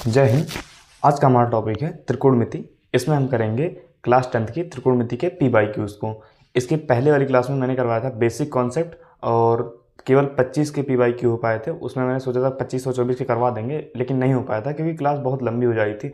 जय हिंद। आज का हमारा टॉपिक है त्रिकोणमिति। इसमें हम करेंगे क्लास 10th की त्रिकोणमिति के पी बाई क्यूज़ को। इसके पहले वाली क्लास में मैंने करवाया था बेसिक कॉन्सेप्ट और केवल 25 के पी बाई क्यू हो पाए थे। उसमें मैंने सोचा था 25 और 24 के करवा देंगे, लेकिन नहीं हो पाया था क्योंकि क्लास बहुत लंबी हो जाई थी।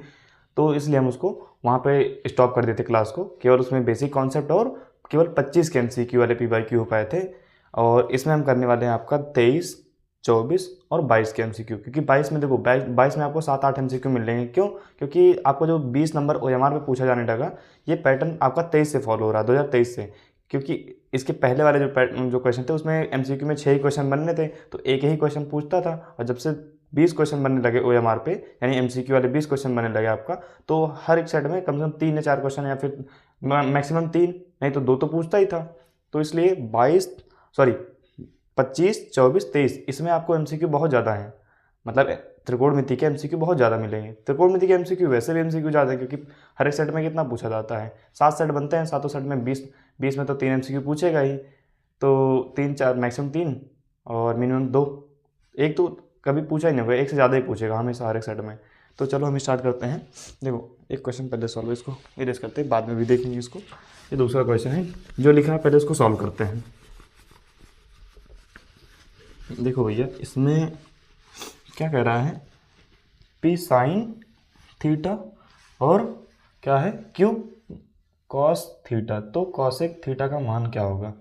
तो इसलिए हम उसको वहाँ पे स्टॉप कर देते क्लास को। केवल उसमें बेसिक कॉन्सेप्ट और केवल 25 के MCQ वाले पी बाई क्यू हो पाए थे। और इसमें हम करने वाले हैं आपका 23, 24 और 22 के MCQ। क्योंकि 22 में देखो 22 में आपको 7-8 MCQ मिल जाएंगे। क्यों? क्योंकि आपको जो 20 नंबर OMR पे पूछा जाने लगा, ये पैटर्न आपका 23 से फॉलो हो रहा है, 2023 से। क्योंकि इसके पहले वाले जो क्वेश्चन थे उसमें MCQ में 6 ही क्वेश्चन बनने थे, तो एक ही क्वेश्चन पूछता था। और जब से 20 क्वेश्चन बनने लगे OMR पे, यानी MCQ वाले 20 क्वेश्चन बनने लगे आपका, तो हर एक सेट में कम से कम 3 या 4 क्वेश्चन, या फिर मैक्सिमम 3, नहीं तो 2 तो पूछता ही था। तो इसलिए 25, 24, 23 इसमें आपको MCQ बहुत ज़्यादा है। मतलब त्रिकोणमिति के MCQ बहुत ज़्यादा मिलेंगे। त्रिकोणमिति के MCQ वैसे भी MCQ ज़्यादा है, क्योंकि हर एक सेट में कितना पूछा जाता है, 7 सेट बनते हैं, 7 सेट में 20 में तो 3 MCQ पूछेगा ही। तो 3-4 मैक्सिमम 3 और मिनिमम 2, एक तो कभी पूछा ही नहीं होगा, एक से ज़्यादा ही पूछेगा हमेशा हर एक सेट में। तो चलो हम स्टार्ट करते हैं। देखो एक क्वेश्चन पहले सॉल्व, इसको इरेज करते हैं, बाद में भी देखेंगे इसको। ये दूसरा क्वेश्चन है जो लिखा है, पहले इसको सॉल्व करते हैं। देखो भैया, इसमें क्या कह रहा है, पी साइन थीटा और क्या है क्यू कॉस थीटा। तो कॉसेक थीटा का मान क्या होगा?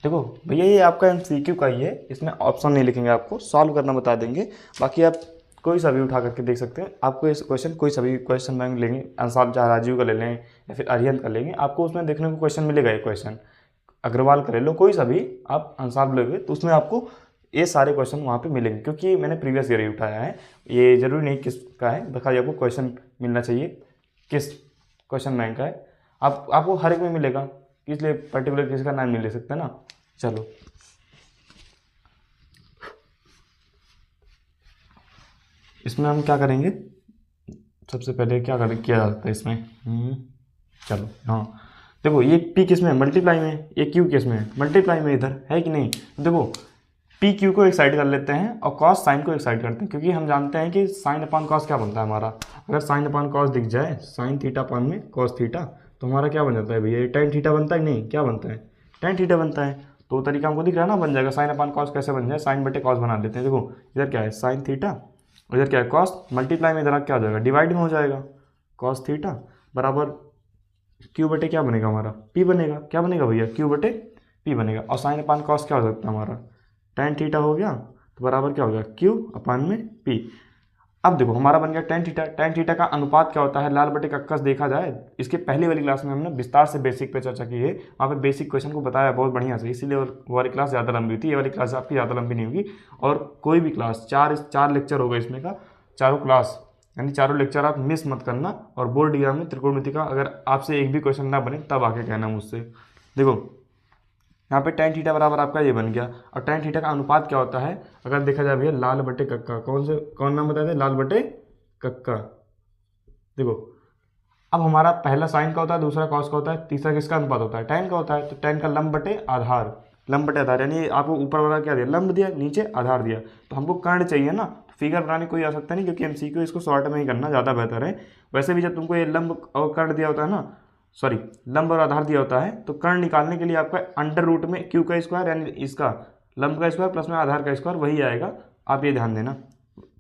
देखो भैया, ये आपका MCQ का ही है, इसमें ऑप्शन नहीं लिखेंगे, आपको सॉल्व करना बता देंगे। बाकी आप कोई सा भी उठा करके देख सकते हैं। आपको इस क्वेश्चन कोई सा भी क्वेश्चन बैंक लेंगे, आंसर चाहे राजीव का ले लें या फिर अरिहंत का लेंगे, आपको उसमें देखने को क्वेश्चन मिलेगा। एक क्वेश्चन अग्रवाल का ले लो, कोई सा भी आप आंसर लोगे तो उसमें आपको ये सारे क्वेश्चन वहाँ पे मिलेंगे, क्योंकि मैंने प्रीवियस ईयर ही उठाया है। ये जरूरी नहीं किसका है, बता आपको क्वेश्चन मिलना चाहिए किस क्वेश्चन बैंक का है। आपको हर एक में मिलेगा, इसलिए पर्टिकुलर किसी का नाम नहीं ले सकते ना। चलो इसमें हम क्या करेंगे, सबसे पहले क्या किया जाता है इसमें। चलो हाँ, देखो ये पी किस में है, मल्टीप्लाई में, ये क्यू किस में है, मल्टीप्लाई में, इधर है कि नहीं। देखो पी क्यू को एक साइड कर लेते हैं और कॉस साइन को एक साइड करते हैं, क्योंकि हम जानते हैं कि साइन अपान कॉस क्या बनता है हमारा। अगर साइन अपान कॉस दिख जाए, साइन थीटा अपान में कॉस थीटा, तो हमारा क्या बन जाता है भैया, टेन थीटा बनता है। नहीं, क्या बनता है, टेन थीटा बनता है। तो तरीका हमको दिख रहा है ना, बन जाएगा। साइन अपान कॉस कैसे बन जाए, साइन बटे कॉस बना लेते हैं। देखो इधर क्या है, साइन थीटा, इधर क्या है कॉस, मल्टीप्लाई में इधर क्या हो जाएगा, डिवाइड में हो जाएगा। कॉस थीटा बराबर क्यू बटे क्या बनेगा हमारा, पी बनेगा। क्या बनेगा भैया, क्यू बटे पी बनेगा। और साइन अपान कॉस क्या हो सकता है हमारा, टेन थीटा हो गया, तो बराबर क्या हो गया, क्यू अपान में पी। अब देखो हमारा बन गया टेन थीटा। टेन थीटा का अनुपात क्या होता है, लाल बटे कक्कस देखा जाए। इसके पहले वाली क्लास में हमने विस्तार से बेसिक पे चर्चा की है, वहाँ पे बेसिक क्वेश्चन को बताया बहुत बढ़िया से, इसीलिए वो वाली क्लास ज़्यादा लंबी थी। ये वाली क्लास आपकी ज़्यादा लंबी नहीं होगी। और कोई भी क्लास, चार लेक्चर होगा इसमें का, चारों क्लास यानी चारों लेक्चर आप मिस मत करना। और बोर्ड एग्जाम में त्रिकोणमिति का अगर आपसे एक भी क्वेश्चन ना बने तब आके कहना मुझसे। देखो यहाँ पे टेन थीटा बराबर आपका ये बन गया। और टेन थीटा का अनुपात क्या होता है, अगर देखा जाए भैया, लाल बटे कक्का। कौन नाम बताए थे, लाल बटे कक्का। देखो अब हमारा पहला साइन का होता है, दूसरा कॉस का होता है, तीसरा किसका अनुपात होता है, टेन का होता है। तो टेन का लंब बटे आधार, लंब बटे आधार, यानी आपको ऊपर वाला क्या दिया, लंब दिया, नीचे आधार दिया। तो हमको कर्ण चाहिए ना, फिगर बनाने कोई आ सकता नहीं, क्योंकि MCQ इसको शॉर्ट में ही करना ज़्यादा बेहतर है। वैसे भी जब तुमको ये लंब और कर्ण दिया होता है ना, सॉरी लंब और आधार दिया होता है, तो कर्ण निकालने के लिए आपका अंडर रूट में क्यू का स्क्वायर, यानी इसका लंब का स्क्वायर प्लस में आधार का स्क्वायर, वही आएगा। आप ये ध्यान देना।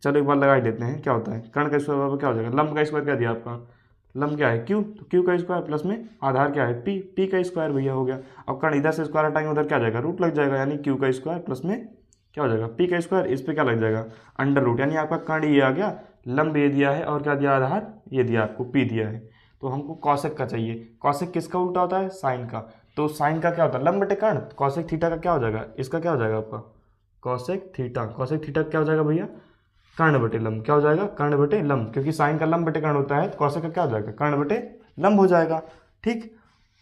चलो एक बार लगा ही देते हैं क्या होता है, कर्ण का स्क्वायर बराबर क्या हो जाएगा, लंब का स्क्वायर क्या दिया आपका, लंब क्या है क्यू, तो क्यू का स्क्वायर प्लस में आधार क्या है पी, पी का स्क्वायर भैया हो गया। अब कर्ण इधर से स्क्वायर हटाएंगे, उधर क्या जाएगा, रूट लग जाएगा, यानी क्यू का स्क्वायर प्लस में क्या हो जाएगा, पी का स्क्वायर, इस पर क्या लग जाएगा, अंडर रूट। यानी आपका कर्ण ये आ गया, लंब ये दिया है, और क्या दिया, आधार ये दिया, आपको पी दिया है। तो हमको कॉसेक का चाहिए। कॉसेक किसका उल्टा होता है, साइन का। तो साइन का क्या होता है, लंब बटे कर्ण। कॉसेक थीटा का क्या हो जाएगा, इसका क्या हो जाएगा आपका, कॉसेक थीटा। कॉसेक थीटा क्या हो जाएगा भैया, कर्ण बटे लंब। क्या हो जाएगा, कर्ण बटे लंब, क्योंकि साइन का लंब बटे कर्ण होता है, तो कॉसेक का क्या हो जाएगा, कर्ण बटे लंब हो जाएगा। ठीक।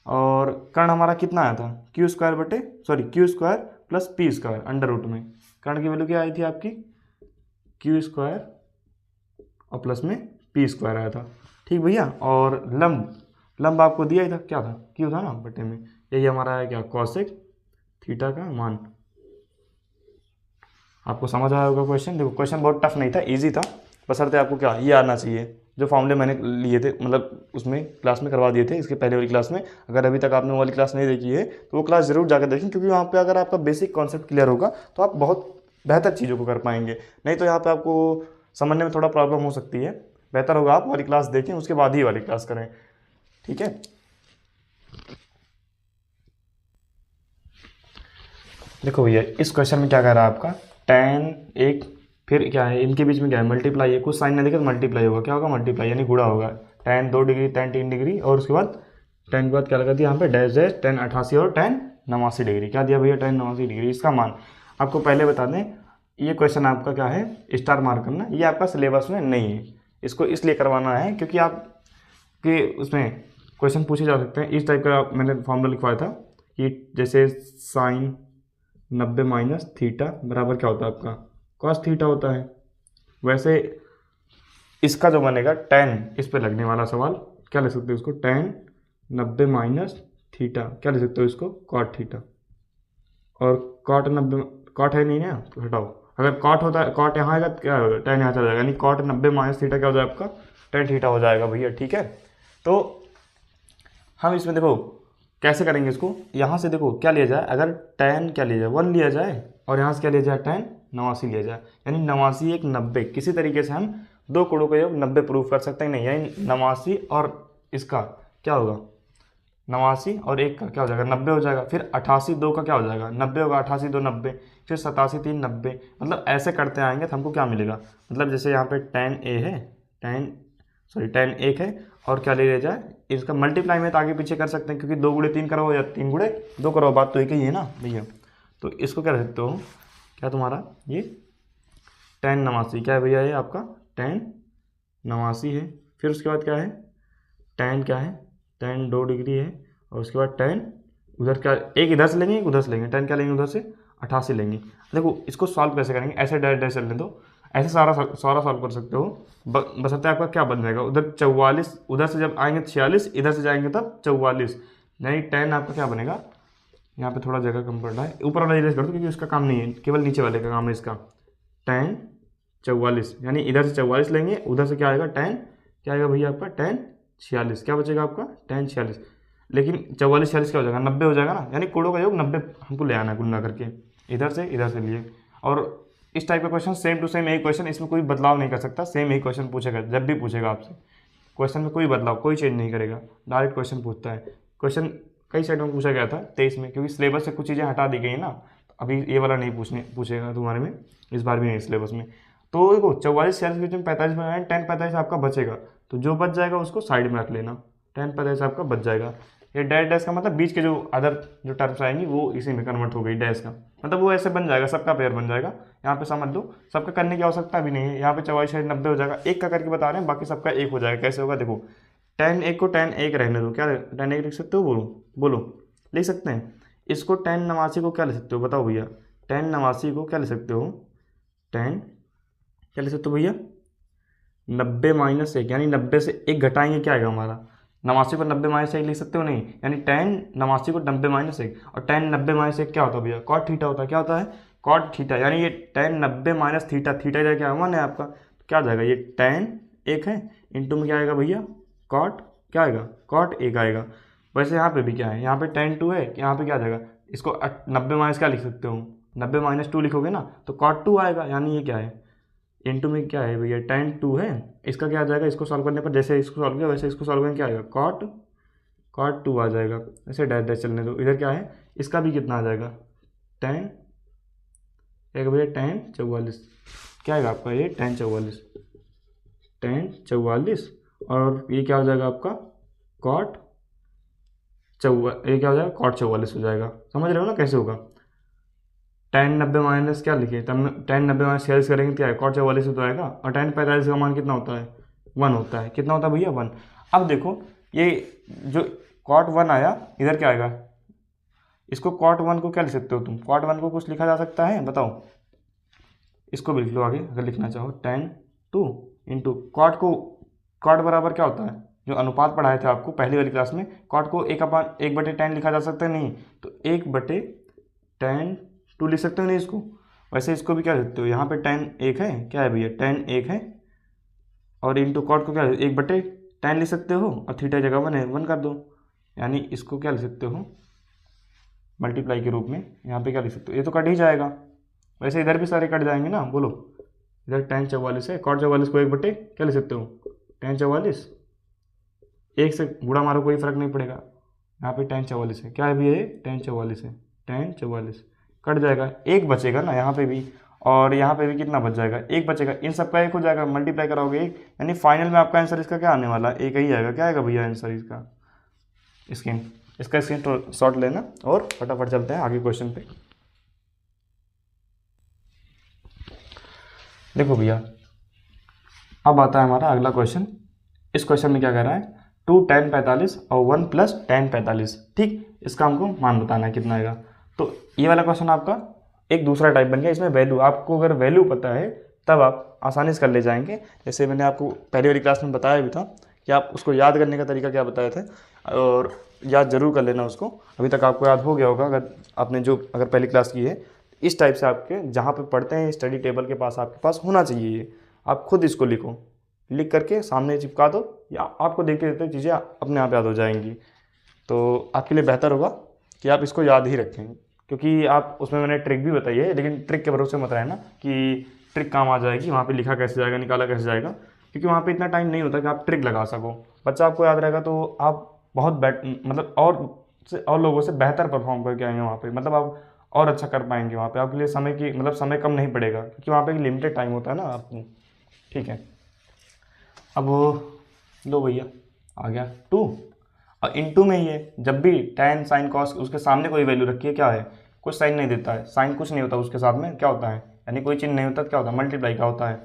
और कर्ण हमारा कितना आया था, क्यू स्क्वायर बटे, sorry Q square plus P square under root में। कर्ण की वैल्यू क्या आई थी आपकी, क्यू स्क्वायर और प्लस में पी स्क्वायर आया था। ठीक भैया। और लंब आपको दिया ही था, क्या था, क्यू था ना बटे में। यही हमारा है क्या, कॉसेक थीटा का मान। आपको समझ आया होगा क्वेश्चन। देखो क्वेश्चन बहुत टफ नहीं था, इजी था। बशर्ते आपको क्या ये आना चाहिए, जो फॉर्मूले मैंने लिए थे, मतलब उसमें क्लास में करवा दिए थे इसके पहले वाली क्लास में। अगर अभी तक आपने वो वाली क्लास नहीं देखी है तो वो क्लास ज़रूर जाकर देखें, क्योंकि वहाँ पे अगर आपका बेसिक कॉन्सेप्ट क्लियर होगा तो आप बहुत बेहतर चीज़ों को कर पाएंगे। नहीं तो यहाँ पे आपको समझने में थोड़ा प्रॉब्लम हो सकती है। बेहतर होगा आप वाली क्लास देखें, उसके बाद ही वाली क्लास करें, ठीक है। देखो भैया इस क्वेश्चन में क्या कह रहा है आपका, tan एक, फिर क्या है इनके बीच में क्या है मल्टीप्लाई है, कुछ साइन नहीं दिखे तो मल्टीप्लाई होगा, क्या होगा मल्टीप्लाई यानी गुणा होगा। tan 2 डिग्री, tan 3 डिग्री, और उसके बाद tan के बाद क्या लगा दिया यहाँ पे डैश डैश, tan 88 और tan 89 डिग्री। क्या दिया भैया tan 89 डिग्री। इसका मान आपको पहले बता दें, ये क्वेश्चन आपका क्या है स्टार मार्क करना, ये आपका सिलेबस में नहीं है। इसको इसलिए करवाना है क्योंकि आपके उसमें क्वेश्चन पूछे जा सकते हैं। इस टाइप का मैंने फॉर्मूला लिखवाया था कि जैसे साइन 90 माइनस थीटा बराबर क्या होता है आपका कॉस थीटा होता है। वैसे इसका जो बनेगा tan, इस पे लगने वाला सवाल क्या लिख सकते हो इसको, tan 90 माइनस थीटा क्या लिख सकते हो इसको कॉट थीटा। और कॉट 90, कॉट है नहीं ना तो हटाओ, अगर कॉट होता है कॉट यहाँ आएगा क्या होगा tan यहाँ चला जाएगा, यानी कॉट 90 माइनस थीटा क्या हो जाएगा आपका tan थीटा हो जाएगा भैया, ठीक है। तो हम इसमें देखो कैसे करेंगे इसको, यहाँ से देखो क्या लिया जाए, अगर tan क्या लिया जाए 1 लिया जाए, और यहाँ से क्या लिया जाए tan 89 लिया जाए, यानी 89 एक 90, किसी तरीके से हम दो कोणों का योग 90 प्रूव कर सकते हैं नहीं, यानी 89 और इसका क्या होगा 89 और एक का क्या हो जाएगा 90 हो जाएगा, फिर 88 दो का क्या हो जाएगा 90 होगा, 88 दो 90, फिर 87 3 90, मतलब ऐसे करते आएंगे तो हमको क्या मिलेगा, मतलब जैसे यहाँ पे tan a है, tan 1 है, और क्या ले लिया जाए इसका मल्टीप्लाई में तो आगे पीछे कर सकते हैं, क्योंकि 2 गुणे 3 करो या 3 गुणे 2 करो, बात तो एक ही है ना भैया। तो इसको क्या रख सकते हो, क्या तुम्हारा ये tan 89 क्या है भैया, ये आपका tan 89 है। फिर उसके बाद क्या है tan, क्या है tan 2 डिग्री है, और उसके बाद tan उधर क्या, एक इधर से लेंगे एक उधर से लेंगे, tan क्या लेंगे उधर से 88 लेंगे। देखो इसको सॉल्व कैसे करेंगे, ऐसे डायरेक्ट चलने दो, ऐसे सारा सॉल्व कर सकते हो, बशर्ते आपका क्या बन जाएगा, उधर 44, उधर से जब आएंगे 46, इधर से जाएंगे तब 44, यानी tan आपका क्या बनेगा, यहाँ पे थोड़ा जगह कम पड़ रहा है, ऊपर वाला इरेज कर दो क्योंकि उसका काम नहीं है, केवल नीचे वाले का काम है इसका। tan 44 यानी इधर से 44 लेंगे, उधर से क्या आएगा tan, क्या आएगा भैया आपका tan 46, क्या बचेगा आपका tan 46, लेकिन 44 46 क्या हो जाएगा 90 हो जाएगा ना, यानी कोणों का योग 90 हमको ले आना है गुणा करके, इधर से लिए। और इस टाइप का क्वेश्चन सेम टू सेम एक क्वेश्चन, इसमें कोई बदलाव नहीं कर सकता, सेम एक क्वेश्चन पूछेगा जब भी पूछेगा आपसे, क्वेश्चन में कोई बदलाव कोई चेंज नहीं करेगा, डायरेक्ट क्वेश्चन पूछता है। क्वेश्चन कई साइड में पूछा गया था 23 में, क्योंकि सिलेबस से कुछ चीज़ें हटा दी गई है ना, अभी ये वाला नहीं पूछेगा तुम्हारे में, इस बार भी नहीं सिलेबस में। तो देखो 44 46 के बीच में 45 बनाए, tan 45 आपका बचेगा, तो जो बच जाएगा उसको साइड में रख लेना, tan 45 आपका बच जाएगा। ये डैश का मतलब बीच के जो अदर जो टर्म्स आएंगी वो इसी में कन्वर्ट हो गई डैश का, मतलब वो ऐसे बन जाएगा, सबका पेयर बन जाएगा। यहाँ पे समझ लो सबका करने की आवश्यकता भी नहीं है, यहाँ पे 44 90 हो जाएगा, एक का करके बता रहे हैं, बाकी सबका एक हो जाएगा। कैसे होगा देखो, tan 1 को tan 1 रहने दो, क्या tan 1 लिख सकते हो, बोलो लिख सकते हैं। इसको tan 89 को क्या लिख सकते हो बताओ भैया, tan 89 को क्या लिख सकते हो, tan क्या लिख सकते हो भैया 90 माइनस 1, यानी 90 से 1 घटाएंगे क्या आएगा हमारा 89 को 90 माइनस 1 लिख सकते हो नहीं, यानी tan 89 को 90 माइनस 1, और tan 90 माइनस 1 क्या होता है भैया कॉट थीटा होता है, क्या होता है कॉट थीटा, यानी ये tan 90 माइनस थीटा, थीटा इधर क्या 1 है आपका, तो क्या आ जाएगा ये tan 1 है, इंटू में क्या आएगा भैया कॉट, क्या आएगा कॉट 1 आएगा। वैसे यहाँ पे भी क्या है, यहाँ पे tan 2 है, यहाँ पे क्या आ जाएगा, इसको 90 माइनस क्या लिख सकते हो 90 माइनस 2 लिखोगे ना तो कॉट 2 आएगा, यानी ये क्या है इंटू में क्या है भैया tan 2 है, इसका क्या आ जाएगा, इसको सॉल्व करने पर जैसे इसको सॉल्व किया वैसे इसको सॉल्व करने क्या आएगा कॉट 2 आ जाएगा। ऐसे डैश चलने दो, इधर क्या है इसका भी कितना आ जाएगा tan एक भैया tan 44, क्या आएगा आपका ये tan 44, और ये क्या हो जाएगा आपका कॉट ये क्या हो जाएगा कॉट 44 हो जाएगा। समझ रहे हो ना कैसे होगा, tan 90 माइनस क्या लिखे, tan 90 माइनस 46 करेंगे क्या है कॉट 44 तो आएगा, और tan 45 का मान कितना होता है 1 होता है, कितना होता है भैया 1। अब देखो ये जो कॉट 1 आया इधर क्या आएगा, इसको कॉट 1 को क्या लिख सकते हो तुम, कॉट 1 को कुछ लिखा जा सकता है बताओ, इसको भी लिख लो आगे अगर लिखना चाहो, tan 2 इंटू कॉट बराबर क्या होता है, जो अनुपात पढ़ाए थे आपको पहली वाली क्लास में, कॉट को 1/tan लिखा जा सकता है नहीं, तो 1/tan 2 लिख सकते हो नहीं इसको। वैसे इसको भी क्या लिखते हो, यहाँ पे tan 1 है, क्या है भैया tan 1 है, और इंटू कॉट को क्या 1/tan लिख सकते हो, और थीटा जगह 1 है 1 कर दो, यानी इसको क्या लिख सकते हो मल्टीप्लाई के रूप में, यहाँ पे क्या लिख सकते हो, ये तो कट ही जाएगा, वैसे इधर भी सारे कट जाएंगे ना, बोलो इधर tan 44 है, cot 44 को 1/, क्या लिख सकते हो tan 44, एक से गुणा मारो कोई फर्क नहीं पड़ेगा, यहाँ पे tan 44 है, क्या है भैया ये tan 44 है, tan 44 कट जाएगा, एक बचेगा ना यहाँ पे भी, और यहाँ पे भी कितना बच जाएगा, एक बचेगा, इन सबका एक हो जाएगा, मल्टीप्लाई कराओगे एक, यानी फाइनल में आपका आंसर इसका क्या आने वाला, एक ही आएगा, क्या आएगा भैया आंसर इसका, इसका स्क्रीन शॉट लेना और फटाफट चलते हैं आगे क्वेश्चन पे। देखो भैया अब आता है हमारा अगला क्वेश्चन। इस क्वेश्चन में क्या कह रहा है 2 tan 45 और 1 + tan 45, ठीक, इसका हमको मान बताना है कितना आएगा। तो ये वाला क्वेश्चन आपका एक दूसरा टाइप बन गया, इसमें वैल्यू, आपको अगर वैल्यू पता है तब आप आसानी से कर ले जाएंगे। जैसे मैंने आपको पहली वाली क्लास में बताया भी था कि आप उसको याद करने का तरीका क्या बताए थे, और याद जरूर कर लेना उसको, अभी तक आपको याद हो गया होगा अगर आपने अगर पहली क्लास की है। इस टाइप से आपके जहाँ पे पढ़ते हैं स्टडी टेबल के पास आपके पास होना चाहिए ये, आप खुद इसको लिखो, लिख करके सामने चिपका दो, या आपको देखते देखते चीज़ें अपने आप याद हो जाएंगी। तो आपके लिए बेहतर होगा कि आप इसको याद ही रखें, क्योंकि आप उसमें मैंने ट्रिक भी बताई है, लेकिन ट्रिक के भरोसे मत रहना कि ट्रिक काम आ जाएगी, वहाँ पे लिखा कैसे जाएगा, निकाला कैसे जाएगा, क्योंकि वहाँ पे इतना टाइम नहीं होता कि आप ट्रिक लगा सको। बच्चा आपको याद रहेगा तो आप बहुत मतलब और लोगों से बेहतर परफॉर्म करके आएंगे वहाँ पे, मतलब आप और अच्छा कर पाएंगे वहाँ पे, आपके लिए समय कम नहीं पड़ेगा, क्योंकि वहाँ पे एक लिमिटेड टाइम होता है ना आपको, ठीक है। अब लो भैया आ गया 2, और इनटू में ही है, जब भी tan sin cos उसके सामने कोई वैल्यू रखिए, क्या है कुछ साइन नहीं देता है, साइन कुछ नहीं होता उसके साथ में, क्या होता है यानी कोई चिन्ह नहीं होता, क्या होता है मल्टीप्लाई का होता है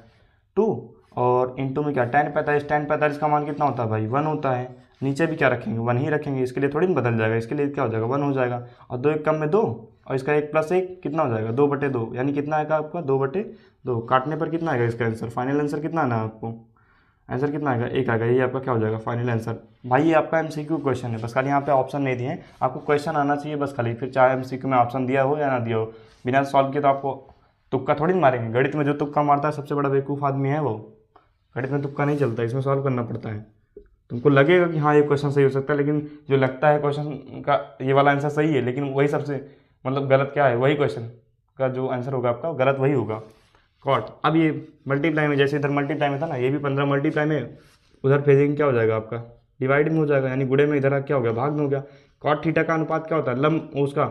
2, और इनटू में क्या tan 45 का मान कितना होता है भाई 1 होता है, नीचे भी क्या रखेंगे 1 ही रखेंगे, इसके लिए थोड़ी ना बदल जाएगा, इसके लिए क्या हो जाएगा 1 हो जाएगा, और 2 1 कम में 2, और इसका 1 + 1 कितना हो जाएगा 2/2, यानी कितना आएगा आपका 2/2, काटने पर कितना आएगा इसका आंसर, फाइनल आंसर कितना आना है आपको, आंसर कितना आएगा 1 आएगा, ये आपका क्या हो जाएगा फाइनल आंसर। भाई ये आपका MCQ क्वेश्चन है, बस खाली यहाँ पे ऑप्शन नहीं दिए हैं, आपको क्वेश्चन आना चाहिए बस खाली, फिर चाहे MCQ में ऑप्शन दिया हो या ना दिया हो, बिना सॉल्व किए तो आपको तुक्का थोड़ी मारेंगे। गणित में जो तुक्का मारता है सबसे बड़ा बेवकूफ़ आदमी है वो, गणित में तुक्का नहीं चलता, इसमें सॉल्व करना पड़ता है। तुमको लगेगा कि हाँ ये क्वेश्चन सही हो सकता है, लेकिन जो लगता है क्वेश्चन का ये वाला आंसर सही है, लेकिन वही सबसे गलत क्या है, वही क्वेश्चन का जो आंसर होगा आपका गलत वही होगा। कॉट अब ये मल्टीप्लाई में, जैसे इधर मल्टीप्लाई में था ना, ये भी 15 मल्टीप्लाई में, उधर फेजिंग क्या हो जाएगा आपका डिवाइड में हो जाएगा, यानी गुणे में इधर क्या हो गया भाग में हो गया। कॉट थीटा का अनुपात क्या होता है लंब, उसका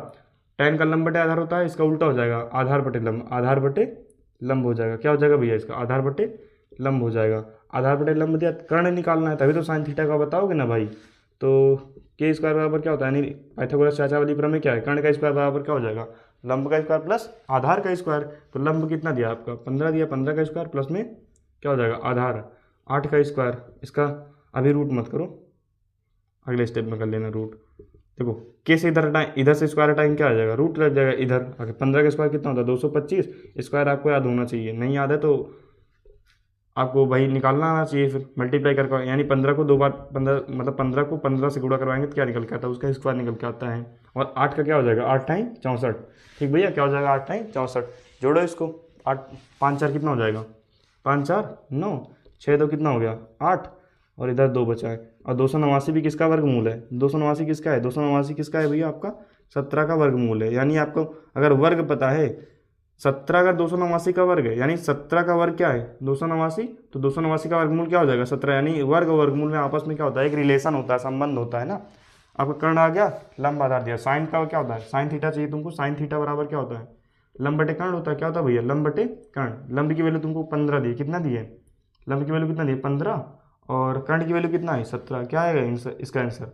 tan का लंब बटे आधार होता है, इसका उल्टा हो जाएगा आधार बटे लंब, आधार बटे लंब हो जाएगा, क्या हो जाएगा भैया इसका आधार बटे लंब हो जाएगा। आधार बटे लंब दिया, कर्ण निकालना है तभी तो साइन थीटा का बताओगे ना भाई। तो के स्क्वायर बराबर क्या होता है, यानी पाइथागोरस चाचा वाली प्रमेय क्या है, कर्ण का स्क्वायर बराबर क्या हो जाएगा लंब का स्क्वायर प्लस आधार का स्क्वायर। तो लंब कितना दिया आपका 15 दिया, 15 का स्क्वायर प्लस में क्या हो जाएगा आधार 8 का स्क्वायर। इसका अभी रूट मत करो, अगले स्टेप में कर लेना रूट। देखो के से इधर से स्क्वायर टाइम क्या आ जाएगा रूट लग जाएगा इधर आगे। 15 का स्क्वायर कितना होता है 225, स्क्वायर आपको याद होना चाहिए, नहीं याद है तो आपको भाई निकालना आना चाहिए, फिर मल्टीप्लाई करके, यानी 15 को 2 बार 15 को 15 से गुणा करवाएंगे तो क्या निकल के आता है उसका स्क्वायर निकल के आता है। और 8 का क्या हो जाएगा 8 टाइम 64, ठीक भैया क्या हो जाएगा 8 टाइम 64, जोड़ो इसको 8 5 4 कितना हो जाएगा 5 4 9, 6 2 कितना हो गया 8, और इधर 2 बचा है। और 289 भी किसका वर्गमूल है, 289 किसका है, 289 किसका है भैया आपका 17 का वर्गमूल है। यानी आपको अगर वर्ग पता है 17 अगर 289 का वर्ग है, यानी 17 का वर्ग क्या है 289, तो 289 का वर्गमूल क्या हो जाएगा 17, यानी वर्ग और वर्गमूल में आपस में क्या होता है एक रिलेशन होता है, संबंध होता है ना। आपका कर्ण आ गया, लंब आधार दिया, साइन का क्या होता है साइन थीटा चाहिए तुमको, साइन थीटा बराबर क्या होता है लंब बटे कर्ण होता है, क्या होता है भैया लंब बटे कर्ण। लंब की वैल्यू तुमको 15 दी, कितना दी है लंब की वैल्यू कितना दी 15, और कर्ण की वैल्यू कितना है 17, क्या आएगा इसका आंसर,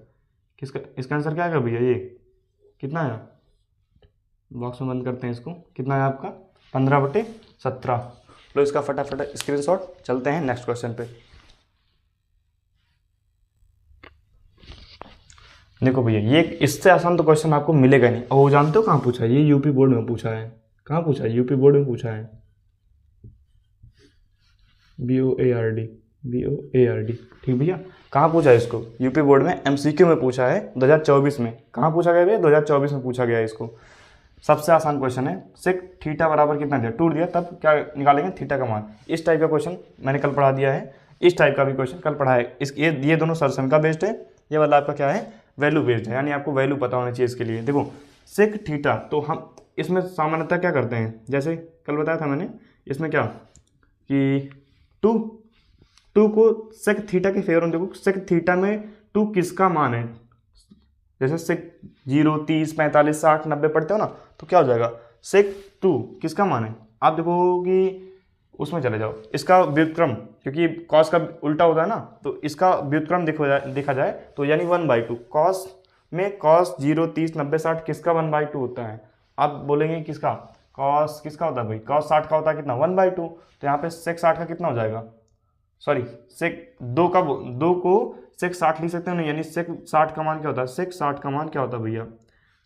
इसका आंसर क्या आएगा भैया ये कितना है, बॉक्स में बंद करते हैं इसको, कितना है आपका 15/17। लो इसका फटाफट स्क्रीनशॉट, चलते हैं नेक्स्ट क्वेश्चन पे। देखो भैया ये इससे आसान तो क्वेश्चन आपको मिलेगा नहीं, और वो जानते हो कहाँ पूछा है, ये यूपी बोर्ड में पूछा है, कहाँ पूछा है यूपी बोर्ड में पूछा है, BOARD ठीक भैया, कहाँ पूछा है इसको यूपी बोर्ड में MCQ में पूछा है 2024 में। कहाँ पूछा गया भैया 2024 में पूछा गया है इसको। सबसे आसान क्वेश्चन है, सेक थीटा बराबर कितना दिया 2 दिया, तब क्या निकालेंगे थीटा का मान। इस टाइप का क्वेश्चन मैंने कल पढ़ा दिया है, इस टाइप का भी क्वेश्चन कल पढ़ा है। इस ये दोनों सर्सन का बेस्ड है, ये वाला आपका क्या है, वैल्यू बेस्ड है, यानी आपको वैल्यू पता होना चाहिए इसके लिए। देखो सेक थीटा, तो हम इसमें सामान्यतः क्या करते हैं, जैसे कल बताया था मैंने, इसमें क्या कि टू को सेक थीटा के फेवर में, देखो सेक थीटा में टू किसका मान है, जैसे सेक 0, 30, 45, 60, 90 पढ़ते हो ना, तो क्या हो जाएगा, सेक 2 किसका मान है, आप देखो कि उसमें चले जाओ, इसका व्युत्क्रम, क्योंकि कॉस का उल्टा होता है ना, तो इसका व्युत्क्रम देखा जाए तो यानी 1/2 कॉस में कॉस 0, 30, 90, 60 किसका 1/2 होता है। आप बोलेंगे किसका, कॉस किसका होता है भाई, कॉस 60 का होता है कितना 1/2, तो यहाँ पे सेक 60 का कितना हो जाएगा, सॉरी सेक 2 को सेक 60 लिख सकते हो नहीं, यानी सेक 60 का मान क्या होता है, सेक 60 का मान क्या होता है भैया,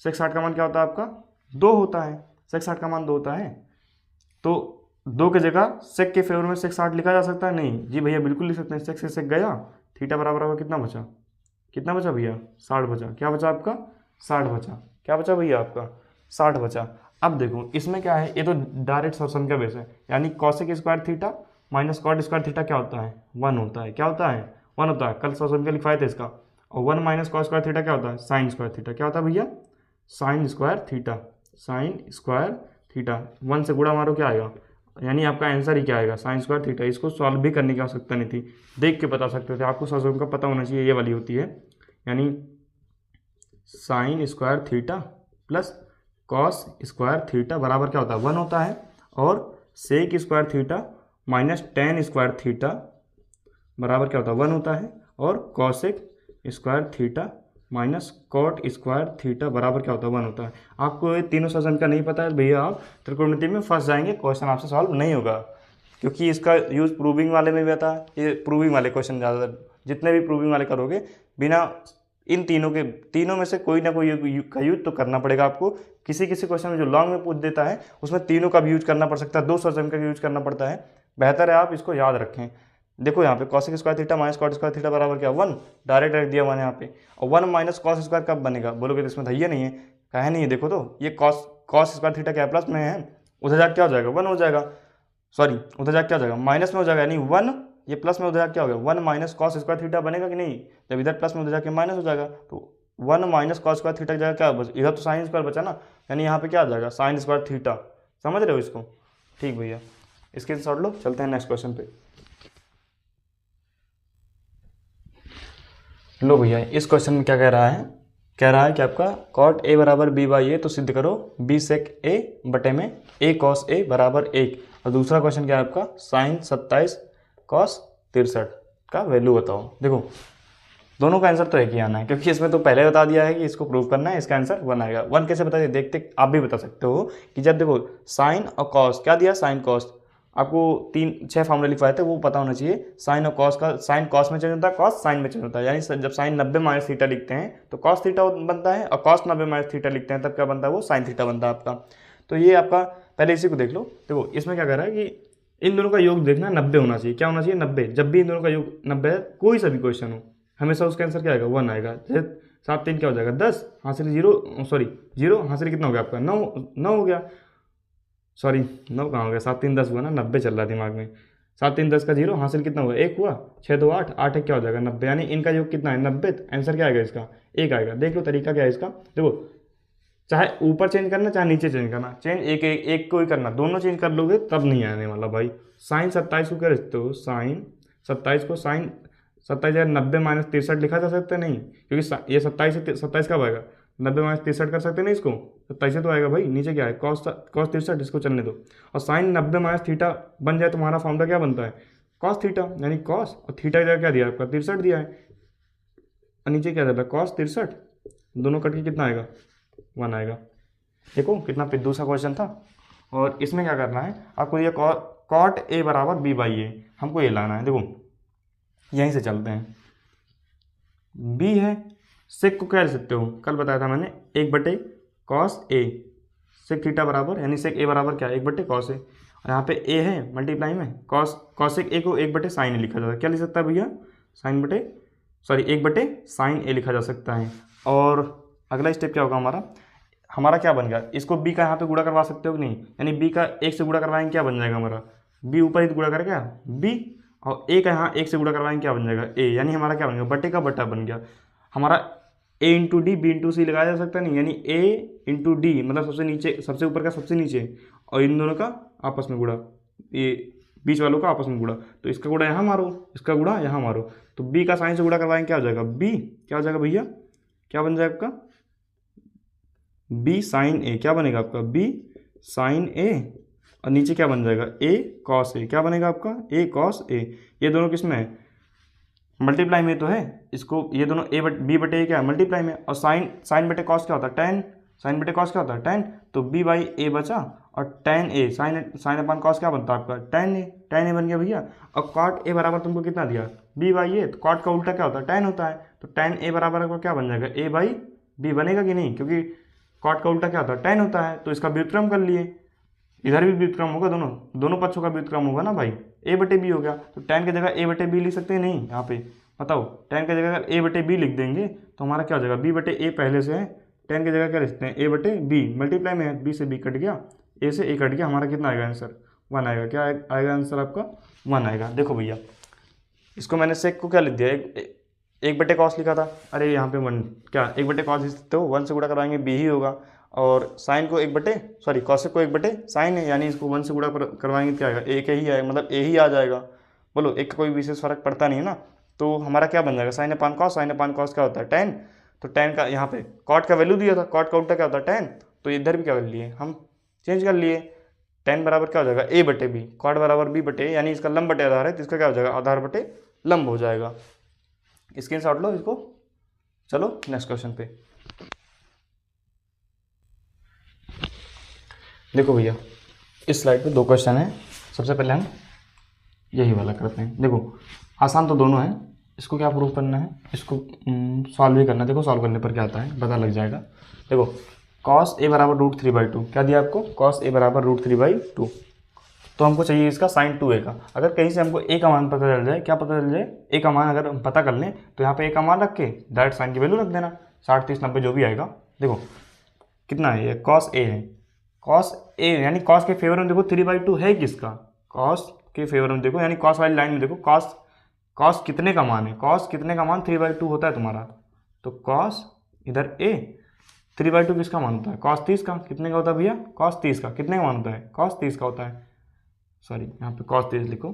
सेक 60 का मान क्या होता है आपका 2 होता है, सेक 60 का मान 2 होता है, तो 2 की जगह सेक के फेवर में सेक 60 लिखा जा सकता है, नहीं जी भैया बिल्कुल लिख सकते हैं, सेक से सेक गया, थीटा बराबर होगा कितना बचा, कितना बचा भैया 60 बचा, क्या बचा आपका 60 बचा, क्या बचा भैया आपका 60 बचा। अब देखो इसमें क्या है, ये तो डायरेक्ट सॉल्यूशन का बेस है, यानी cosec square theta minus cot square theta क्या होता है 1 होता है, क्या होता है 1 होता है, कल सॉल्यूशन का लिखवाए थे इसका, और 1 माइनस कॉस स्क्वायर थीटा क्या होता है साइन स्क्वायर थीटा, क्या होता है भैया sign square theta, sign square theta 1 से गुणा मारो क्या आएगा, यानी आपका आंसर ही क्या आएगा साइन स्क्वायर थीटा। इसको सॉल्व भी करने की आवश्यकता नहीं थी, देख के बता सकते थे, आपको सॉल्यूशन का पता होना चाहिए, ये वाली होती है, यानी sine square theta plus cos square theta बराबर क्या होता है 1 होता है, और sec square theta minus tan square theta बराबर क्या होता है 1 होता है, और cosec square theta minus cot square theta बराबर क्या होता है 1 होता है। आपको ये तीनों सजन का नहीं पता है भैया, आप त्रिकोणमिति में फंस जाएंगे, क्वेश्चन आपसे सॉल्व नहीं होगा, क्योंकि इसका यूज़ प्रूविंग वाले में भी आता है, ये प्रूविंग वाले क्वेश्चन ज़्यादातर जितने भी प्रूविंग वाले करोगे, बिना इन तीनों में से कोई ना कोई का यूज तो करना पड़ेगा आपको। किसी क्वेश्चन में जो लॉन्ग में पूछ देता है उसमें तीनों का भी यूज करना पड़ सकता है, 2 सजन का यूज करना पड़ता है, बेहतर है आप इसको याद रखें। देखो यहाँ पे cosec square theta minus cot square theta बराबर क्या 1, डायरेक्ट रख दिया मैंने यहाँ पे, और 1 माइनस कॉस स्क्वायर कब बनेगा बोलोगे तो इसमें धैया नहीं है, कहे नहीं है, देखो तो ये कॉस स्क्वायर थीटा क्या प्लस में है, उधर जाकर क्या हो जाएगा 1 हो जाएगा, सॉरी उधर जाकर क्या हो जाएगा माइनस में हो जाएगा, यानी 1 ये प्लस में उधर जाकर क्या हो गया 1 माइनस कॉस स्क्वायर थीटा बनेगा कि नहीं, जब इधर प्लस में उधर जाके माइनस हो जाएगा, तो 1 माइनस कॉस स्क्वायर थीटा की जगह क्या बचा, इधर तो साइन स्क्वायर बचा ना, यानी यहाँ पे क्या आ जाएगा साइन स्क्वायर थीटा, समझ रहे हो इसको, ठीक भैया इसके शॉर्ट लो, चलते हैं नेक्स्ट क्वेश्चन पे। लो भैया इस क्वेश्चन में क्या कह रहा है कि आपका कॉट ए बराबर बी बाई ए, तो सिद्ध करो बी सेक ए बटे में ए कॉस ए बराबर 1, और दूसरा क्वेश्चन क्या है आपका साइन 27 कॉस 63 का वैल्यू बताओ। देखो दोनों का आंसर तो एक ही आना है, क्योंकि इसमें तो पहले बता दिया है कि इसको प्रूव करना है, इसका आंसर 1 आएगा। 1 कैसे बताइए, देखते आप भी बता सकते हो कि जब देखो साइन और कॉस क्या दिया, साइन कॉस, आपको 6 फॉर्मूले लिखवाए थे वो पता होना चाहिए। साइन और कॉस का, साइन कॉस में चेंज होता है, कॉस साइन में चेंज होता है, यानी जब साइन 90 माइनस थीटा लिखते हैं तो कॉस थीटा बनता है, और कॉस 90 माइनस थीटा लिखते हैं तब क्या बनता है, वो साइन थीटा बनता है आपका। तो ये आपका पहले इसी को देख लो। देखो इसमें क्या कर रहा है कि इन दोनों का योग देखना 90 होना चाहिए, क्या होना चाहिए 90, जब भी इन दोनों का योग 90 है, कोई सा भी क्वेश्चन हो हमेशा उसका आंसर क्या आएगा 1 आएगा। जैसे 7 3 क्या हो जाएगा 10, हासिल 0 हासिल कितना हो गया आपका 9 हो गया, सॉरी 9 कहाँ हो गया, 7 3 10 हुआ ना, 90 चल रहा है दिमाग में, 7 3 10 का 0 हासिल कितना हुआ 1 हुआ, 6 2 8 8 1 क्या हो जाएगा 90, यानी इनका योग कितना है 90, आंसर क्या आएगा इसका 1 आएगा। देख लो तरीका क्या है इसका, देखो चाहे ऊपर चेंज करना चाहे नीचे चेंज करना, चेंज एक को ही करना, दोनों चेंज कर लोगे तब नहीं आने वाला भाई। साइन 27 को क्या लिखते हो, साइन 27 को साइन 27 90 माइनस 63 लिखा जा सकता है नहीं, क्योंकि ये 27 कब आएगा 90 माइनस 63 कर सकते नहीं, इसको 27 तो आएगा भाई, नीचे क्या है कॉस 63, इसको चलने दो, और साइन 90 माइनस थीटा बन जाए तो हमारा फॉर्मूला क्या बनता है कॉस थीटा, यानी कॉस और थीटा की जगह क्या दिया आपका 63 दिया है, और नीचे क्या जाता है कॉस 63, दोनों कट के कितना आएगा 1 आएगा। देखो कितना पिद्दू सा क्वेश्चन था। और इसमें क्या करना है आपको, ये कॉट ए बराबर बी बाई ए, हमको ये लाना है। देखो यहीं से चलते हैं, बी है, सेक को क्या ले सकते हो, कल बताया था मैंने 1 बटे कॉस ए, सेक थीटा बराबर, यानी सेक ए बराबर क्या 1 बटे कॉस ए, और यहाँ पे ए है मल्टीप्लाई में कॉसेक ए को 1 बटे साइन ए लिखा जाता है, क्या लिख सकता है भैया 1 बटे साइन ए लिखा जा सकता है। और अगला स्टेप क्या होगा हमारा क्या बन गया, इसको बी का यहाँ पे गुणा करवा सकते हो कि नहीं, यानी बी का 1 से गुणा करवाएंगे क्या बन जाएगा हमारा, बी ऊपर ही गुणा करेगा बी, और ए का यहाँ एक से गुणा करवाएंगे क्या बन जाएगा ए, यानी हमारा क्या बन गया बटे का बटा बन गया हमारा। ए इंटू डी बी इंटू सी लगाया जा सकता नहीं, यानी ए इंटू डी मतलब सबसे नीचे सबसे ऊपर का सबसे नीचे और इन दोनों का आपस में गुणा, ये बीच वालों का आपस में गुणा, तो इसका गुणा यहाँ मारो इसका गुणा यहाँ मारो, तो बी का साइन से गुणा करवाएंगे क्या हो जाएगा बी, क्या हो जाएगा भैया क्या बन जाएगा आपका बी साइन ए, क्या बनेगा आपका बी साइन ए और नीचे क्या बन जाएगा ए कॉस ए, क्या बनेगा आपका ए कॉस ए। ये दोनों किस में है मल्टीप्लाई में तो है, इसको ये दोनों ए बी बटे ए क्या है मल्टीप्लाई में, और साइन साइन बटे कॉस क्या होता है टेन, साइन बटे कॉस क्या होता है टेन, तो बी बाई ए बचा और टेन ए साइन साइन अपन कॉस क्या बनता है आपका टेन ए बन गया भैया। और कॉट ए बराबर तुमको कितना दिया बी बाई ए, तो कॉट का उल्टा क्या होता है टेन होता है, तो टेन ए बराबर आपका क्या बन जाएगा ए बाई बी बनेगा कि नहीं, क्योंकि कॉट का उल्टा क्या होता है टेन होता है, तो इसका व्युत्क्रम कर लिए, इधर भी व्युत्क्रम होगा दोनों पक्षों का व्युत्क्रम होगा ना भाई, ए बटे बी हो गया, तो टेन की जगह ए बटे बी लिख सकते हैं नहीं यहाँ पे बताओ, टेन की जगह अगर ए बटे बी लिख देंगे तो हमारा क्या हो जाएगा बी बटे ए पहले से है, टेन की जगह क्या लिखते हैं ए बटे बी, मल्टीप्लाई में है बी से बी कट गया ए से ए कट गया, हमारा कितना आएगा आंसर 1 आएगा, क्या आएगा आंसर आपका 1 आएगा। देखो भैया इसको मैंने सेक को क्या लिख दिया एक बटे कॉस लिखा था, अरे यहाँ पे 1 क्या एक बटे कॉस लिख सकते हो, 1 से गुणा करवाएंगे बी ही होगा, और साइन को एक बटे सॉरी कॉसेक को एक बटे साइन है, यानी इसको 1 से गुणा करवाएंगे क्या आएगा एक ही आएगा, मतलब ए ही आ जाएगा, बोलो एक का कोई विशेष फर्क पड़ता नहीं है ना, तो हमारा क्या बन जाएगा साइन अपान कॉस क्या होता है टेन, तो टेन का यहाँ पे कॉट का वैल्यू दिया था, कॉट का उल्टा क्या होता है टेन, तो इधर भी क्या कर लिए हम चेंज कर लिए, टेन बराबर क्या हो जाएगा ए बटे बी, कॉट बराबर बी बटे, यानी इसका लंब बटे आधार है तो इसका क्या हो जाएगा आधार बटे लंब हो जाएगा। स्क्रीनशॉट लो इसको, चलो नेक्स्ट क्वेश्चन पे। देखो भैया इस स्लाइड पे 2 क्वेश्चन है, सबसे पहले हम यही वाला करते हैं। देखो आसान तो दोनों है, इसको क्या प्रूव करना है, इसको सॉल्व भी करना है। देखो सॉल्व करने पर क्या आता है पता लग जाएगा। देखो कॉस ए बराबर √3/2 क्या दिया आपको, कॉस ए बराबर √3/2, तो हमको चाहिए इसका साइन 2a का। अगर कहीं से हमको ए का मान पता चल जाए, क्या पता चल जाए ए का मान अगर हम पता कर लें तो यहाँ पे ए का मान रख के डायरेक्ट साइन की वैल्यू रख देना, 60 30 90 जो भी आएगा। देखो कितना है ये कॉस ए है, कॉस ए यानी कॉस के फेवर में देखो 3/2 है किसका, कॉस के फेवर में देखो, यानी कॉस वाली लाइन में देखो कॉस कितने का मान है, कॉस कितने का मान 3/2 होता है तुम्हारा, तो कॉस इधर ए 3/2 किसका मान होता है कॉस 30 का, कितने का होता है भैया कॉस 30 का, कितने का मान होता है कॉस 30 का होता है, सॉरी यहाँ पे कॉस 30 लिखो,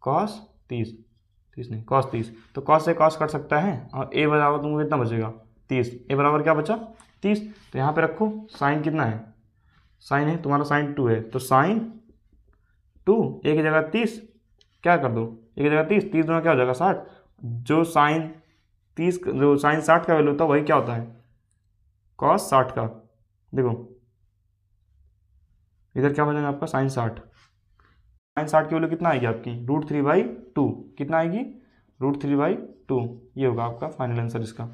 कॉस 30 नहीं कॉस 30, तो कॉस से कॉस कट सकता है और ए बराबर तुमको कितना बचेगा 30, ए बराबर क्या बचा 30, तो यहाँ पे रखो साइन कितना है, साइन है तुम्हारा साइन 2 है, तो साइन 2 ए की जगह 30 क्या कर दो ए की जगह 30 दोनों क्या हो जाएगा 60, जो साइन 60 का वैल्यू होता है वही क्या होता है कॉस 60 का। देखो इधर क्या बनेगा आपका साइन 60 की वैल्यू कितना आएगी आपकी √3/2, कितना आएगी √3/2, ये होगा आपका फाइनल आंसर इसका।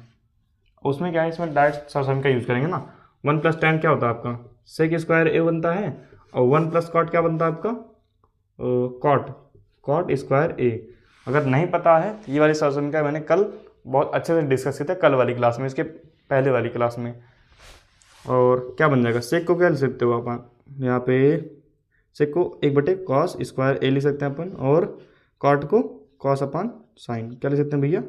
उसमें क्या है इसमें डायरेक्ट सरसम का यूज़ करेंगे ना, 1 + tan क्या होता है आपका सेक स्क्वायर ए बनता है, और 1 + cot क्या बनता है आपका cot स्क्वायर ए। अगर नहीं पता है तो ये वाली सरसम का मैंने कल बहुत अच्छे से डिस्कस किया था, कल वाली क्लास में, इसके पहले वाली क्लास में। और क्या बन जाएगा सेक को क्या लिख सकते हो आप यहाँ पे, सेक को 1/cos स्क्वायर ए लिख सकते हैं अपन, और कॉट को कॉस अपान साइन क्या लिख सकते हैं भैया,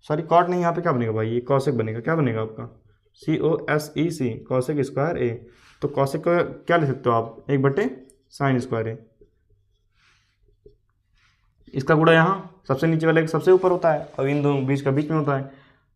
सॉरी कॉट नहीं, यहाँ पे क्या बनेगा भाई ये कॉसेक बनेगा, क्या बनेगा आपका COSEC कॉसेक स्क्वायर ए, तो कॉसेक को क्या लिख सकते हो आप 1/sin स्क्वायर ए, इसका गुणा यहाँ सबसे नीचे वाले सबसे ऊपर होता है और इन दोनों बीच का बीच में होता है,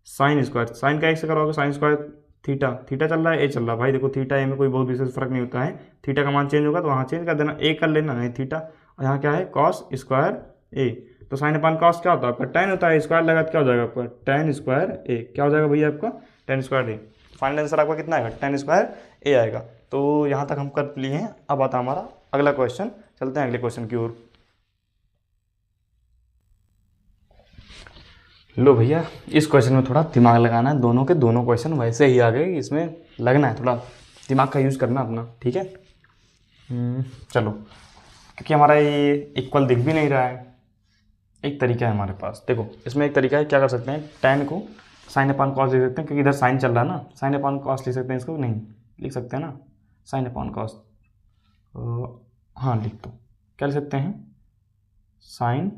साइन स्क्वायर साइन का एक से कराओगे साइन स्क्वायर थीटा चल रहा है ए चल रहा है भाई, देखो थीटा ए में कोई बहुत विशेष फर्क नहीं होता है, थीटा का मान चेंज होगा तो वहाँ चेंज कर देना, ए कर लेना है थीटा, और यहाँ क्या है कॉस स्क्वायर ए, तो साइन अपान कॉस क्या होता है आपका tan होता है, स्क्वायर लगा तो क्या हो जाएगा आपका tan स्क्वायर ए, क्या हो जाएगा भैया आपका tan स्क्वायर ए। फाइनल आंसर आपका कितना आएगा tan स्क्वायर ए आएगा। तो यहाँ तक हम कर लिए हैं, अब आता हमारा अगला क्वेश्चन, चलते हैं अगले क्वेश्चन की ओर। लो भैया इस क्वेश्चन में थोड़ा दिमाग लगाना है, दोनों के दोनों क्वेश्चन वैसे ही आ गए, इसमें लगना है थोड़ा दिमाग का यूज़ करना अपना, ठीक है। चलो क्योंकि हमारा ये इक्वल दिख भी नहीं रहा है, एक तरीका है हमारे पास, देखो इसमें एक तरीका है, क्या कर सकते हैं tan को साइन अपान कॉस लिख सकते हैं, क्योंकि इधर साइन चल रहा है ना, साइन अपान कॉस लिख सकते हैं, इसको नहीं लिख सकते हैं ना साइन अपान कॉस, हाँ लिख दो, क्या लिख सकते हैं साइन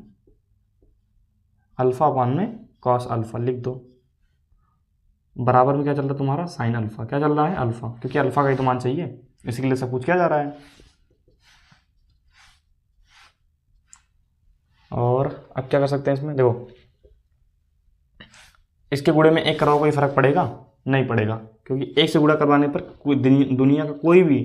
अल्फा अपान में कॉस अल्फा लिख दो। बराबर में क्या चल रहा है तुम्हारा, साइन अल्फा। क्या चल रहा है, अल्फा, क्योंकि अल्फा का ही तो मान चाहिए, इसी के लिए सब कुछ किया जा रहा है। और अब क्या कर सकते हैं इसमें, देखो इसके गुणे में एक कराओ, कोई फर्क पड़ेगा, नहीं पड़ेगा, क्योंकि एक से गुणा करवाने पर कोई दुनिया का कोई भी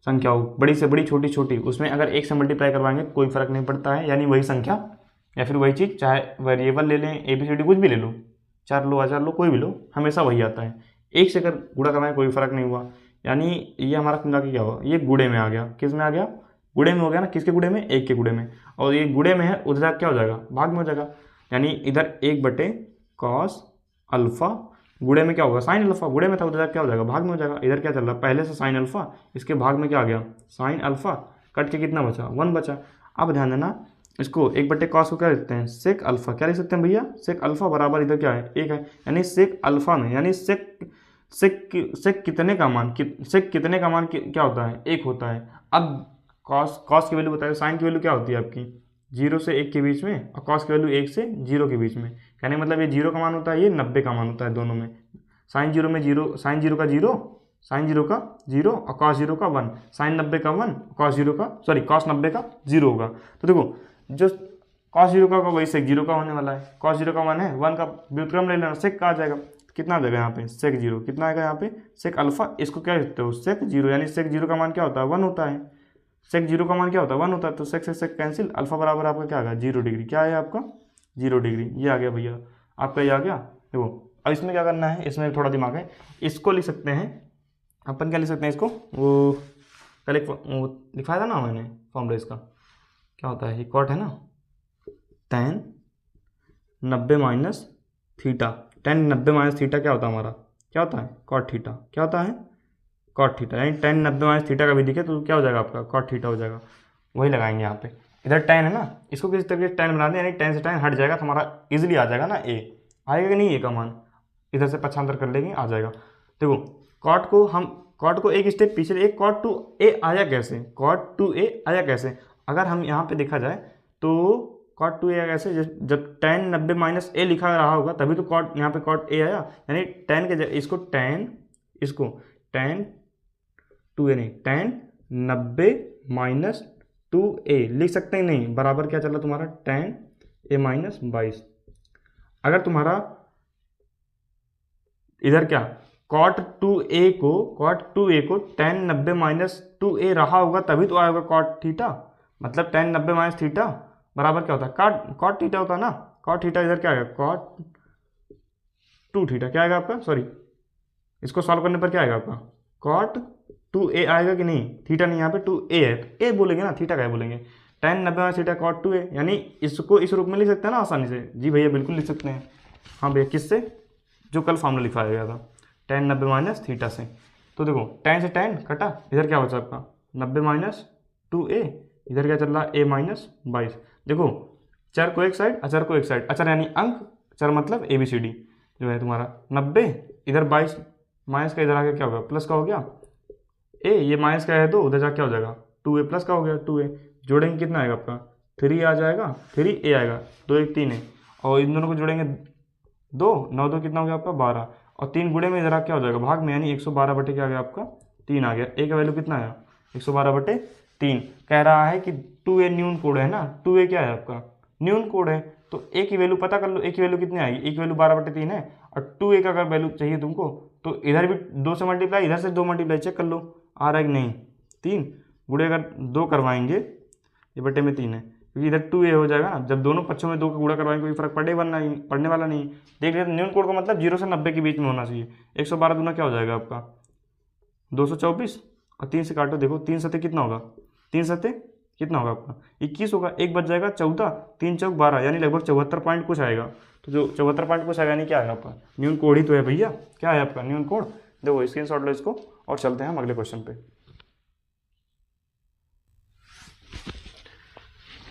संख्या हो, बड़ी से बड़ी छोटी छोटी, उसमें अगर एक से मल्टीप्लाई करवाएंगे कोई फर्क नहीं पड़ता है। यानी वही संख्या या फिर वही चीज़, चाहे वेरिएबल ले लें, ABCD कुछ भी ले लो, 4 लो 1000 लो, कोई भी लो, हमेशा वही आता है। एक से अगर गुणा करवाएं कोई फर्क नहीं हुआ, यानी ये हमारा कुंडा की क्या हुआ, ये गुणे में आ गया। किस में आ गया, गुणे में हो गया ना, किसके गुणे में, एक के गुणे में। और ये गुणे में है, उधर क्या हो जाएगा, भाग में हो जाएगा। यानी इधर 1/cos अल्फा, गुणे में क्या होगा, साइन अल्फा, गुणे में था, उधर क्या हो जाएगा, भाग में हो जाएगा। इधर क्या चल रहा है, पहले से साइन अल्फा, इसके भाग में क्या आ गया, साइन अल्फा, कट के कितना बचा, 1 बचा। अब ध्यान देना, इसको 1/cos को क्या लिखते हैं, सेक अल्फा। क्या लिख सकते हैं भैया, सेक अल्फा बराबर इधर क्या है, 1 है। यानी सेक अल्फा में, यानी सेक कितने का मान, सेक कितने का मान क्या होता है, 1 होता है। अब कॉस की वैल्यू बताइए, साइन की वैल्यू क्या होती है आपकी, 0 से 1 के बीच में, और कॉस की वैल्यू 1 से 0 के बीच में। कहने मतलब ये 0 का मान होता है, ये 90 का मान होता है दोनों में। साइन 0 में 0, साइन 0 का 0, साइन 0 का 0 और कॉस 0 का 1, साइन 90 का 1, कॉस 0 का कॉस 90 का 0 होगा। तो देखो जो कॉस 0 का होगा वही सेक 0 का होने वाला है। कॉस 0 का 1 है, 1 का व्युत्क्रम ले लेना, सेक का आ जाएगा। कितना आ जाएगा यहाँ पे, सेक 0, कितना आएगा यहाँ पे, सेक अल्फा। इसको क्या लिखते हो, सेक 0, यानी सेक 0 का मान क्या होता है, 1 होता है। सेक 0 का मान क्या होता है, 1 होता है। तो सेक से सेक कैंसिल, अल्फा बराबर आपका क्या आ गया, 0 डिग्री। क्या है आपका, 0 डिग्री। ये आ गया भैया आपका, ये आ गया। देखो अब इसमें क्या करना है, इसमें थोड़ा दिमाग है। इसको लिख सकते हैं अपन, क्या लिख सकते हैं इसको, वो कल एक वो लिखाया था ना मैंने फॉर्मूला, इसका क्या होता है, ये कॉट है ना, tan 90 minus theta. tan 90 minus theta क्या होता है हमारा, क्या होता है, कॉट थीटा। क्या होता है, कॉट थीटा। यानी tan 90 माइनस थीटा का भी दिखे तो क्या हो जाएगा आपका, कॉट थीटा हो जाएगा। वही लगाएंगे यहाँ पे। इधर tan है ना, इसको किस तरीके से tan बना दें, यानी tan से tan हट जाएगा तो हमारा इजीली आ जाएगा ना, a आएगा कि नहीं, a का मान इधर से पक्षांतर कर लेंगे, आ जाएगा। देखो कॉट को एक स्टेप पीछे, एक cot 2a आया कैसे, cot 2a आया कैसे। अगर हम यहाँ पे देखा जाए तो cot 2a आया कैसे, जब tan 90 माइनस a लिखा रहा होगा तभी तो cot यहाँ पे cot a आया। यानी tan के इसको tan 2a नहीं, tan 90 माइनस 2a लिख सकते हैं, नहीं बराबर क्या चल रहा तुम्हारा, tan a माइनस 22। अगर तुम्हारा इधर क्या cot 2a को tan 90 माइनस 2a रहा होगा तभी तो आएगा cot थीटा। मतलब tan 90 माइनस थीटा बराबर क्या होता है, cot थीटा होता है ना। cot थीटा इधर क्या आएगा, cot 2 थीटा। क्या आएगा आपका, सॉरी इसको सॉल्व करने पर क्या आएगा आपका, cot 2a आएगा कि नहीं, थीटा नहीं, यहाँ पे 2a है तो a बोलेंगे ना, थीटा क्या बोलेंगे, tan 90 minus theta cot 2a। यानी इसको इस रूप में लिख सकते हैं ना आसानी से। जी भैया बिल्कुल लिख सकते हैं। हाँ भैया किससे, जो कल फॉर्मूला लिखाया गया था tan 90 माइनस थीटा से। तो देखो tan से tan कटा, इधर क्या बचा आपका 90 माइनस 2a, इधर क्या चल रहा है a माइनस 22। देखो चर को एक साइड, अचर को एक साइड, अचर यानी अंक, चर मतलब ABCD जो है तुम्हारा 90, इधर 22 माइनस का इधर आके क्या होगा, प्लस का हो गया a, ये माइनस का है तो उधर जाके क्या हो जाएगा 2a, प्लस का हो गया 2a। जोड़ेंगे कितना आएगा आपका 3 आ जाएगा, 3a आएगा, 2 1 3 है, और इन दोनों को जोड़ेंगे 2 9 2 कितना हो गया आपका 12, और 3 गुणे में इधर क्या हो जाएगा भाग में, यानी 112 बटे क्या आ गया आपका 3 आ गया। a का वैल्यू कितना आया 112 बटे 3। कह रहा है कि 2a न्यून कोड है ना, 2a क्या है आपका न्यून कोड है, तो a की वैल्यू पता कर लो, a की वैल्यू कितनी आएगी, a की वैल्यू 12 बटे 3 है, और 2a का अगर वैल्यू चाहिए तुमको तो इधर भी 2 से मल्टीप्लाई, इधर से 2 मल्टीप्लाई, चेक कर लो आ रहा है कि नहीं। 3 गुणे अगर 2 करवाएंगे, ये बटे में 3 है, क्योंकि इधर 2a हो जाएगा ना, जब दोनों पक्षों में 2 का गुणा करवाएंगे कोई फर्क पड़ने वाला नहीं। देख रहे न्यून कोड का मतलब 0 से 90 के बीच में होना चाहिए। 112 दूना क्या हो जाएगा आपका 224, और 3 से काटो, देखो 3 सते कितना होगा, 3 सते कितना होगा आपका 21 होगा, एक बच जाएगा 14, 3 चौक 12, यानी लगभग 74 पॉइंट कुछ आएगा। तो जो 74 पॉइंट कुछ आएगा, यानी क्या आएगा आपका न्यून कोड ही तो है भैया। क्या है आपका न्यून कोड, देखो स्क्रीनशॉट लो इसको और चलते हैं हम अगले क्वेश्चन पे।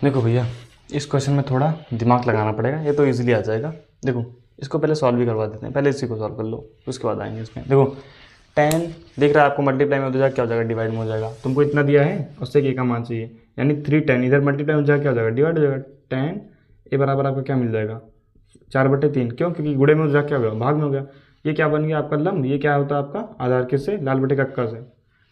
देखो भैया इस क्वेश्चन में थोड़ा दिमाग लगाना पड़ेगा, ये तो इजीली आ जाएगा। देखो इसको पहले सॉल्व भी करवा देते हैं, पहले इसी को सॉल्व कर लो उसके बाद आएंगे इसमें। देखो tan दिख रहा है आपको मल्टीप्लाई में हो जाएगा, क्या हो जाएगा डिवाइड में हो जाएगा। तुमको इतना दिया है उससे के का मान चाहिए, यानी 3 tan, इधर मल्टीप्लाई हो जाएगा क्या हो जाएगा, डिवाइड हो जाएगा। tan ए बराबर आपका क्या मिल जाएगा, 4/3। क्यों, क्योंकि गुणे में हो जाएगा क्या हो गया, भाग में हो गया। ये क्या बन गया आपका लंब, ये क्या होता है आपका आधार किससे, लाल बटे कक्का से।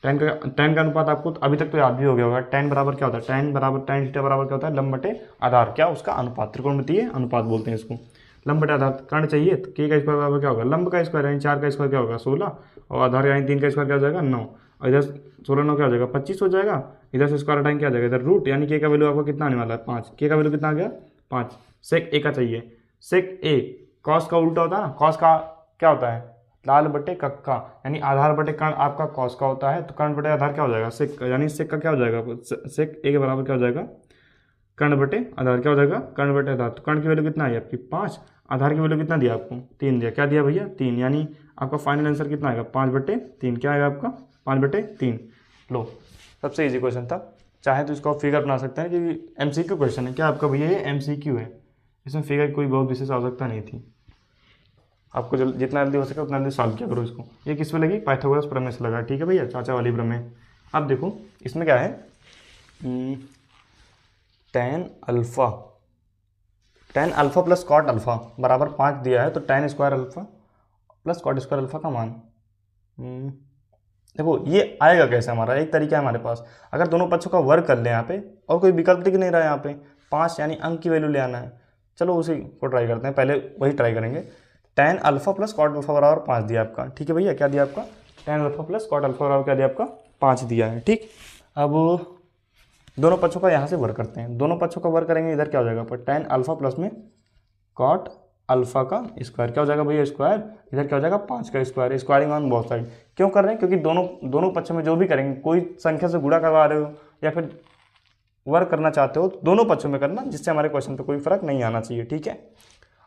tan का अनुपात आपको अभी तक तो याद भी हो गया होगा। tan बराबर क्या होता है, tan थीटा बराबर क्या होता है, लंब बटे आधार, क्या उसका अनुपात, त्रिकोणमितीय अनुपात बोलते हैं इसको। लंब बटे आधार कर्ण चाहिए तो k का स्क्वायर बराबर क्या होगा, लंब का स्क्वायर यानी 4 का स्क्वायर क्या होगा 16, और आधार यानी 3 का स्क्वायर क्या हो जाएगा 9, और इधर 16 9 क्या हो जाएगा 25 हो जाएगा। इधर से स्क्वायर हटाएंगे क्या आ जाएगा, इधर रूट, यानी k का वैल्यू आपको कितना आने वाला है 5। k का वैल्यू कितना आ गया 5। सेक a का चाहिए, सेक a कॉस का उल्टा होता है ना, कॉस का क्या होता है लाल बटे कक्का, यानी आधार बटे कर्ण आपका कॉस का होता है, तो कर्ण बटे आधार क्या हो जाएगा सेक, यानी सेक का क्या हो जाएगा, सेक a के बराबर क्या हो जाएगा कर्ण बटे आधार, क्या हो जाएगा कर्ण बटे आधार। तो कर्ण की वैल्यू कितना है आपकी 5, आधार की वैल्यू कितना दिया आपको 3 दिया, क्या दिया भैया 3, यानी आपका फाइनल आंसर कितना आएगा 5/3, क्या आएगा आपका 5/3। लो सबसे इजी क्वेश्चन था, चाहे तो इसको आप फिगर बना सकते हैं क्योंकि एमसीक्यू क्वेश्चन है, क्या आपका भैया ये एमसीक्यू है, इसमें फिगर की कोई बहुत विशेष आवश्यकता नहीं थी। आपको जितना जल्दी हो सके उतना जल्दी सॉल्व किया करो इसको। ये किस पे लगी, पाइथागोरस प्रमेय से लगा, ठीक है भैया, चाचा वाली प्रमेय। अब देखो इसमें क्या है, tan alpha plus cot alpha बराबर 5 दिया है, तो tan square alpha plus cot square alpha का मान देखो ये आएगा कैसे, हमारा एक तरीका है हमारे पास, अगर दोनों पक्षों का वर्ग कर ले यहाँ पे, और कोई विकल्प दिख नहीं रहा है यहाँ पे, 5 यानी अंक की वैल्यू ले आना है। चलो उसी को ट्राई करते हैं, पहले वही ट्राई करेंगे। tan alpha plus cot alpha बराबर 5 दिया आपका, ठीक है भैया, क्या दिया आपका tan alpha plus cot alpha बराबर क्या दिया आपका 5 दिया है, ठीक। अब दोनों पक्षों का यहाँ से वर्ग करते हैं, दोनों पक्षों का वर्ग करेंगे, इधर क्या हो जाएगा पर tan अल्फा प्लस में कॉट अल्फा का स्क्वायर क्या हो जाएगा भैया स्क्वायर, इधर क्या हो जाएगा 5 का square, squaring on both side. क्यों कर रहे हैं, क्योंकि दोनों पक्षों में जो भी करेंगे, कोई संख्या से गुणा करवा रहे हो या फिर वर्ग करना चाहते हो, दोनों पक्षों में करना, जिससे हमारे क्वेश्चन पे कोई फर्क नहीं आना चाहिए, ठीक है।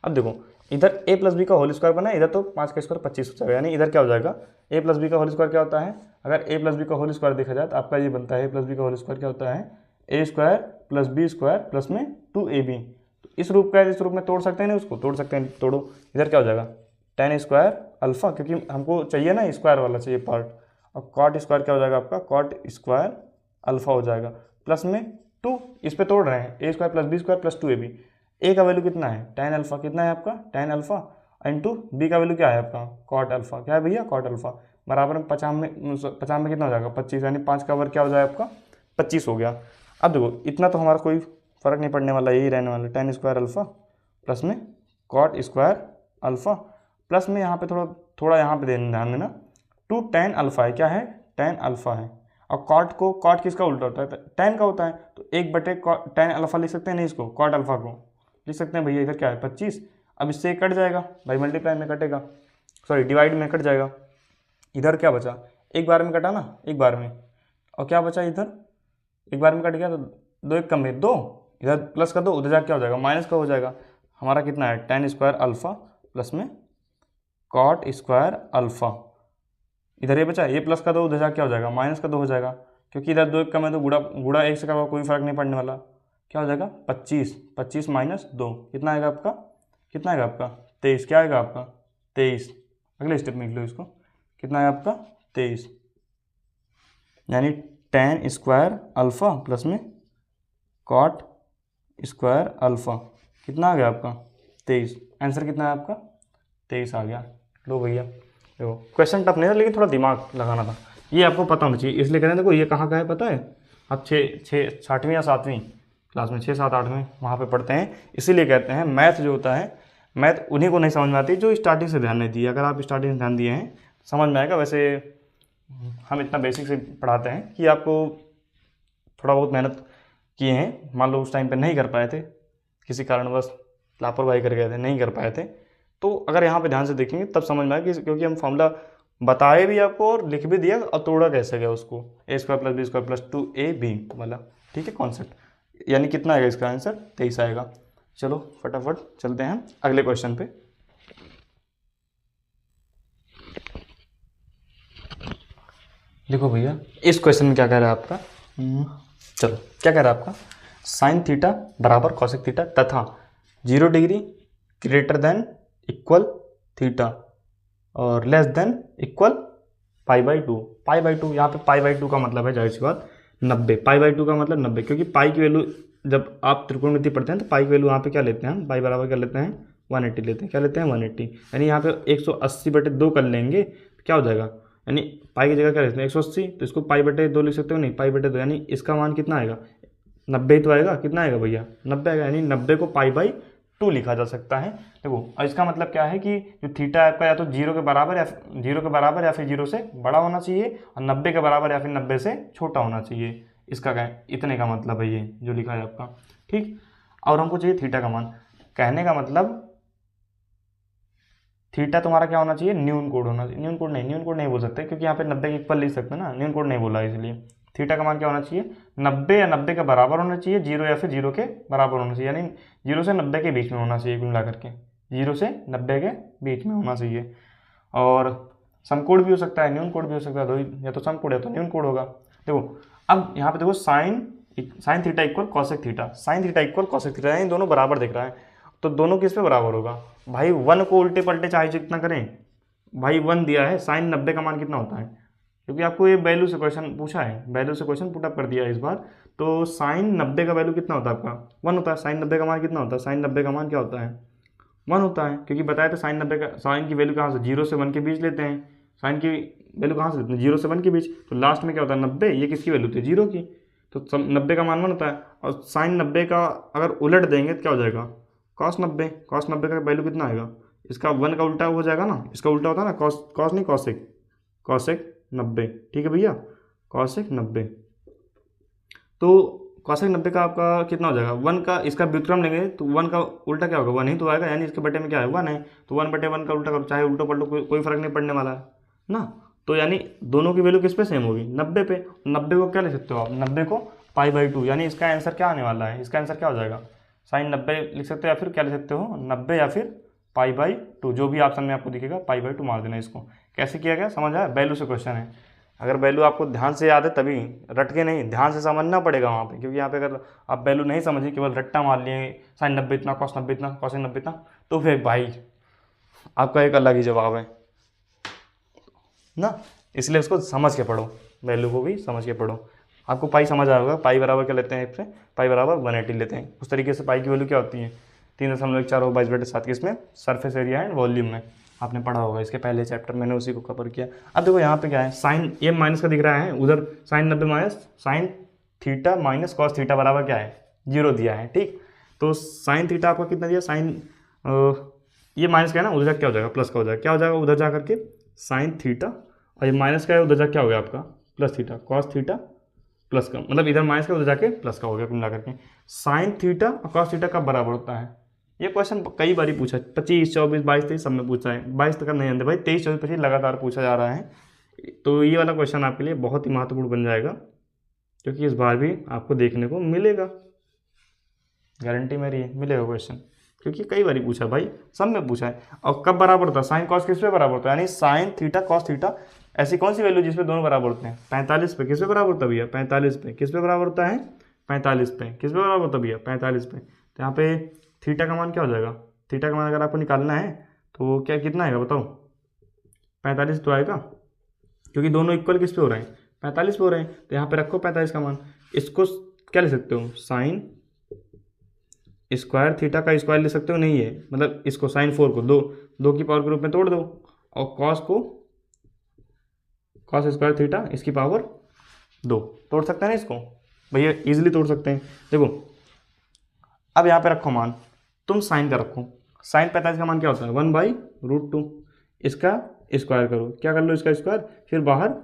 अब देखो इधर a प्लस बी का होल स्क्वायर बना है, इधर तो 5 का स्क्वायर 25 हो जाएगा, यानी इधर क्या हो जाएगा a प्लस बी का होल स्क्वायर क्या होता है, अगर a प्लस बी का होल स्क्वायर देखा जाए तो आपका ये बनता है a प्लस बी का होल स्क्वायर क्या होता है a square plus B square plus में 2ab। तो इस रूप का इस रूप में तोड़ सकते हैं ना, उसको तोड़ सकते हैं, तोड़ो। इधर क्या हो जाएगा tan स्क्वायर अल्फा, क्योंकि हमको चाहिए ना स्क्वायर वाला चाहिए पार्ट, और कॉट स्क्वायर क्या हो जाएगा आपका कॉट स्क्वायर अल्फा हो जाएगा, प्लस में 2, इस पे तोड़ रहे हैं a square plus B square plus 2ab। a का वैल्यू कितना है tan अल्फा, कितना है आपका tan अल्फा, इंटू बी का वैल्यू क्या है आपका कॉट अल्फा, क्या है भैया कॉट अल्फा, बराबर में 50 में कितना हो जाएगा 25, यानी 5 का वर्ग क्या हो जाएगा आपका 25 हो गया। अब देखो इतना तो हमारा कोई फर्क नहीं पड़ने वाला, यही रहने वाला tan स्क्वायर अल्फा प्लस में कॉट स्क्वायर अल्फा, प्लस में यहाँ पे थोड़ा यहाँ पे ध्यान देना 2 tan अल्फा है, क्या है tan अल्फा है, और कॉट किसका उल्टा होता है tan का होता है, तो 1/tan अल्फा लिख सकते हैं, नहीं इसको कॉट अल्फा को लिख सकते हैं भैया, इधर क्या है 25, अब इससे कट जाएगा भाई, मल्टीप्लाई में कटेगा, सॉरी डिवाइड में कट जाएगा, इधर क्या बचा एक बार में कटा ना, एक बार में, और क्या बचा इधर एक बार में कट गया, तो 2 1 कम में 2, इधर प्लस का 2, उधर जाकर क्या हो जाएगा माइनस का हो जाएगा। हमारा कितना है tan स्क्वायर अल्फा प्लस में कॉट स्क्वायर अल्फा, इधर ये बचा, ये प्लस का 2, उधर जाकर क्या हो जाएगा माइनस का 2 हो जाएगा, क्योंकि इधर 2 1 कम है तो गुड़ा 1 से का कोई फर्क नहीं पड़ने वाला, क्या हो जाएगा 25 माइनस 2 कितना आएगा आपका, कितना आएगा आपका 23, क्या आएगा आपका 23, अगले स्टेप में लिख लो इसको, कितना है आपका 23, यानी tan स्क्वायर अल्फा प्लस में कॉट स्क्वायर अल्फा कितना आ गया आपका 23, आंसर कितना है आपका 23 आ गया। लो भैया देखो क्वेश्चन टफ नहीं था, लेकिन थोड़ा दिमाग लगाना था, ये आपको पता होना चाहिए, इसलिए कहते हैं देखो ये कहाँ का है पता है, आप 6वीं या 7वीं क्लास में 6 7 8 में वहाँ पे पढ़ते हैं, इसीलिए कहते हैं मैथ जो होता है, मैथ उन्हीं को नहीं समझ में आती जो स्टार्टिंग से ध्यान नहीं दिए, अगर आप स्टार्टिंग से ध्यान दिए हैं समझ में आएगा। वैसे हम इतना बेसिक से पढ़ाते हैं कि आपको थोड़ा बहुत मेहनत किए हैं, मान लो उस टाइम पे नहीं कर पाए थे, किसी कारणवश लापरवाही कर गए थे, नहीं कर पाए थे, तो अगर यहाँ पे ध्यान से देखेंगे तब समझ में आएगा, क्योंकि हम फॉर्मूला बताए भी आपको और लिख भी दिया और तोड़ा कैसे गया उसको, a square plus B square plus 2ab वाला, ठीक है कॉन्सेप्ट, यानी कितना आएगा इसका आंसर 23 आएगा। चलो फटाफट चलते हैं अगले क्वेश्चन पे। देखो भैया इस क्वेश्चन में क्या कह रहा है आपका, चलो क्या कह रहा है आपका, साइन थीटा बराबर कॉसेक थीटा तथा 0 degree greater than equal theta और लेस देन इक्वल π/2, यहाँ पे π/2 का मतलब है जाहिर सी बात 90, π/2 का मतलब 90, क्योंकि पाई की वैल्यू जब आप त्रिकोणमिति पढ़ते हैं तो पाई की वैल्यू वहाँ पे क्या लेते हैं हम, पाई बराबर क्या लेते हैं 180 लेते हैं, क्या लेते हैं 180, यानी यहाँ पे 180/2 कर लेंगे तो क्या हो जाएगा, यानी पाई की जगह क्या लेते हैं 180, तो इसको पाई/2 लिख सकते हो, नहीं पाई/2, यानी इसका मान कितना आएगा 90 तो आएगा, कितना आएगा भैया 90 आएगा, यानी 90 को π/2 लिखा जा सकता है। देखो और इसका मतलब क्या है कि जो थीटा आपका या तो 0 के बराबर या फिर 0 से बड़ा होना चाहिए और 90 के बराबर या फिर 90 से छोटा होना चाहिए, इसका क्या इतने का मतलब है ये जो लिखा है आपका, ठीक। और हमको चाहिए थीटा का मान, कहने का मतलब थीटा तुम्हारा क्या होना चाहिए, न्यून कोड होना चाहिए, न्यून कोड नहीं बोल सकते क्योंकि यहाँ पे 90 के इक्वल लिख सकते हैं ना, न्यून कोड नहीं बोला इसलिए। थीटा का मान क्या होना चाहिए 90 या 90 के बराबर होना चाहिए, 0 या फिर 0 के बराबर होना चाहिए, यानी 0 से 90 के बीच में होना चाहिए, कुल मिला करके 0 से 90 के बीच में होना चाहिए। और समकोण भी हो सकता है, न्यून कोड भी हो सकता है, या तो समकोण या तो न्यून कोड होगा। देखो अब यहाँ पे देखो sine theta equal cosec theta, sine theta equal cosec theta, यानी दोनों बराबर दिख रहा है, तो दोनों किस पे बराबर होगा भाई, 1 को उल्टे पलटे चाहे जितना करें भाई, 1 दिया है, साइन 90 का मान कितना होता है, क्योंकि आपको ये वैल्यू से क्वेश्चन पूछा है, वैल्यू से क्वेश्चन पुटअप कर दिया है इस बार, तो साइन 90 का वैल्यू कितना होता है आपका 1 होता है, साइन 90 का मान कितना होता है, साइन 90 का मान क्या होता है 1 होता है, क्योंकि बताया था साइन 90 का, साइन की वैल्यू कहाँ से 0 से 1 के बीच लेते हैं, साइन की वैल्यू कहाँ से लेते हैं 0 से 1 के बीच, तो लास्ट में क्या होता है 90, ये किसकी वैल्यू थी 0 की, तो 90 का मान 1 होता है, और साइन 90 का अगर उलट देंगे तो क्या हो जाएगा कॉस 90, कॉस 90 का वैल्यू कितना आएगा, इसका 1 का उल्टा हो जाएगा ना, इसका उल्टा होता है ना कॉस नहीं कॉसेक 90, ठीक है भैया कॉसेक 90, तो कॉसेक 90 का आपका कितना हो जाएगा 1 का, इसका व्युत्क्रम लेंगे तो 1 का उल्टा क्या होगा 1 ही तो आएगा, यानी इसके बटे में क्या है 1 है, तो 1/1 का उल्टा करो, चाहे उल्टो पलटो कोई फर्क नहीं पड़ने वाला है ना, तो यानी दोनों की वैल्यू किस पे सेम होगी 90 पे, 90 को क्या ले सकते हो आप 90 को π/2, यानी इसका आंसर क्या आने वाला है, इसका आंसर क्या हो जाएगा साइन 90 लिख सकते हो, या फिर क्या ले सकते हो 90 या फिर π/2, जो भी ऑप्शन में आपको दिखेगा π/2 मार देना। इसको कैसे किया गया समझ आया, वैल्यू से क्वेश्चन है, अगर वैल्यू आपको ध्यान से याद है तभी, रट के नहीं ध्यान से समझना पड़ेगा वहाँ पे, क्योंकि यहाँ पे अगर आप वैल्यू नहीं समझिए केवल रट्टा मार लिए साइन 90 इतना कॉस 90 इतना कॉसिक 90 इतना, तो फिर भाई आपका एक अलग ही जवाब है ना, इसलिए उसको समझ के पढ़ो, वैल्यू को भी समझ के पढ़ो, आपको पाई समझ आया होगा, पाई बराबर क्या लेते हैं इससे, पाई बराबर 180 लेते हैं, उस तरीके से पाई की वैल्यू क्या होती है 3.4 और 22/7 की, इसमें सरफेस एरिया एंड वॉल्यूम में आपने पढ़ा होगा इसके पहले चैप्टर, मैंने उसी को कवर किया। अब देखो यहाँ पे क्या है, साइन ये माइनस का दिख रहा है, उधर sine 90 minus sine theta minus cos theta बराबर क्या है 0 दिया है, ठीक, तो साइन थीटा आपका कितना दिया साइन ये माइनस का है ना, उधर क्या हो जाएगा प्लस का हो जाएगा, क्या हो जाएगा उधर जा करके साइन थीटा, और ये माइनस का है उधर जा क्या हो गया आपका plus theta, cos theta plus का, मतलब इधर माइनस का उधर जाके प्लस का हो गया, कुल मिला करके साइन थीटा और कॉस थीटा कब बराबर होता है, ये क्वेश्चन कई बार पूछा है, 25, 24, 22, 23 सब में पूछा है, 22 तक नहीं आते भाई, 23, 24, 25 लगातार पूछा जा रहा है, तो ये वाला क्वेश्चन आपके लिए बहुत ही महत्वपूर्ण बन जाएगा, क्योंकि इस बार भी आपको देखने को मिलेगा, गारंटी मेरी है मिलेगा क्वेश्चन, क्योंकि कई बार पूछा भाई, सब में पूछा है। और कब बराबर होता है साइन कॉस किस पे बराबर होता है, यानी साइन थीटा कॉस थीटा, ऐसी कौन सी वैल्यू जिसपे दोनों बराबर होते हैं 45 पे, किस पे बराबर होता है भैया 45 पे, किस पे बराबर होता है 45 पे, किस पे बराबर होता है भैया 45 पे, तो यहाँ पे थीटा का मान क्या हो जाएगा, थीटा का मान अगर आपको निकालना है तो क्या कितना आएगा बताओ 45 तो आएगा, क्योंकि दोनों इक्वल किस पे हो रहे हैं 45 पे हो रहे हैं, तो यहाँ पे रखो 45 का मान, इसको क्या ले सकते हो साइन स्क्वायर थीटा का स्क्वायर ले सकते हो, नहीं है मतलब इसको साइन 4 को दो की पावर के रूप में तोड़ दो, और कॉस को कॉस स्क्वायर थीटा इसकी पावर 2 तोड़ सकते हैं ना इसको भैया, इजीली तोड़ सकते हैं। देखो अब यहाँ पे रखो मान, तुम साइन का रखो, साइन 45 का मान क्या होता है 1/√2, इसका स्क्वायर करो, क्या कर लो इसका स्क्वायर, फिर बाहर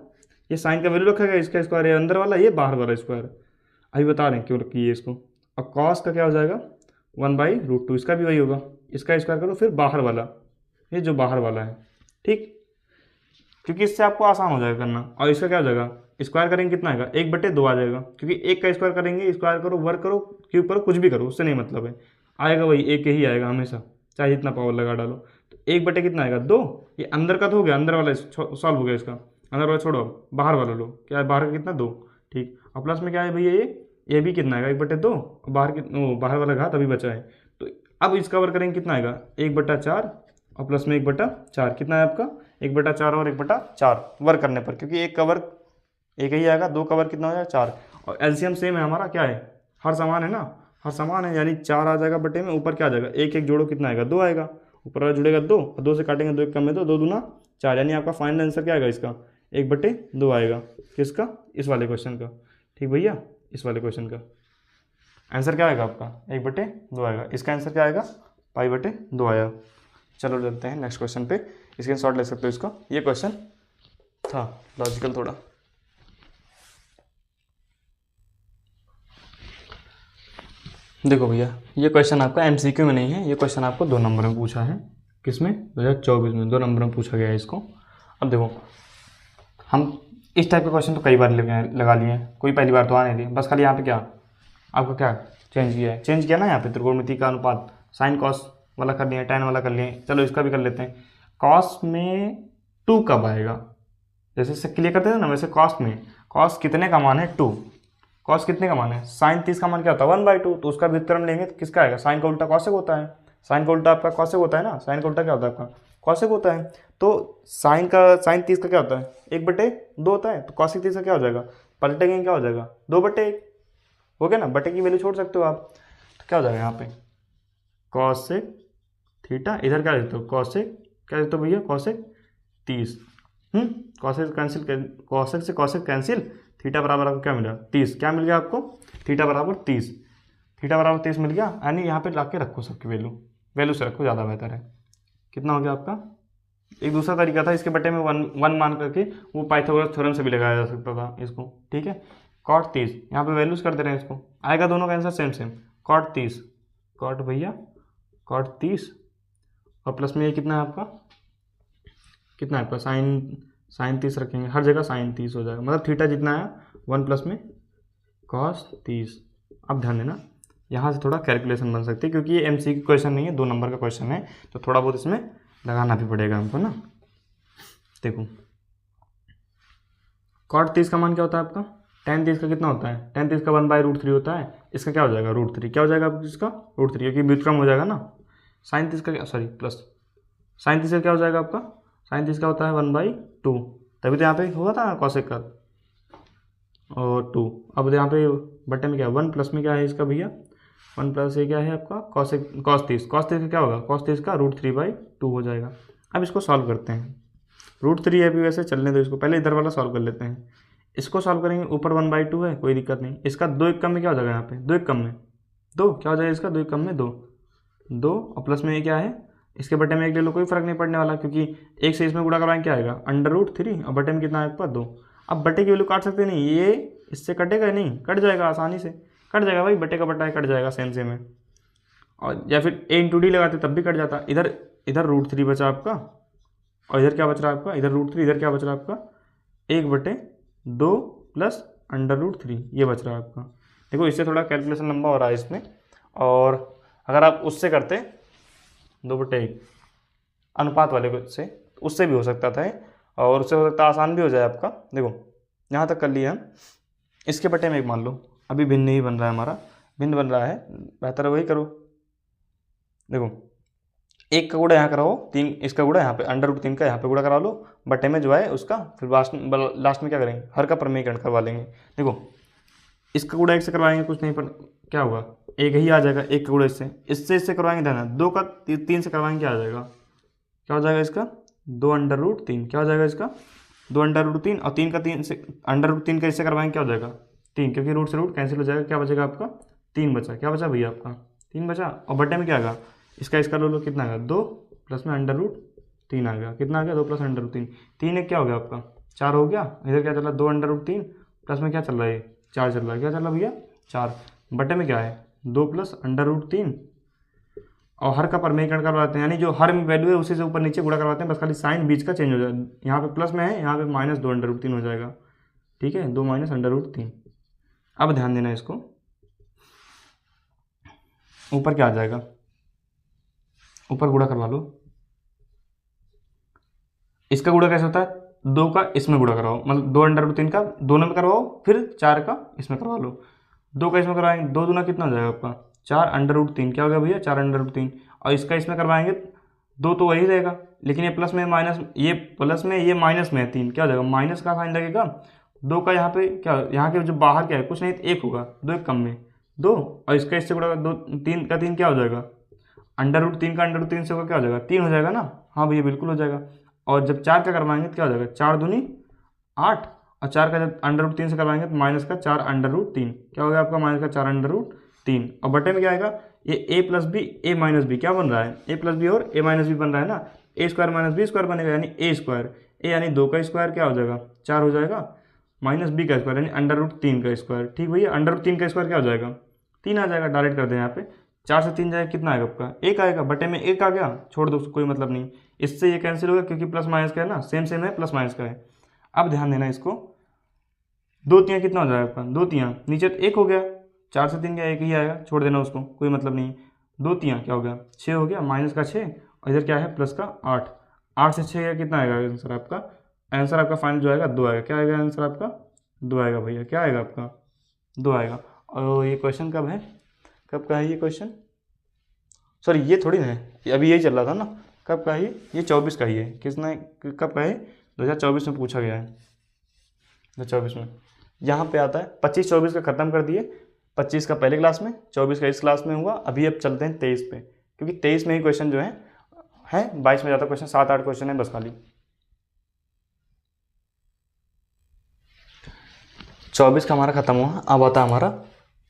ये साइन का वैल्यू रखेगा, इसका स्क्वायर ये अंदर वाला ये बाहर वाला स्क्वायर, अभी बता रहे हैं क्यों रखिए इसको, और कॉस का क्या हो जाएगा 1/√2, इसका भी वही होगा, इसका स्क्वायर करो फिर बाहर वाला, ये जो बाहर वाला है, ठीक, क्योंकि इससे आपको आसान हो जाएगा करना, और इसका क्या हो जाएगा स्क्वायर करेंगे कितना आएगा 1/2 आ जाएगा, क्योंकि एक का स्क्वायर करेंगे, स्क्वायर करो वर्क करो क्यूब करो कुछ भी करो उससे नहीं मतलब है, आएगा वही एक ही आएगा हमेशा, चाहे जितना पावर लगा डालो, तो 1/2 कितना आएगा 2, ये अंदर का तो हो गया, अंदर वाला सॉल्व हो गया, इसका अंदर वाला छोड़ो, बाहर वाला लो, क्या है बाहर का कितना 2, ठीक, और प्लस में क्या है भैया ये भी कितना आएगा 1/2, बाहर वाला घात अभी बचा है, तो अब इसका वर्क करेंगे कितना आएगा 1/4, और प्लस में 1/4 कितना है आपका 1/4 और 1/4 वर्क करने पर, क्योंकि एक का वर्क एक ही आएगा, 2 का वर्क कितना हो जाएगा 4, और एलसीएम सेम है हमारा, क्या है, हर समान है ना, हर समान है, यानी 4 आ जाएगा बटे में, ऊपर क्या आ जाएगा, एक एक जोड़ो कितना आएगा, 2 आएगा, ऊपर वाला जुड़ेगा 2 और 2 से काटेंगे 2 एक कम है 2, 2 दूना 4, यानी आपका फाइनल आंसर क्या आएगा इसका, 1/2 आएगा। किसका, इस वाले क्वेश्चन का। ठीक भैया, इस वाले क्वेश्चन का आंसर क्या आएगा आपका, 1/2 आएगा। इसका आंसर क्या आएगा, π/2 आया। चलो चलते हैं नेक्स्ट क्वेश्चन पे, स्क्रीनशॉट ले सकते हो इसका। ये क्वेश्चन था लॉजिकल थोड़ा। देखो भैया, ये क्वेश्चन आपका एमसीक्यू में नहीं है, ये क्वेश्चन आपको 2 नंबर में पूछा है। किसमें, 2024 में 2 नंबर में पूछा गया है इसको। अब देखो, हम इस टाइप के क्वेश्चन तो कई बार लगा लिए हैं, कोई पहली बार तो आने दिए, बस खाली यहाँ पे क्या आपका क्या चेंज किया है, चेंज किया ना यहाँ पे त्रिकोणमिति का अनुपात, साइन कॉस वाला कर लिए, tan वाला कर लिए। चलो इसका भी कर लेते हैं। कॉस में 2 कब आएगा, जैसे इससे क्लियर करते थे ना, वैसे कॉस में, कॉस कितने का मान है 2, कॉस कितने का मान है, साइन 30 का मान क्या होता है 1/2, तो उसका व्युत्क्रम लेंगे तो किसका आएगा, साइन का उल्टा कॉसेक होता है, साइन का उल्टा आपका कॉसेक होता है ना, साइन का उल्टा क्या होता है आपका कॉसेक होता है। तो साइन 30 का क्या होता है 1/2 होता है, तो कॉसेक 30 का क्या हो जाएगा, पलटेंगे क्या हो जाएगा 2/1 हो गया ना, बटे की वैल्यू छोड़ सकते हो आप, तो क्या हो जाएगा यहाँ पे कॉसेक थीटा, इधर क्या देते हो कॉसेक, क्या देते हो भैया कॉसेक 30, कॉसेक कैंसिल, कॉसेक से कॉसेक कैंसिल, थीटा बराबर आपको क्या मिला 30, क्या मिल गया आपको थीटा बराबर 30, थीटा बराबर 30 मिल गया, यानी यहाँ पे ला के रखो सबकी वैल्यू से रखो, ज़्यादा बेहतर है। कितना हो गया आपका, एक दूसरा तरीका था इसके बटे में वन मान करके, वो पाइथागोरस थ्योरम से भी लगाया जा सकता था इसको। ठीक है, कॉट 30 यहाँ पे वैल्यूज कर दे रहे हैं इसको, आएगा दोनों का आंसर सेम कॉट 30, कॉट भैया कॉट 30 और प्लस में ये कितना है आपका, कितना है आपका साइन 30 रखेंगे, हर जगह साइन 30 हो जाएगा, मतलब थीटा जितना है 1 प्लस में कॉस 30। अब ध्यान देना, यहाँ से थोड़ा कैलकुलेशन बन सकती है, क्योंकि ये एमसीक्यू क्वेश्चन नहीं है, 2 नंबर का क्वेश्चन है, तो थोड़ा बहुत इसमें लगाना भी पड़ेगा हमको ना। देखो कॉट 30 का मान क्या होता है आपका, tan 30 का कितना होता है, tan 30 का 1/√3 होता है, इसका क्या हो जाएगा √3, क्या हो जाएगा आपको इसका √3, क्योंकि व्युत्क्रम हो जाएगा ना, साइन 30 का सॉरी प्लस साइन 30 का क्या हो जाएगा आपका, साइन 30 का होता है 1/2, तभी तो यहाँ पे हुआ था कॉसेक का और 2। अब यहाँ पे बटे में क्या 1 प्लस में क्या है इसका भैया, 1 प्लस ये क्या है आपका कॉसेक कॉस 30 का क्या होगा, कॉस 30 का √3/2 हो जाएगा। अब इसको सॉल्व करते हैं, √3 है अभी, वैसे चलने दो इसको, पहले इधर वाला सॉल्व कर लेते हैं। इसको सॉल्व करेंगे, ऊपर 1/2 है, कोई दिक्कत नहीं, इसका 2 एक कम में क्या हो जाएगा, यहाँ पे 2 एक कम में 2 क्या हो जाएगा इसका, 2 एक कम में 2 और प्लस में ये क्या है, इसके बटे में 1 ले लो, कोई फर्क नहीं पड़ने वाला, क्योंकि 1 से इसमें गुणा करवाएंगे क्या आएगा √3 और बटे में कितना है आपका 2। अब बटे की वैल्यू काट सकते नहीं, ये इससे कटेगा नहीं, कट जाएगा आसानी से, कट जाएगा भाई, बटे का बटा है, कट जाएगा सेम है, और या फिर a × d लगाते तब भी कट जाता। इधर √3 बचा आपका, और इधर क्या बच रहा है आपका, इधर √3, इधर क्या बच रहा है आपका 1/2 प्लस √3, ये बच रहा है आपका। देखो इससे थोड़ा कैलकुलेशन लंबा हो रहा है इसमें, और अगर आप उससे करते 2/1 अनुपात वाले से, उससे भी हो सकता था, और उससे हो सकता आसान भी हो जाए आपका। देखो यहाँ तक कर लिया हम, इसके बटे में 1 मान लो, अभी भिन्न नहीं बन रहा है हमारा, भिन्न बन रहा है, बेहतर है वही करो। देखो 1 का गुणा यहाँ कराओ, 3 इसका गुणा यहाँ पे, √3 का यहाँ पे गुणा करा लो, बटे में जो है उसका, फिर लास्ट में क्या करेंगे, हर का प्रमेयकरण करवा लेंगे। देखो इसका गुणा 1 से करवाएंगे, कुछ नहीं, पर क्या होगा 1 ही आ जाएगा, 1 का गुणा इससे करवाएंगे, ध्यान 2 का 3 से करवाएंगे, क्या आ जाएगा, क्या हो जाएगा इसका 2√3, क्या हो जाएगा इसका 2√3, और 3 का 3 से √3 का इससे करवाएंगे, क्या हो जाएगा 3, क्योंकि रूट से रूट कैंसिल हो जाएगा, क्या बचेगा आपका 3 बचा, क्या बचा भैया आपका 3 बचा, और बटे में क्या आएगा इसका लो क्या आ गया 2 प्लस में √3 आ गया, कितना आ गया 2 प्लस √3, 3 एक क्या हो गया आपका 4 हो गया, इधर क्या चल रहा है 2√3 प्लस में क्या चल रहा है 4 चल रहा है, क्या चल रहा है भैया 4, बटे में क्या है 2 प्लस √3, और हर का प्रमेयकरण करवाते हैं, यानी जो हर में वैल्यू है उसी से ऊपर नीचे गुणा करवाते हैं, बस खाली साइन बीच का चेंज हो जाएगा, यहाँ पे प्लस में है, यहाँ पे -2√3 हो जाएगा। ठीक है, 2 - √3। अब ध्यान देना, इसको ऊपर क्या आ जाएगा, ऊपर गुणा करवा लो, इसका गुणा कैसे होता है 2 का इसमें गुणा करवाओ, मतलब 2√3 का दोनों में करवाओ, फिर 4 का इसमें करवा लो, 2 का इसमें करवाएंगे, 2 दूना कितना हो जाएगा आपका 4√3, क्या हो गया भैया 4√3, और इसका इसमें करवाएंगे 2 तो वही रहेगा, लेकिन ये प्लस में माइनस, ये प्लस में ये माइनस में है 3, क्या हो जाएगा माइनस का साइन लगेगा, 2 का यहाँ पे क्या, यहाँ के जो बाहर क्या है कुछ नहीं, 1 होगा, 2 एक कम में 2, और इसका इससे गुणा 2, 3 का 3 क्या हो जाएगा, √3 का √3 से होगा क्या हो जाएगा, 3 हो जाएगा ना। हाँ भैया बिल्कुल हो जाएगा। और जब 4 का करवाएंगे तो क्या हो जाएगा, 4 दूनी 8, और 4 का जब √3 से करवाएंगे तो माइनस का 4 √3 क्या हो गया आपका, माइनस का 4 √3। और बटे में क्या आएगा, ये a plus B A minus B क्या बन रहा है, a प्लस बी और a माइनस बी बन रहा है ना, a square minus B square बनेगा, यानी a स्क्वायर, a यानी 2 का स्क्वायर क्या हो जाएगा 4 हो जाएगा, माइनस बी का स्क्वायर यानी √3 का स्क्वायर। ठीक भैया, √3 का स्क्वायर क्या हो जाएगा, 3 आ जाएगा। डायरेक्ट कर दें यहाँ पे, 4 से 3 जाएगा कितना आएगा आपका, 1 आएगा, बटे में 1 आ गया, छोड़ दो कोई मतलब नहीं। इससे ये कैंसिल होगा क्योंकि प्लस माइनस का है ना, सेम सेम है, प्लस माइनस का है। अब ध्यान देना इसको, 2 तियाँ कितना हो जाएगा आपका, 2 तियाँ नीचे तो 1 हो गया, 4 से 3 गया 1 ही आएगा, छोड़ देना उसको, कोई मतलब नहीं। 2 तियाँ क्या हो गया 6 हो गया, माइनस का 6, और इधर क्या है प्लस का 8, 8 से 6 गया कितना आएगा आंसर आपका, आंसर आपका फाइनल जो आएगा 2 आएगा। क्या आएगा आंसर आपका, 2 आएगा भैया, क्या आएगा आपका 2 आएगा। और ये क्वेश्चन कब है, कब का है ये क्वेश्चन, सॉरी ये थोड़ी ना है, अभी यही चल रहा था ना, कब का है ये 24 का ही है, किसने कब का है 2024 में पूछा गया है, 2024 में। यहाँ पे आता है 25-24 का ख़त्म कर दिए, 25 का पहले क्लास में, 24 का इस क्लास में हुआ। अभी अब चलते हैं 23 पे, क्योंकि 23 में ही क्वेश्चन जो है 22 में ज़्यादा क्वेश्चन, 7-8 क्वेश्चन है बस खाली। 24 का हमारा खत्म हुआ, अब आता है हमारा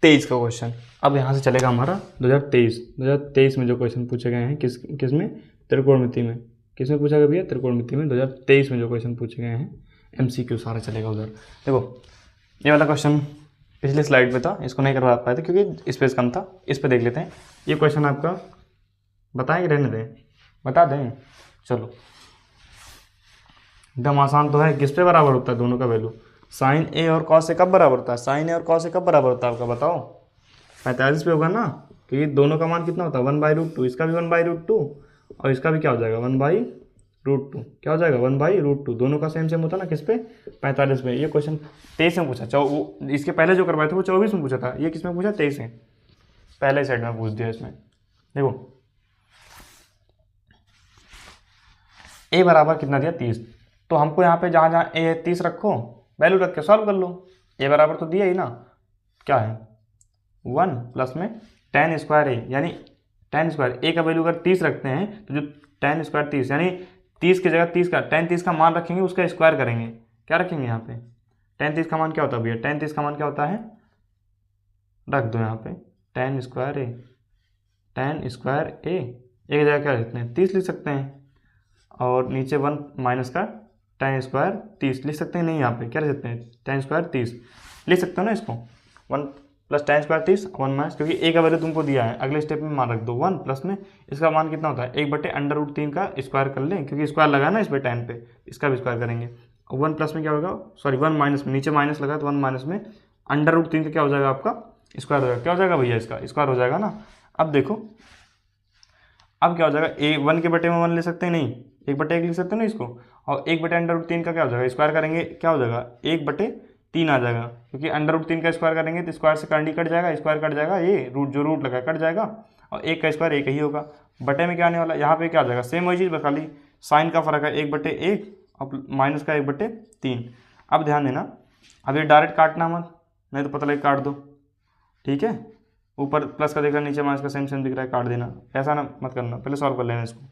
23 का क्वेश्चन। अब यहाँ से चलेगा हमारा 2023 में जो क्वेश्चन पूछे गए हैं किस में, त्रिकोणमिति में। किस में पूछा गया भैया, त्रिकोणमिति में 2023 में जो क्वेश्चन पूछे गए हैं, MCQ सारा चलेगा उधर। देखो ये वाला क्वेश्चन पिछले स्लाइड पे था, इसको नहीं करवा पाए थे क्योंकि स्पेस कम था, इस पे देख लेते हैं। ये क्वेश्चन आपका बताएंगे, रहने दें, बता दें, चलो एकदम आसान तो है। किस पे बराबर होता है दोनों का वैल्यू, साइन ए और कॉस ए कब बराबर होता है, साइन ए और कॉस ए कब बराबर होता है आपका बताओ, 45 पे होगा ना, क्योंकि दोनों का मान कितना होता है 1/√2, इसका भी 1/√2 और इसका भी क्या हो जाएगा 1/√2, क्या हो जाएगा 1/√2, दोनों का सेम सेम होता है ना, किस पे 45 पे। ये क्वेश्चन 23 में पूछा, इसके पहले जो करवाए थे वो 24 में पूछा था, ये किस में पूछा 23 में, पहले साइड में पूछ दिया इसमें। देखो ए बराबर कितना दिया 30, तो हमको यहाँ पे जहाँ जहाँ ए है 30 रखो, वैल्यू रख के सॉल्व कर लो। ए बराबर तो दिया ही ना, क्या है 1 प्लस में tan स्क्वायर ए, यानी tan स्क्वायर ए का वैल्यू अगर 30 रखते हैं तो जो tan स्क्वायर 30 यानी 30 की जगह 30 का tan 30 का मान रखेंगे, उसका स्क्वायर करेंगे, क्या रखेंगे यहाँ पे tan 30 का मान क्या होता है भैया, tan 30 का मान क्या होता है, रख दो यहाँ पे tan स्क्वायर ए, tan स्क्वायर ए एक जगह क्या लिखते हैं 30 लिख सकते हैं, और नीचे 1 माइनस का tan स्क्वायर 30 लिख सकते हैं, नहीं यहाँ पे क्या लिख सकते हैं tan स्क्वायर 30 लिख सकते हो ना इसको, 1 प्लस tan स्क्वायर 30 1 माइनस, क्योंकि ए का वैल्यू तुमको दिया है, अगले स्टेप में मान रख दो 1 प्लस में इसका मान कितना होता है 1/√3 का स्क्वायर कर लें, क्योंकि स्क्वायर लगा ना इस पर tan पे, इसका भी स्क्वायर करेंगे। और 1 प्लस में क्या होगा, सॉरी 1 माइनस में, नीचे माइनस लगा तो 1 माइनस में √3 का क्या हो जाएगा आपका स्क्वायर हो जाएगा, क्या हो जाएगा भैया इसका स्क्वायर हो जाएगा ना। अब देखो अब क्या हो जाएगा, ए 1 के बटे में 1 ले सकते हैं, नहीं 1/1 लिख सकते हैं ना इसको, और 1/√3 का क्या हो जाएगा स्क्वायर करेंगे, क्या हो जाएगा 1/3 आ जाएगा, क्योंकि √3 का स्क्वायर करेंगे तो स्क्वायर से करंडी कट जाएगा, स्क्वायर कट जाएगा, ये रूट लगा कट जाएगा, और 1 का स्क्वायर 1 ही होगा। बटे में क्या आने वाला, यहाँ पे क्या आ जाएगा सेम वही चीज़, बस खाली साइन का फर्क है 1/1 और माइनस का 1/3। अब ध्यान देना, अब ये डायरेक्ट काटना मत, नहीं तो पता लगे काट दो, ठीक है, ऊपर प्लस का दिख रहा है नीचे माइनस का सेम सेम दिख रहा है, काट देना, ऐसा ना मत करना, पहले सॉल्व कर लेना इसको।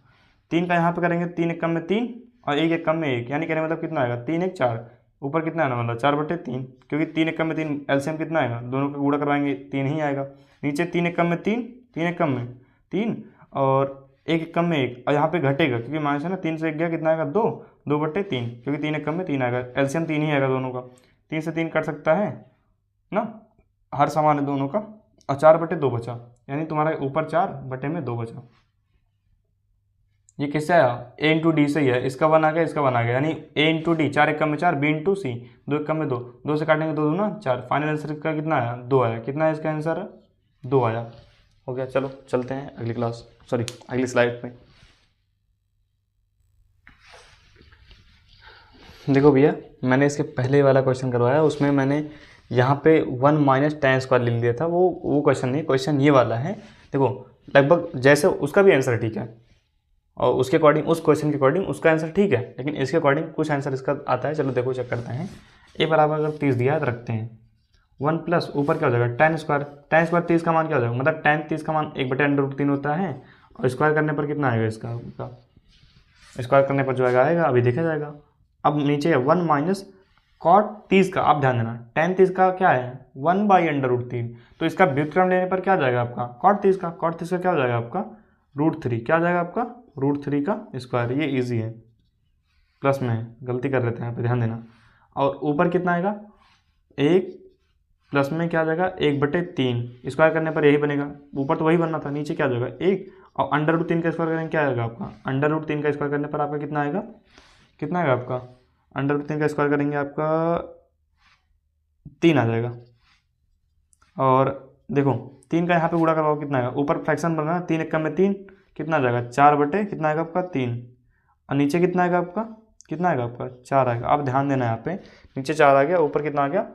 3 का यहाँ पे करेंगे, 3 एक कम में 3 और 1 एक कम में 1, यानी कहने मतलब कितना आएगा 3 1 4, ऊपर कितना आना मतलब 4/3, क्योंकि 3 एक कम में 3 एलसीएम कितना आएगा, दोनों का गुणा करवाएंगे 3 ही आएगा। नीचे 3 एक कम में 3 3 एक कम में 3 और 1 एक कम में 1, और यहाँ पे घटेगा क्योंकि माइनस है ना, 3 से 1 गया कितना आएगा 2 2/3, क्योंकि 3 एक कम में 3 आएगा, एलसीएम 3 ही आएगा दोनों का, 3 से 3 कट सकता है ना, हर समान है दोनों का, और 4/2 बचा, यानी तुम्हारा ऊपर 4/2 बचा। ये किससे आया, a इंटू डी से ही है, इसका 1 आ गया इसका 1 आ गया, यानी a इंटू डी 4 एक कम में 4, b इंटू सी 2 एक कम में 2, 2 से काटेंगे 2 दूना 4, फाइनल आंसर का कितना आया 2 आया, कितना है इसका आंसर 2 आया। हो गया, चलो चलते हैं अगली क्लास, सॉरी अगली स्लाइड पे। देखो भैया मैंने इसके पहले वाला क्वेश्चन करवाया, उसमें मैंने यहाँ पे 1 माइनस tan स्क्वायर लिख दिया था, वो क्वेश्चन नहीं, क्वेश्चन ये वाला है। देखो लगभग जैसे उसका भी आंसर ठीक है, और उसके अकॉर्डिंग उस क्वेश्चन के अकॉर्डिंग उसका आंसर ठीक है, लेकिन इसके अकॉर्डिंग कुछ आंसर इसका आता है। चलो देखो चेक करते हैं। ए बराबर अगर 30 दिया है तो रखते हैं 1 प्लस ऊपर क्या हो जाएगा tan स्क्वायर 30 का मान क्या हो जाएगा, मतलब tan 30 का मान 1/√3 होता है, और स्क्वायर करने पर कितना आएगा, इसका स्क्वायर करने पर जो आएगा अभी देखा जाएगा। अब नीचे है 1 माइनस कॉट 30 का, आप ध्यान देना tan 30 का क्या है 1/√3, तो इसका व्युत्क्रम लेने पर क्या आ जाएगा आपका कॉट 30 का क्या हो जाएगा आपका √3, क्या आ जाएगा आपका √3 का स्क्वायर। ये इजी है, प्लस में है, गलती कर रहे थे यहाँ पे, ध्यान देना। और ऊपर कितना आएगा 1 प्लस में क्या आ जाएगा 1/3, स्क्वायर करने पर यही बनेगा, ऊपर तो वही बनना था, नीचे क्या आ जाएगा 1, और √3 का स्क्वायर करेंगे क्या आएगा आपका √3 का स्क्वायर करने पर आपका कितना आएगा आपका √3 का स्क्वायर करेंगे आपका 3 आ जाएगा। और देखो 3 का यहाँ पे गुणा करवाओ कितना आएगा, ऊपर फ्रैक्शन बन रहा है 3 1 में 3, कितना आ जाएगा 4 कितना आएगा आपका 3, और नीचे कितना आएगा आपका 4 आएगा। अब ध्यान देना यहाँ पे नीचे 4 आ गया, ऊपर कितना आ गया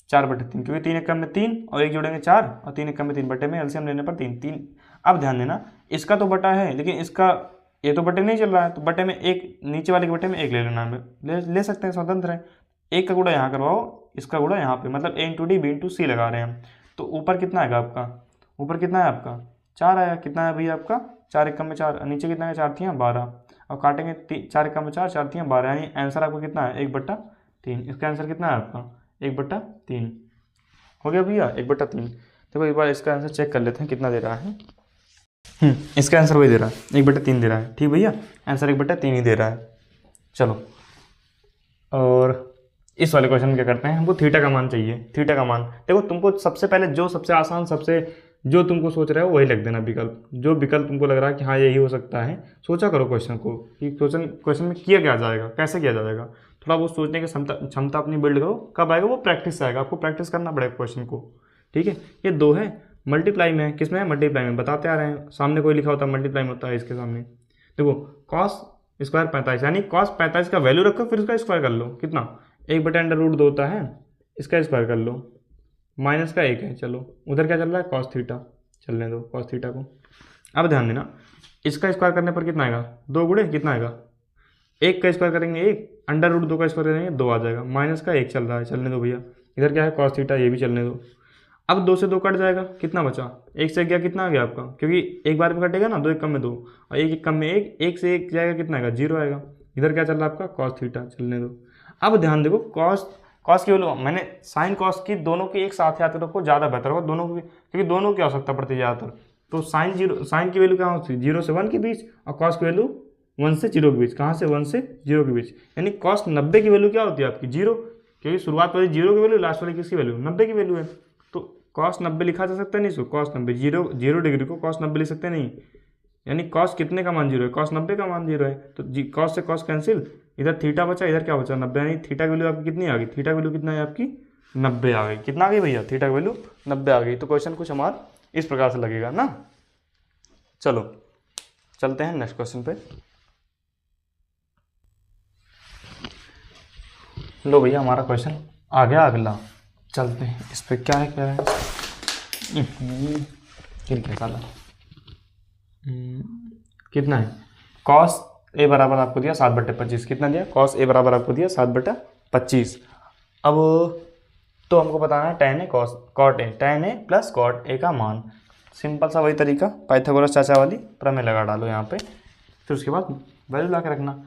4/3, क्योंकि 3 1 में 3 और 1 जोड़ेंगे 4, और 3 1 में 3 बटे में एलसीएम लेने पर 3। अब ध्यान देना इसका तो बटा है, लेकिन इसका ये तो बटे नहीं चल रहा है, तो बटे में 1, नीचे वाले के बटे में 1 ले लेना है, ले सकते हैं, स्वतंत्र है। 1 का गुणा यहाँ करवाओ, इसका गुणा यहाँ पे, मतलब a × d b × c लगा रहे हैं हम। तो ऊपर कितना आएगा आपका 4 आया, कितना है भैया आपका 4 1 में 4, नीचे कितना है 4 3 12, और काटेंगे 4 1 में 4 4 3 12, यानी आंसर आपका कितना है 1/3। इसका आंसर कितना है आपका 1/3 हो गया भैया 1/3। देखो एक बार इसका आंसर चेक कर लेते हैं कितना दे रहा है। इसका आंसर वही दे रहा है 1/3 दे रहा है, ठीक भैया, आंसर 1/3 ही दे रहा है। चलो, और इस वाले क्वेश्चन में क्या करते हैं, हमको थीटा का मान चाहिए। थीटा का मान देखो, तुमको सबसे पहले जो सबसे आसान, जो तुमको सोच रहे हो वही लिख देना विकल्प, जो विकल्प तुमको लग रहा है कि हाँ यही हो सकता है। सोचा करो क्वेश्चन को कि क्वेश्चन में किया क्या जाएगा, कैसे किया जाएगा, थोड़ा बहुत सोचने की क्षमता अपनी बिल्ड करो। कब आएगा वो प्रैक्टिस से आएगा, आपको प्रैक्टिस करना पड़ेगा क्वेश्चन को, ठीक है। ये 2 है, मल्टीप्लाई में है, किस में है मल्टीप्लाई में, बताते आ रहे हैं, सामने कोई लिखा होता है मल्टीप्लाई में होता है इसके सामने। देखो कॉस स्क्वायर 45, यानी कॉस 45 का वैल्यू रखो, फिर उसका स्क्वायर कर लो, कितना 1/√2 होता है, इसका स्क्वायर कर लो, माइनस का 1 है। चलो उधर क्या चल रहा है कॉस थीटा, चलने दो कॉस थीटा को। अब ध्यान देना इसका स्क्वायर करने पर कितना आएगा 2 गुणे कितना आएगा 1 का स्क्वायर करेंगे 1, √2 का स्क्वायर करेंगे 2 आ जाएगा, माइनस का 1 चल रहा है, चलने दो भैया। इधर क्या है कॉस थीटा, ये भी चलने दो। अब 2 से 2 कट जाएगा, कितना बचा 1 से गया, कितना आ गया आपका, क्योंकि एक बार में कटेगा ना, 2 1 में 2, और 1 1 में 1, 1 से 1 जाएगा, कितना आएगा 0 आएगा। इधर क्या चल रहा है आपका कॉस थीटा, चलने दो। अब ध्यान देखो कॉस की वैल्यू, मैंने साइन कॉस की दोनों की एक साथ याद रखो, ज़्यादा बेहतर होगा दोनों की, क्योंकि दोनों की आवश्यकता पड़ती है ज़्यादातर। तो साइन की वैल्यू क्या होती है 0 से 1 के बीच, और कॉस की वैल्यू 1 से 0 के बीच। कहाँ से 1 से 0 के बीच, यानी कॉस 90 की वैल्यू क्या होती है आपकी 0, क्योंकि शुरुआत वाली 0 की वैल्यू, लास्ट वाली किसकी वैल्यू 90 की वैल्यू है। तो कॉस 90 लिखा जा सकता है नहीं, इसको कॉस 90, 0 डिग्री को कॉस 90 लिख सकते नहीं, यानी कॉस कितने का मान 0 है, कॉस 90 का मान 0 है। तो कॉस से कॉस कैंसिल, इधर थीटा बचा, इधर क्या बचा 90, यानी थीटा की वैल्यू आपकी कितनी आ गई, थीटा की वैल्यू कितना है आपकी 90 आ गई। कितना आ गई भैया थीटा की वैल्यू 90 आ गई। तो क्वेश्चन कुछ हमारा इस प्रकार से लगेगा ना। चलो चलते हैं नेक्स्ट क्वेश्चन पे। लो भैया हमारा क्वेश्चन आ गया अगला, चलते हैं इस पे। क्या है ठीक है साला, कितना है कॉस ए बराबर आपको दिया 7/25, कितना दिया कॉस ए बराबर आपको दिया 7/25। अब तो हमको बताना है tan A cot A, tan A plus cot A का मान। सिंपल सा वही तरीका, पाइथागोरस चाचा वाली प्रमेय लगा डालो यहाँ पे, फिर उसके बाद वैल्यू ला के रखना।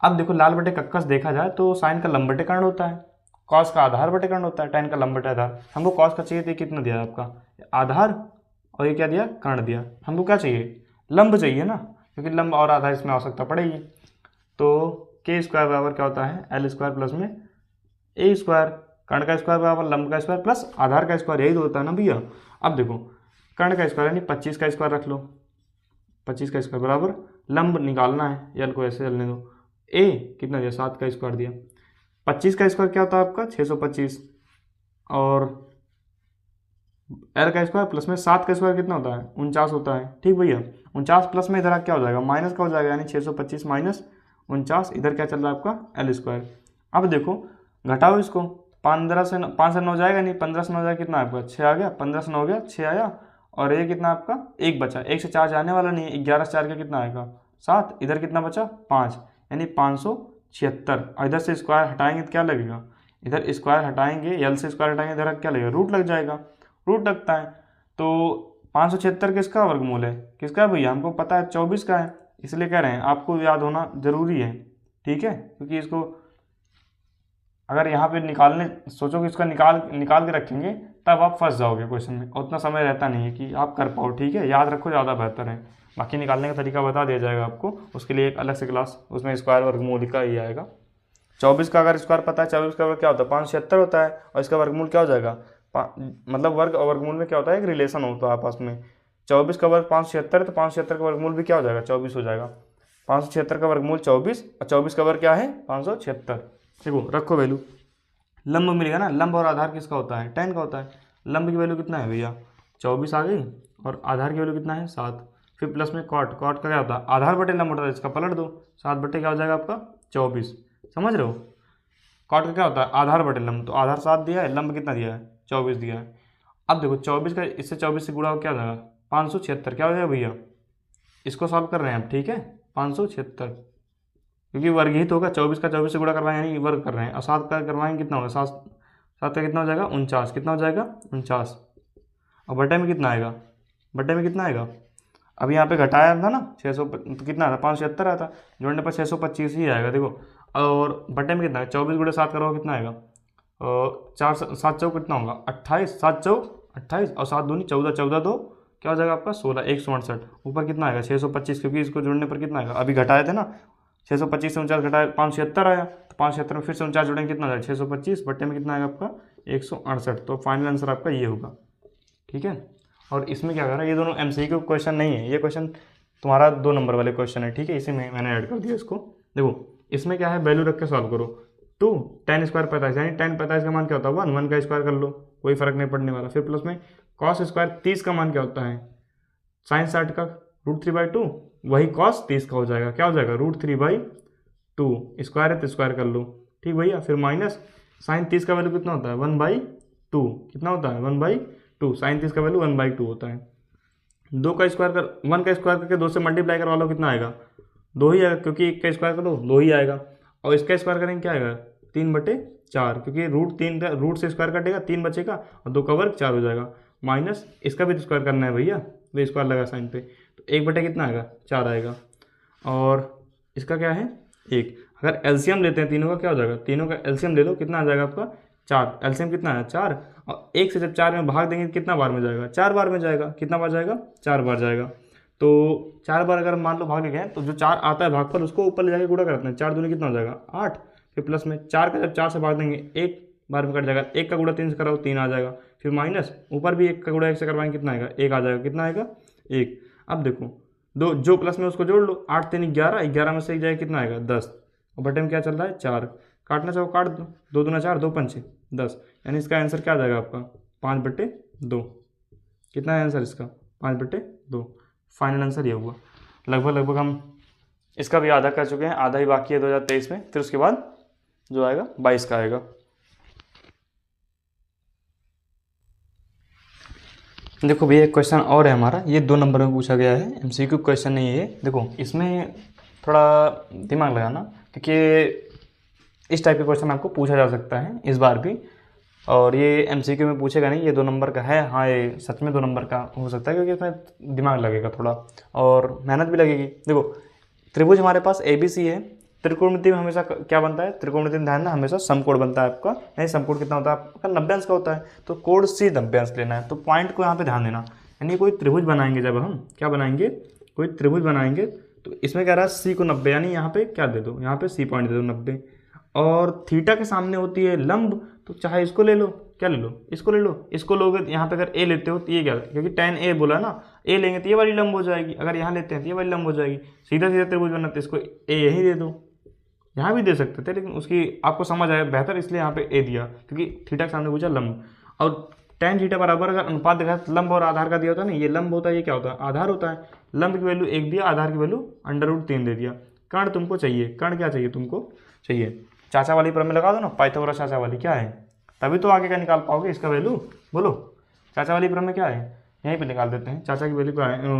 अब देखो लाल बटे कक्कस देखा जाए तो साइन का लंब बटे कर्ण होता है, कॉस का आधार बटे कर्ण होता है, tan का लंब बटे आधार। हमको कॉस का चाहिए, तो कितना दिया आपका आधार, और ये क्या दिया कर्ण दिया। हमको क्या चाहिए लंब चाहिए ना, क्योंकि लंब और आधार इसमें आवश्यकता पड़ेगी। तो के स्क्वायर बराबर क्या होता है एल स्क्वायर प्लस में ए स्क्वायर, कर्ण का स्क्वायर बराबर लंब का स्क्वायर प्लस आधार का स्क्वायर, यही तो होता है ना भैया। अब देखो कर्ण का स्क्वायर यानी 25 का स्क्वायर रख लो, 25 का स्क्वायर बराबर लंब निकालना है, एल को ऐसे चलने दो, ए कितना दिया 7 का स्क्वायर दिया, 25 का स्क्वायर क्या होता है आपका 625, और एल का स्क्वायर प्लस में 7 का स्क्वायर कितना होता है 49 होता है। ठीक भैया, 49 प्लस में इधर क्या हो जाएगा माइनस का हो जाएगा, यानी 625 माइनस 49, इधर क्या चल रहा है आपका एल स्क्वायर। अब देखो घटाओ इसको, 5 से 9 जाएगा नहीं, 15 से 9 जाएगा, कितना आपका 6 आ गया, 15 से 9 हो गया 6 आया, और ये कितना आपका 1 बचा, 1 से 4 जाने वाला नहीं, 11 से 4 का कितना आएगा 7, इधर कितना बचा 5, यानी 576, और इधर से स्क्वायर हटाएंगे तो क्या लगेगा इधर स्क्वायर हटाएंगे, यल से स्क्वायर हटाएंगे, इधर क्या लगेगा, रूट लग जाएगा, रूट लगता है। तो 576 किसका वर्गमूल है, किसका है भैया, हमको पता है 24 का है, इसलिए कह रहे हैं आपको याद होना जरूरी है, ठीक है। क्योंकि इसको अगर यहाँ पे निकालने सोचो कि इसका निकाल के रखेंगे तब आप फंस जाओगे क्वेश्चन में, उतना समय रहता नहीं है कि आप कर पाओ, ठीक है, याद रखो ज़्यादा बेहतर है। बाकी निकालने का तरीका बता दिया जाएगा आपको, उसके लिए एक अलग से क्लास, उसमें स्क्वायर वर्गमूल का ही आएगा। 24 का अगर स्क्वायर पता है, 24 का वर्ग क्या होता है, 576 होता है, और इसका वर्गमूल क्या हो जाएगा, मतलब वर्ग और वर्गमूल में क्या होता है, एक रिलेशन होता है आपस में। 24 का वर्ग 576 है, तो 576 का वर्गमूल भी क्या हो जाएगा, 24 हो जाएगा। 576 का वर्गमूल 24, और 24 का वर्ग क्या है, 576। देखो रखो वैल्यू, लंब मिलेगा ना, लंब और आधार किसका होता है, tan का होता है। लंब की वैल्यू कितना है भैया, 24 आ गई, और आधार की वैल्यू कितना है, 7। फिर प्लस में कॉट, कॉट का क्या होता है, आधार बटे लंब होता है, इसका पलट दो, 7 बटे क्या हो जाएगा आपका 24, समझ रहे हो। कॉट का क्या होता है, आधार बटे लंब, तो आधार 7 दिया है, लंब कितना दिया है, 24 दिया है। अब देखो 24 का इससे 24 से गुणा क्या हो जाएगा, 576, क्या हो जाएगा भैया, इसको सॉल्व कर रहे हैं आप, ठीक है, 576, क्योंकि वर्ग ही तो होगा, 24 का 24 से गुणा कर रहे हैं यानी वर्ग कर रहे हैं, और 7 का करवाएंगे कितना होगा, 7 7 का कितना हो जाएगा 49, कितना हो जाएगा 49, और बटे में कितना आएगा, बटे में कितना आएगा, अब यहाँ पे घटाया था ना 600, तो कितना आता 576 आता, जोड़ने पर 625 ही आएगा देखो, और बटे में कितना है, 24 गुणे 7 करोगे कितना आएगा, और 4 7 चौक कितना होगा 28, 7 चौक 28, और 7 दूनी 14, 14 दो क्या हो जाएगा आपका 16, 168, ऊपर कितना आएगा 625, क्योंकि इसको जोड़ने पर कितना आएगा, अभी घटाए थे ना 625 से 49 घटाया 576 आया, तो 576 में फिर से 49 जोड़ेंगे कितना आएगा 625, बट्टे में कितना आएगा आपका 168, तो फाइनल आंसर आपका ये होगा, ठीक है। और इसमें क्या कर रहा है, ये दोनों एमसीक्यू क्वेश्चन नहीं है, ये क्वेश्चन तुम्हारा 2 नंबर वाले क्वेश्चन है, ठीक है, इसी में मैंने ऐड कर दिया इसको। देखो इसमें क्या है, वैल्यू रख के सॉल्व करो, 2 tan स्क्वायर 45, यानी tan 45 का मान क्या होता है 1, 1 का स्क्वायर कर लो, कोई फर्क नहीं पड़ने वाला। फिर प्लस में cos स्क्वायर 30 का मान क्या होता है, sin 60 का √3/2, वही cos 30 का हो जाएगा, क्या हो जाएगा √3/2, स्क्वायर है तो स्क्वायर कर लो, ठीक भैया। फिर माइनस साइन 30 का वैल्यू कितना होता है 1/2, कितना होता है 1/2, साइन 30 का वैल्यू 1/2 होता है। 2 का स्क्वायर कर 1 का स्क्वायर करके 2 से मल्टीप्लाई करवा लो, कितना आएगा 2 ही आएगा, क्योंकि 1 का स्क्वायर करो 2 ही आएगा, और इसका स्क्वायर करेंगे क्या आएगा 3/4, क्योंकि √3 का रूट से स्क्वायर कटेगा 3 बचेगा, और 2 का वर्ग 4 हो जाएगा, माइनस इसका भी स्क्वायर करना है भैया, तो स्क्वायर लगा साइन पे, तो 1 कितना आएगा 4 आएगा, और इसका क्या है 1। अगर एलसीएम लेते हैं तीनों का क्या हो जाएगा, तीनों का एलसीएम ले लो, कितना आ जाएगा आपका 4, एलसीएम कितना है 4, और 1 से जब 4 में भाग देंगे कितना बार में जाएगा 4 बार में जाएगा, कितना बार जाएगा 4 बार जाएगा। तो 4 बार अगर मान लो भागे गए, तो जो 4 आता है भागफल उसको ऊपर ले जाके गुणा करते हैं, 4 दूनी कितना हो जाएगा 8, फिर प्लस में 4 का जब 4 से भाग देंगे 1 बार में कट जाएगा, 1 का गुणा 3 से कराओ 3 आ जाएगा, फिर माइनस ऊपर भी 1 का गुणा 1 से करवाएंगे कितना आएगा 1 आ जाएगा, कितना आएगा 1। अब देखो दो जो प्लस में उसको जोड़ लो, 8 3 11, 11 में से 1 जाएगा कितना आएगा 10, और बटे में क्या चल रहा है 4, काटना चाहो काट दो, 2 दूना 4, 2 पंचे 10, यानी इसका आंसर क्या आ जाएगा आपका 5/2, कितना है आंसर इसका 5/2, फाइनल आंसर ये हुआ। लगभग हम इसका भी आधा कर चुके हैं, आधा ही बाकी है 2023 में, फिर उसके बाद जो आएगा 22 का आएगा। देखो भैया एक क्वेश्चन और है हमारा, ये 2 नंबर में पूछा गया है, एमसीक्यू क्वेश्चन नहीं है ये। देखो इसमें थोड़ा दिमाग लगाना, क्योंकि इस टाइप के क्वेश्चन आपको पूछा जा सकता है इस बार भी, और ये एमसीक्यू में पूछेगा नहीं, ये 2 नंबर का है। हाँ ये सच में 2 नंबर का हो सकता है, क्योंकि इसमें दिमाग लगेगा थोड़ा और मेहनत भी लगेगी। देखो त्रिभुज हमारे पास ABC है, त्रिकोणमिति में हमेशा क्या बनता है, त्रिकोणमिति में ध्यान ना हमेशा समकोण बनता है आपका, नहीं समकोण कितना होता है आपका 90 अंश का होता है, तो कोण C 90 अंश लेना है, तो पॉइंट को यहाँ पे ध्यान देना। यानी कोई त्रिभुज बनाएंगे, जब हम क्या बनाएंगे कोई त्रिभुज बनाएंगे, तो इसमें कह रहा है C को 90, यानी यहाँ पे क्या दे दो, यहाँ पे C पॉइंट दे दो 90, और थीटा के सामने होती है लंब, तो चाहे इसको ले लो, क्या ले लो इसको ले लो, इसको लोगे यहाँ पे अगर A लेते हो तो ये क्या, क्योंकि tan A बोला ना, A लेंगे तो ये वाली लंब हो जाएगी, अगर यहाँ लेते हैं तो ये वाली लंब हो जाएगी, सीधा सीधा त्रिभुज बनना, तो इसको A यहीं दे दो, यहाँ भी दे सकते थे लेकिन उसकी आपको समझ आया बेहतर, इसलिए यहाँ पे A दिया, क्योंकि थीटा के सामने पूछा लंब। और tan थीटा बराबर अगर अनुपात देखा तो लंब और आधार का दिया होता है ना, ये लंब होता है, ये क्या होता है आधार होता है, लंब की वैल्यू 1 दिया, आधार की वैल्यू √3 दे दिया। कर्ण तुमको चाहिए, कर्ण क्या चाहिए तुमको चाहिए, चाचा वाली प्रमेय लगा दो ना, पाइथागोरस चाचा वाली क्या है, तभी तो आगे का निकाल पाओगे इसका वैल्यू, बोलो चाचा वाली प्रमेय क्या है, यहीं पे निकाल देते हैं। चाचा की वैल्यू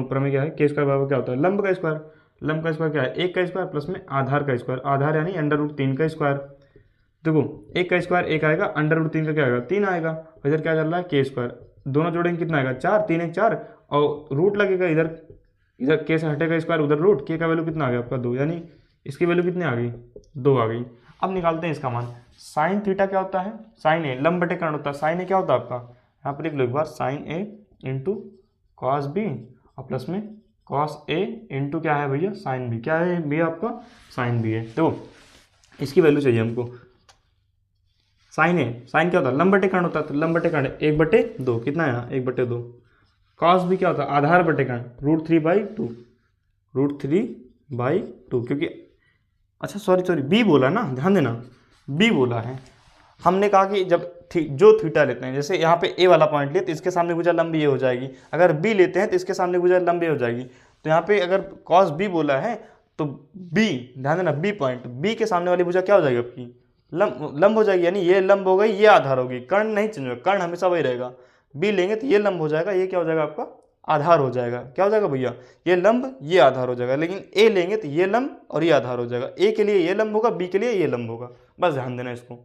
प्रमेय क्या है, के स्क्वायर बराबर क्या होता है लंब का स्क्वायर, लंब का स्क्वायर क्या है 1 का स्क्वायर प्लस में आधार का स्क्वायर, आधार यानी √3 का स्क्वायर, देखो एक का स्क्वायर एक आएगा, अंडर रूट 3 का क्या आएगा 3 आएगा, इधर क्या चल रहा है के स्क्वायर, दोनों जोड़ेंगे कितना आएगा 4, 3 1 4, और रूट लगेगा इधर, इधर के से हटेगा स्क्वायर, उधर रूट, के का वैल्यू कितना आ गया आपका 2, यानी इसकी वैल्यू कितनी आ गई 2 आ गई। अब निकालते हैं इसका मान। साइन थीटा क्या होता है, साइन ए लंब बटे कर्ण होता है, साइन ए क्या होता है आपका, यहाँ पर लिख लो एक बार, साइन ए इंटू कॉस बी और प्लस में कॉस ए इंटू क्या है भैया साइन बी, क्या है भैया आपका साइन बी है। तो इसकी वैल्यू चाहिए हमको, साइन ए, साइन क्या होता है लंब बटे कर्ण होता है, तो लंब बटे कर्ण 1/2 कितना है 1/2, कॉस भी क्या होता है आधार बटे कर्ण √3/2, √3/2 क्योंकि अच्छा सॉरी बी बोला ना, ध्यान देना बी बोला है। हमने कहा कि जब जो थीटा लेते हैं, जैसे यहाँ पे ए वाला पॉइंट लिए तो इसके सामने भुजा लंब ये हो जाएगी, अगर बी लेते हैं तो इसके सामने भुजा लंब ये हो जाएगी, तो यहाँ पे अगर कॉस बी बोला है तो बी, ध्यान देना बी पॉइंट, बी के सामने वाली भुजा क्या हो जाएगी आपकी लंब हो जाएगी, यानी ये लंब हो गई ये आधार होगी, कर्ण नहीं चेंज होगा, कर्ण हमेशा वही रहेगा। बी लेंगे तो ये लंब हो जाएगा, ये क्या हो जाएगा आपका आधार हो जाएगा, क्या हो जाएगा भैया ये लंब ये आधार हो जाएगा। लेकिन ए लेंगे तो ये लंब और ये आधार हो जाएगा, ए के लिए ये लंब होगा, बी के लिए ये लंब होगा, बस ध्यान देना इसको।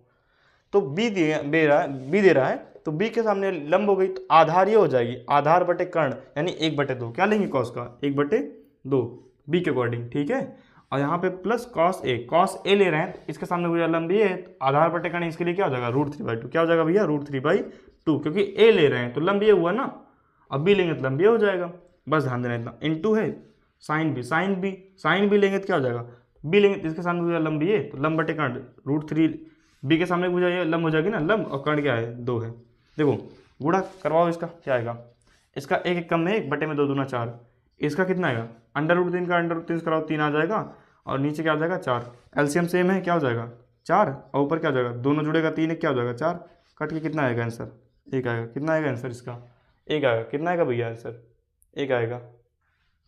तो बी दे रहा है तो बी के सामने लंब हो गई तो आधार ये हो जाएगी आधार बटे कर्ण, यानी 1/2 क्या लेंगे कॉस का 1/2 बी के अकॉर्डिंग, ठीक है। और यहाँ पे प्लस कॉस ए ले रहे हैं तो इसके सामने भुजा लंब ये है, तो आधार बटे कर्ण इसके लिए क्या हो जाएगा √3/2, क्या हो जाएगा भैया √3/2, क्योंकि ए ले रहे हैं तो लंब ये हुआ ना, अब बी लेंगे तो लंब ये हो जाएगा, बस ध्यान देना इतना। इंटू है साइन बी लेंगे तो क्या हो जाएगा, बी लेंगे तो इसके सामने भुजा लंब ये, तो लंब बटे कर्ण √3, बी के सामने भुजा ये लंब हो जाएगी ना लंब, और कर्ण क्या है 2 है। देखो गुणा करवाओ, इसका क्या आएगा, इसका 1 1 कम में 1 बटे में 2 दूना 4, इसका कितना आएगा √3 का √3 कराओ 3 आ जाएगा, और नीचे क्या आ जाएगा 4, एलसीएम सेम है क्या हो जाएगा 4, और ऊपर क्या हो जाएगा दोनों जुड़ेगा 3 1 क्या हो जाएगा 4, कट के कितना आएगा आंसर 1 आएगा, कितना आएगा आंसर इसका 1 आएगा, कितना आएगा भैया आंसर 1 आएगा।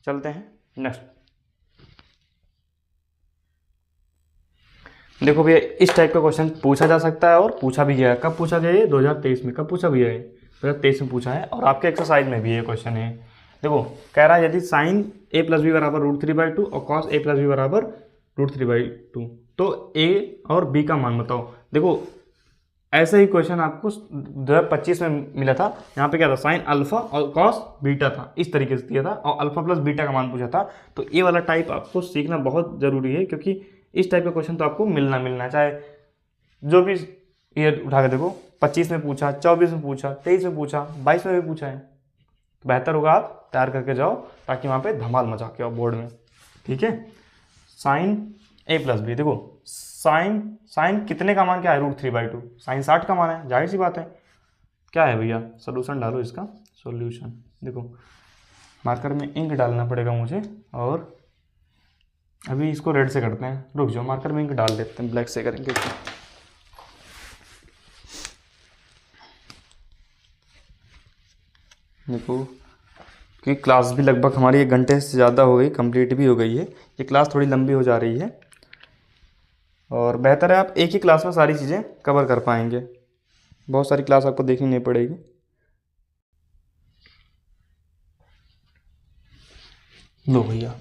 चलते हैं नेक्स्ट। देखो भैया इस टाइप का क्वेश्चन पूछा जा सकता है और पूछा भी गया है। कब पूछा गया है 2023 में, कब पूछा गया है 2023 में पूछा है, और आपके एक्सरसाइज में भी ये क्वेश्चन है। देखो कह रहा है यदि साइन a + b बराबर √3/2 और कॉस a + b बराबर √3/2 तो a और b का मान बताओ। देखो ऐसे ही क्वेश्चन आपको 2025 में मिला था, यहाँ पे क्या था साइन अल्फा और कॉस बीटा था, इस तरीके से दिया था और अल्फा प्लस बीटा का मान पूछा था। तो ये वाला टाइप आपको सीखना बहुत ज़रूरी है, क्योंकि इस टाइप का क्वेश्चन तो आपको मिलना चाहे जो भी ईयर उठा के देखो, 25 में पूछा, 24 में पूछा, 23 में पूछा, 22 में भी पूछा है, तो बेहतर होगा आप तैयार करके जाओ ताकि वहाँ पे धमाल मचा के आओ बोर्ड में, ठीक है। साइन a + b, देखो साइन कितने का मान क्या है √3/2, साइन 60 का मान है, जाहिर सी बात है। क्या है भैया सोल्यूशन डालो इसका, सोल्यूशन देखो मार्कर में इंक डालना पड़ेगा मुझे, और अभी इसको रेड से करते हैं, रुक जाओ मार्कर में इंक डाल देते हैं, ब्लैक से करेंगे। देखो क्योंकि क्लास भी लगभग हमारी 1 घंटे से ज़्यादा हो गई, कंप्लीट भी हो गई है, ये क्लास थोड़ी लंबी हो जा रही है, और बेहतर है आप एक ही क्लास में सारी चीज़ें कवर कर पाएंगे, बहुत सारी क्लास आपको देखनी नहीं पड़ेगी। लो भैया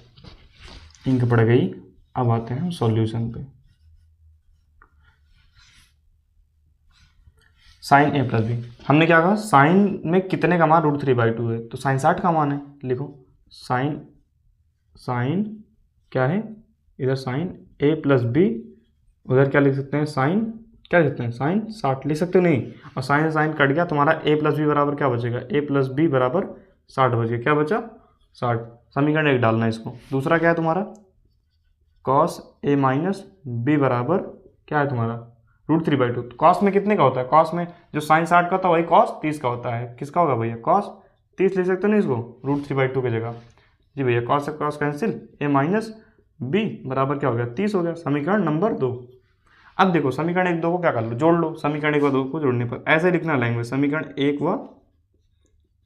इंक पड़ गई, अब आते हैं सॉल्यूशन पे। साइन a + b, हमने क्या कहा साइन में कितने का मान √3/2 है, तो साइन 60 का मान है, लिखो साइन क्या है इधर साइन a + b, उधर क्या लिख सकते हैं साइन क्या लिख सकते हैं साइन 60 लिख सकते हो नहीं, और साइन से साइन कट गया, तुम्हारा a + b बराबर क्या बचेगा a + b बराबर 60 बच गया, क्या बचा 60, समीकरण 1 डालना है इसको। दूसरा क्या है तुम्हारा cos a - b बराबर क्या है तुम्हारा √3/2, तो कॉस में कितने का होता है, कॉस में जो साइन 60 का होता है वही कॉस 30 का होता है, किसका होगा भैया कॉस 30 ले सकते हो ना इसको √3/2 की जगह, जी भैया कॉस से कॉस कैंसिल, a - b बराबर क्या हो गया 30 हो गया, समीकरण नंबर 2। अब देखो समीकरण 1 2 को क्या कर लो जोड़ लो, समीकरण 1 व 2 को जोड़ने पर ऐसे लिखना लैंग्वेज, समीकरण 1 व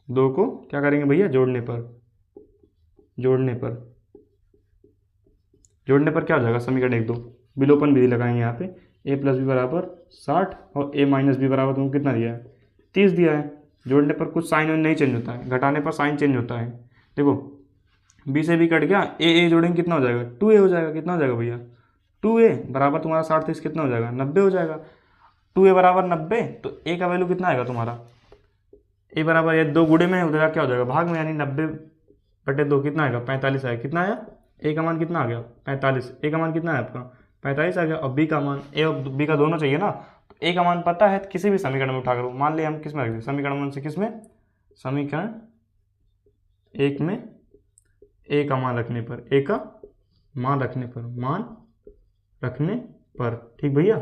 2 को क्या करेंगे भैया जोड़ने पर क्या हो जाएगा समीकरण 1 2, विलोपन विधि लगाएंगे यहाँ पे, a + b बराबर 60 और a - b बराबर तुमको कितना दिया है 30 दिया है, जोड़ने पर कुछ साइन नहीं चेंज होता है, घटाने पर साइन चेंज होता है। देखो b से b कट गया, a जोड़ेंगे कितना हो जाएगा 2a हो जाएगा, कितना हो जाएगा भैया 2a बराबर तुम्हारा 60 30 कितना हो जाएगा 90 हो जाएगा। 2a बराबर 90, तो a का वैल्यू कितना आएगा तुम्हारा, a बराबर ये 2 गुणे में उधर क्या हो जाएगा भाग में, यानी 90/2 कितना आएगा 45 आएगा। कितना आया, a का मान कितना आ गया 45, a का मान कितना है आपका 45 आ गया। और b का मान, a और b का दोनों चाहिए ना, तो a का मान पता है किसी भी समीकरण में उठा करो, मान लिया हम किस में रख दें, समीकरण 1 से किस में, समीकरण 1 में a का मान रखने पर, a का मान रखने पर, ठीक भैया,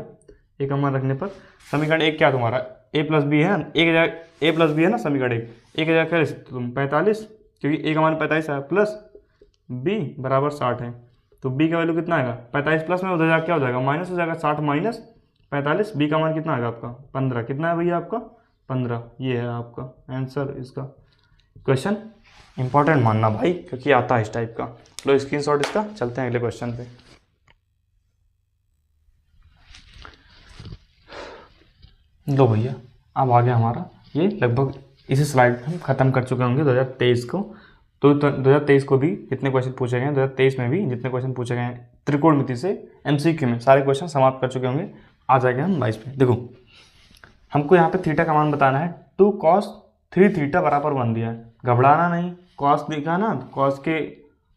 a का मान रखने पर समीकरण 1 क्या तुम्हारा a प्लस बी है ना, एक जगह a प्लस बी है ना समीकरण 1, एक जगह कर तुम 45, क्योंकि a का मान 45 है, प्लस b बराबर 60 है, तो b का वैल्यू कितना आएगा 45 प्लस में उधर जाकर क्या हो जाएगा माइनस हो जाएगा, 60 माइनस 45, b का मान कितना आएगा आपका 15, कितना है भैया आपका 15, ये है आपका आंसर इसका। क्वेश्चन इंपॉर्टेंट मानना भाई, क्योंकि आता है इस टाइप का। लो स्क्रीनशॉट इसका, चलते हैं अगले क्वेश्चन पे। लो भैया अब आ गया हमारा, ये लगभग इसी स्लाइड में हम खत्म कर चुके होंगे 2023 को। तो 2023 को भी जितने क्वेश्चन पूछे गए हैं, 2023 में भी जितने क्वेश्चन पूछे गए हैं त्रिकोणमिति से एमसीक्यू में, सारे क्वेश्चन समाप्त कर चुके होंगे। आ जाएंगे हम 22 पे। देखो हमको यहाँ पे थीटा का मान बताना है, 2 cos 3 थीटा बराबर 1 दिया है, घबराना नहीं, कॉस दिखा ना,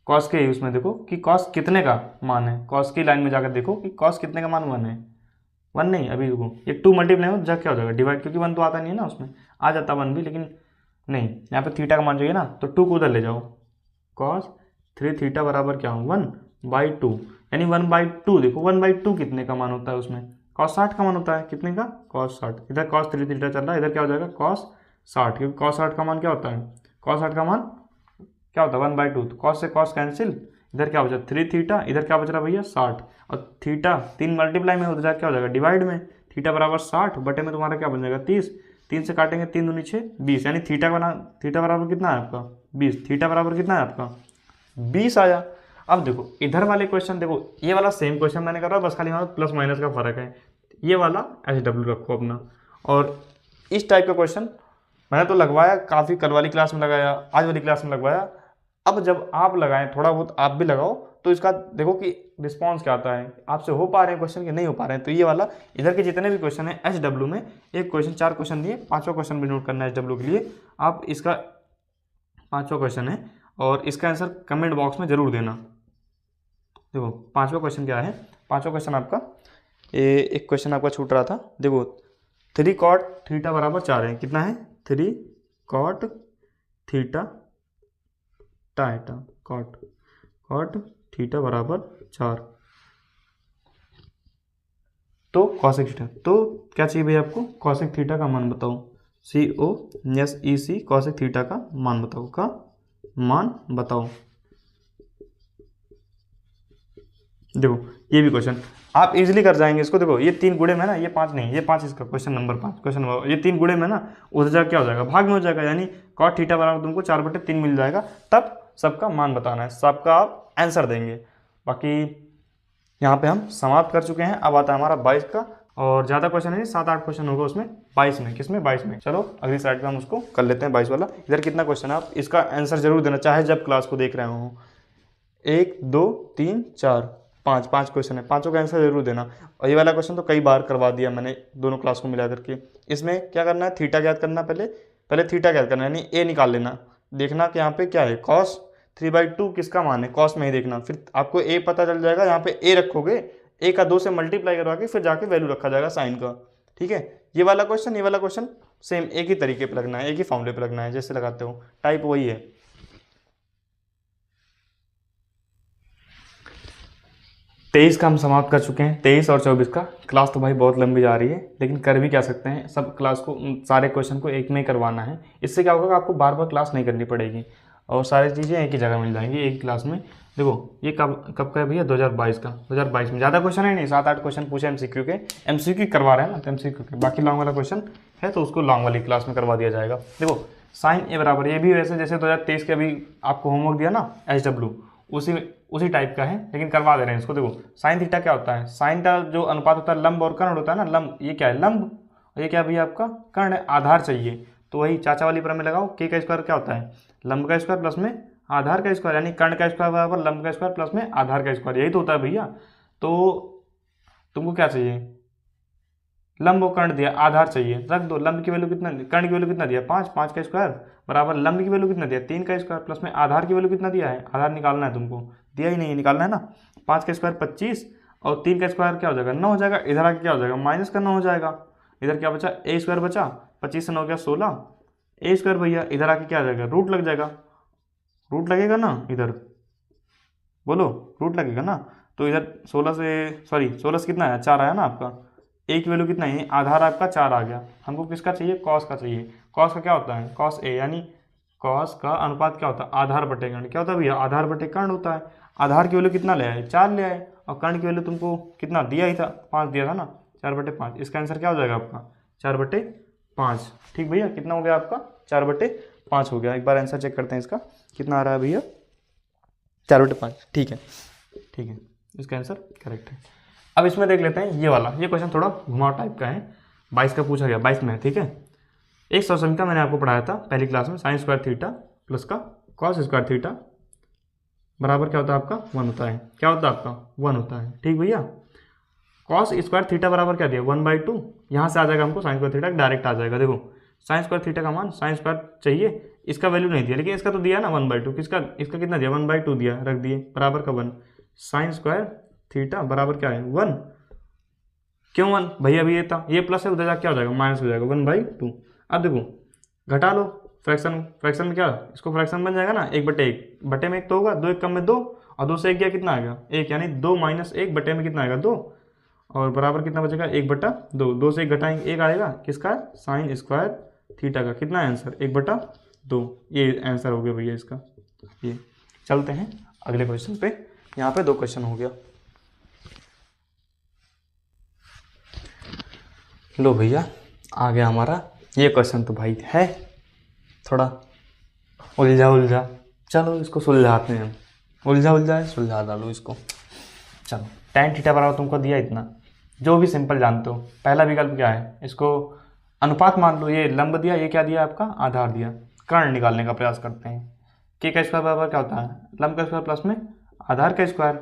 कॉस के उसमें देखो कि कॉस कितने का मान है, कॉस की लाइन में जाकर देखो कि कॉस कितने का मान 1 है, 1 नहीं, अभी देखो ये 2 मल्टीप्लाई हो जा क्या हो जाएगा डिवाइड, क्योंकि 1 तो आता नहीं है ना, उसमें आ जाता 1 भी, लेकिन नहीं, यहाँ पे थीटा का मान चाहिए ना, तो 2 को उधर ले जाओ, कॉस 3 थीटा बराबर क्या हो 1/2, यानी 1/2, देखो 1/2 कितने का मान होता है उसमें, कॉस 60 का मान होता है, कितने का कॉस 60, इधर कॉस 3 थीटा चल रहा है, इधर क्या हो जाएगा कॉस 60, क्योंकि कॉस 60 का मान क्या होता है, कॉस 60 का मान क्या होता है 1/2, तो कॉस से कॉस कैंसिल, इधर क्या बचा 3 थीटा, इधर क्या बच रहा भैया 60, और थीटा 3 मल्टीप्लाई में उधर क्या हो जाएगा डिवाइड में, थीटा बराबर 60 बटे में तुम्हारा क्या बन जाएगा 30, 3 से काटेंगे 3 दूनी 6 20, यानी थीटा बराबर कितना है आपका 20, थीटा बराबर कितना है आपका 20 आया। अब देखो इधर वाले क्वेश्चन, देखो ये वाला सेम क्वेश्चन मैंने करा, बस खाली प्लस माइनस का फर्क है, ये वाला SW रखो अपना। और इस टाइप का क्वेश्चन मैंने तो लगवाया, काफ़ी कल वाली क्लास में लगाया, आज वाली क्लास में लगवाया। अब जब आप लगाएं, थोड़ा बहुत आप भी लगाओ, तो इसका देखो कि रिस्पॉन्स क्या आता है, आपसे हो पा रहे हैं क्वेश्चन कि नहीं हो पा रहे हैं। तो ये वाला इधर के जितने भी क्वेश्चन हैं SW में, एक क्वेश्चन 4 क्वेश्चन दिए, 5वां क्वेश्चन भी नोट करना है SW के लिए, आप इसका 5वां क्वेश्चन है और इसका आंसर कमेंट बॉक्स में जरूर देना। देखो 5वां क्वेश्चन क्या है, 5वां क्वेश्चन आपका, एक क्वेश्चन आपका छूट रहा था, देखो 3 cot थीटा बराबर 4 है, कितना है 3 cot थीटा कॉट थीटा बराबर 4, तो कॉसेक थीटा, तो क्या चाहिए भैया आपको, कॉसेक थीटा का मान बताओ, COSEC कॉसेक थीटा का मान बताओ, देखो ये भी क्वेश्चन आप इजीली कर जाएंगे इसको। देखो ये 3 गुणे में ना, ये 5 नहीं, ये 5 इसका क्वेश्चन नंबर 5, क्वेश्चन नंबर, ये 3 गुणे में ना उधर जा क्या हो जाएगा भाग में हो जाएगा, यानी कॉट थीटा बराबर तुमको 4/3 मिल जाएगा, तब सबका मान बताना है, सबका आप आंसर देंगे। बाकी यहाँ पे हम समाप्त कर चुके हैं। अब आता है हमारा 22 का, और ज़्यादा क्वेश्चन है, 7-8 क्वेश्चन होगा उसमें, 22 में, किसमें 22 में। चलो अगली स्लाइड पे हम उसको कर लेते हैं 22 वाला। इधर कितना क्वेश्चन है, आप इसका आंसर जरूर देना, चाहे जब क्लास को देख रहे हो। 1 2 3 4 5 क्वेश्चन है, 5 का आंसर जरूर देना। और ये वाला क्वेश्चन तो कई बार करवा दिया मैंने दोनों क्लास को मिला करके। इसमें क्या करना है, थीटा ज्ञात करना, पहले थीटा ज्ञात करना, यानी ए निकाल लेना, देखना कि यहाँ पे क्या है, cos 3/2 किसका मान है, कॉस में ही देखना, फिर आपको ए पता चल जाएगा, यहाँ पे ए रखोगे, ए का 2 से मल्टीप्लाई करवा के फिर जाके वैल्यू रखा जाएगा साइन का, ठीक है। ये वाला क्वेश्चन सेम एक ही तरीके पे लगना है, एक ही फॉर्मूले पे लगना है, जैसे लगाते हो, टाइप वही है। 23 का हम समाप्त कर चुके हैं। 23 और 24 का क्लास तो भाई बहुत लंबी जा रही है, लेकिन कर भी क्या सकते हैं, सब क्लास को, सारे क्वेश्चन को एक में ही करवाना है। इससे क्या होगा, आपको बार बार क्लास नहीं करनी पड़ेगी और सारी चीज़ें एक ही जगह मिल जाएंगी, एक ही क्लास में। देखो ये कब का है भैया, 2022 का। 2022 में ज़्यादा क्वेश्चन है नहीं, 7-8 क्वेश्चन पूछे एमसीक्यू के, एमसीक्यू करवा रहे हैं ना, तो एमसीक्यू के, बाकी लॉन्ग वाला क्वेश्चन है तो उसको लॉन्ग वाली क्लास में करवा दिया जाएगा। देखो साइन ए बराबर, ये भी वैसे जैसे 2023 के अभी आपको होमवर्क दिया ना SW, उसी टाइप का है, लेकिन करवा दे रहे हैं इसको। देखो साइन थीटा क्या होता है, साइन का जो अनुपात होता है लंब और कर्ण होता है ना, लंब ये क्या है लंब, और ये क्या भैया आपका कर्ण है, आधार चाहिए, तो वही चाचा वाली पर में लगाओ, के का स्क्वायर क्या होता है, लंब का स्क्वायर प्लस में आधार का स्क्वायर, यानी कर्ण का स्क्वायर बराबर लंब का स्क्वायर प्लस में आधार का स्क्वायर, यही तो होता है भैया। तो तुमको क्या चाहिए, लंब और कर्ण दिया, आधार चाहिए, रख दो। लंब की वैल्यू कितना, कर्ण की वैल्यू कितना दिया 5, 5 का स्क्वायर बराबर लंब की वैल्यू कितना दिया 3 का स्क्वायर, प्लस में आधार की वैल्यू कितना दिया है, आधार निकालना है तुमको, दिया ही नहीं है, निकालना है ना। 5 का स्क्वायर 25 और 3 का स्क्वायर क्या हो जाएगा 9 हो जाएगा। इधर आके क्या हो जाएगा माइनस का 9 हो जाएगा। इधर क्या बचा ए स्क्वायर बचा, 25 से 9 गया 16 ए स्क्वायर भैया। इधर आके क्या आ जाएगा रूट लग जाएगा, रूट लगेगा ना इधर, बोलो रूट लगेगा ना। तो इधर 16 से सॉरी 16 से कितना आया 4 आया ना आपका, ए की वैल्यू कितना है आधार आपका 4 आ गया। हमको किसका चाहिए कॉस का चाहिए। कॉस का क्या होता है कॉस ए, यानी कॉस का अनुपात क्या होता है आधार बटे कर्ण। क्या होता है भैया आधार बटे कर्ण होता है। आधार की वैल्यू कितना ले आए 4 ले आए और कर्ण की वैल्यू तुमको कितना दिया ही था 5 दिया था ना, 4/5। इसका आंसर क्या हो जाएगा आपका 4/5। ठीक भैया, कितना हो गया आपका 4/5 हो गया। एक बार आंसर चेक करते हैं इसका कितना आ रहा है भैया 4/5। ठीक है ठीक है, इसका आंसर करेक्ट है। अब इसमें देख लेते हैं ये वाला, ये क्वेश्चन थोड़ा घुमाव टाइप का है, 22 का पूछा गया 22 में। ठीक है, एक समीकरण का मैंने आपको पढ़ाया था पहली क्लास में, साइन स्क्वायर थीटा प्लस का कॉस स्क्वायर थीटा बराबर क्या होता है आपका 1 होता है। क्या होता है आपका 1 होता है। ठीक भैया, कॉस स्क्वायर थीटा बराबर क्या दिया 1/2। यहाँ से आ जाएगा हमको साइन स्क्वायर थीटा डायरेक्ट आ जाएगा। देखो साइन स्क्वायर थीटा का मान साइन स्क्वायर चाहिए, इसका वैल्यू नहीं दिया लेकिन इसका तो दिया ना 1/2। किसका, इसका कितना दिया 1/2 दिया, रख दिए बराबर का 1। साइन स्क्वायर थीटा बराबर क्या है 1। क्यों 1 भैया, अभी ये था ये प्लस है, उधर जाकर क्या हो जाएगा माइनस हो जाएगा 1/2। अब देखो घटा लो, फ्रैक्शन फ्रैक्शन में क्या इसको फ्रैक्शन बन जाएगा ना 1/1, बटे में 1 तो होगा, 2 1 कम में 2 और 2 से 1 गया कितना आएगा 1, यानी 2 - 1 बटे में कितना आएगा 2 और बराबर कितना बचेगा 1/2। 2 से 1 घटाएंगे 1 आएगा, किसका साइन स्क्वायर थीटा का। कितना है आंसर 1/2। ये आंसर हो गया भैया इसका। ये चलते हैं अगले क्वेश्चन पे। यहाँ पे 2 क्वेश्चन हो गया। लो भैया आ गया हमारा ये क्वेश्चन, तो भाई है थोड़ा उलझा, चलो इसको सुलझाते हैं। सुलझा डालो इसको। चलो tan थीटा बराबर तुमको दिया इतना, जो भी सिंपल जानते हो। पहला विकल्प क्या है, इसको अनुपात मान लो, ये लंब दिया, ये क्या दिया आपका आधार दिया। कर्ण निकालने का प्रयास करते हैं। के का स्क्वायर बराबर क्या होता है लंब का स्क्वायर प्लस में आधार का स्क्वायर।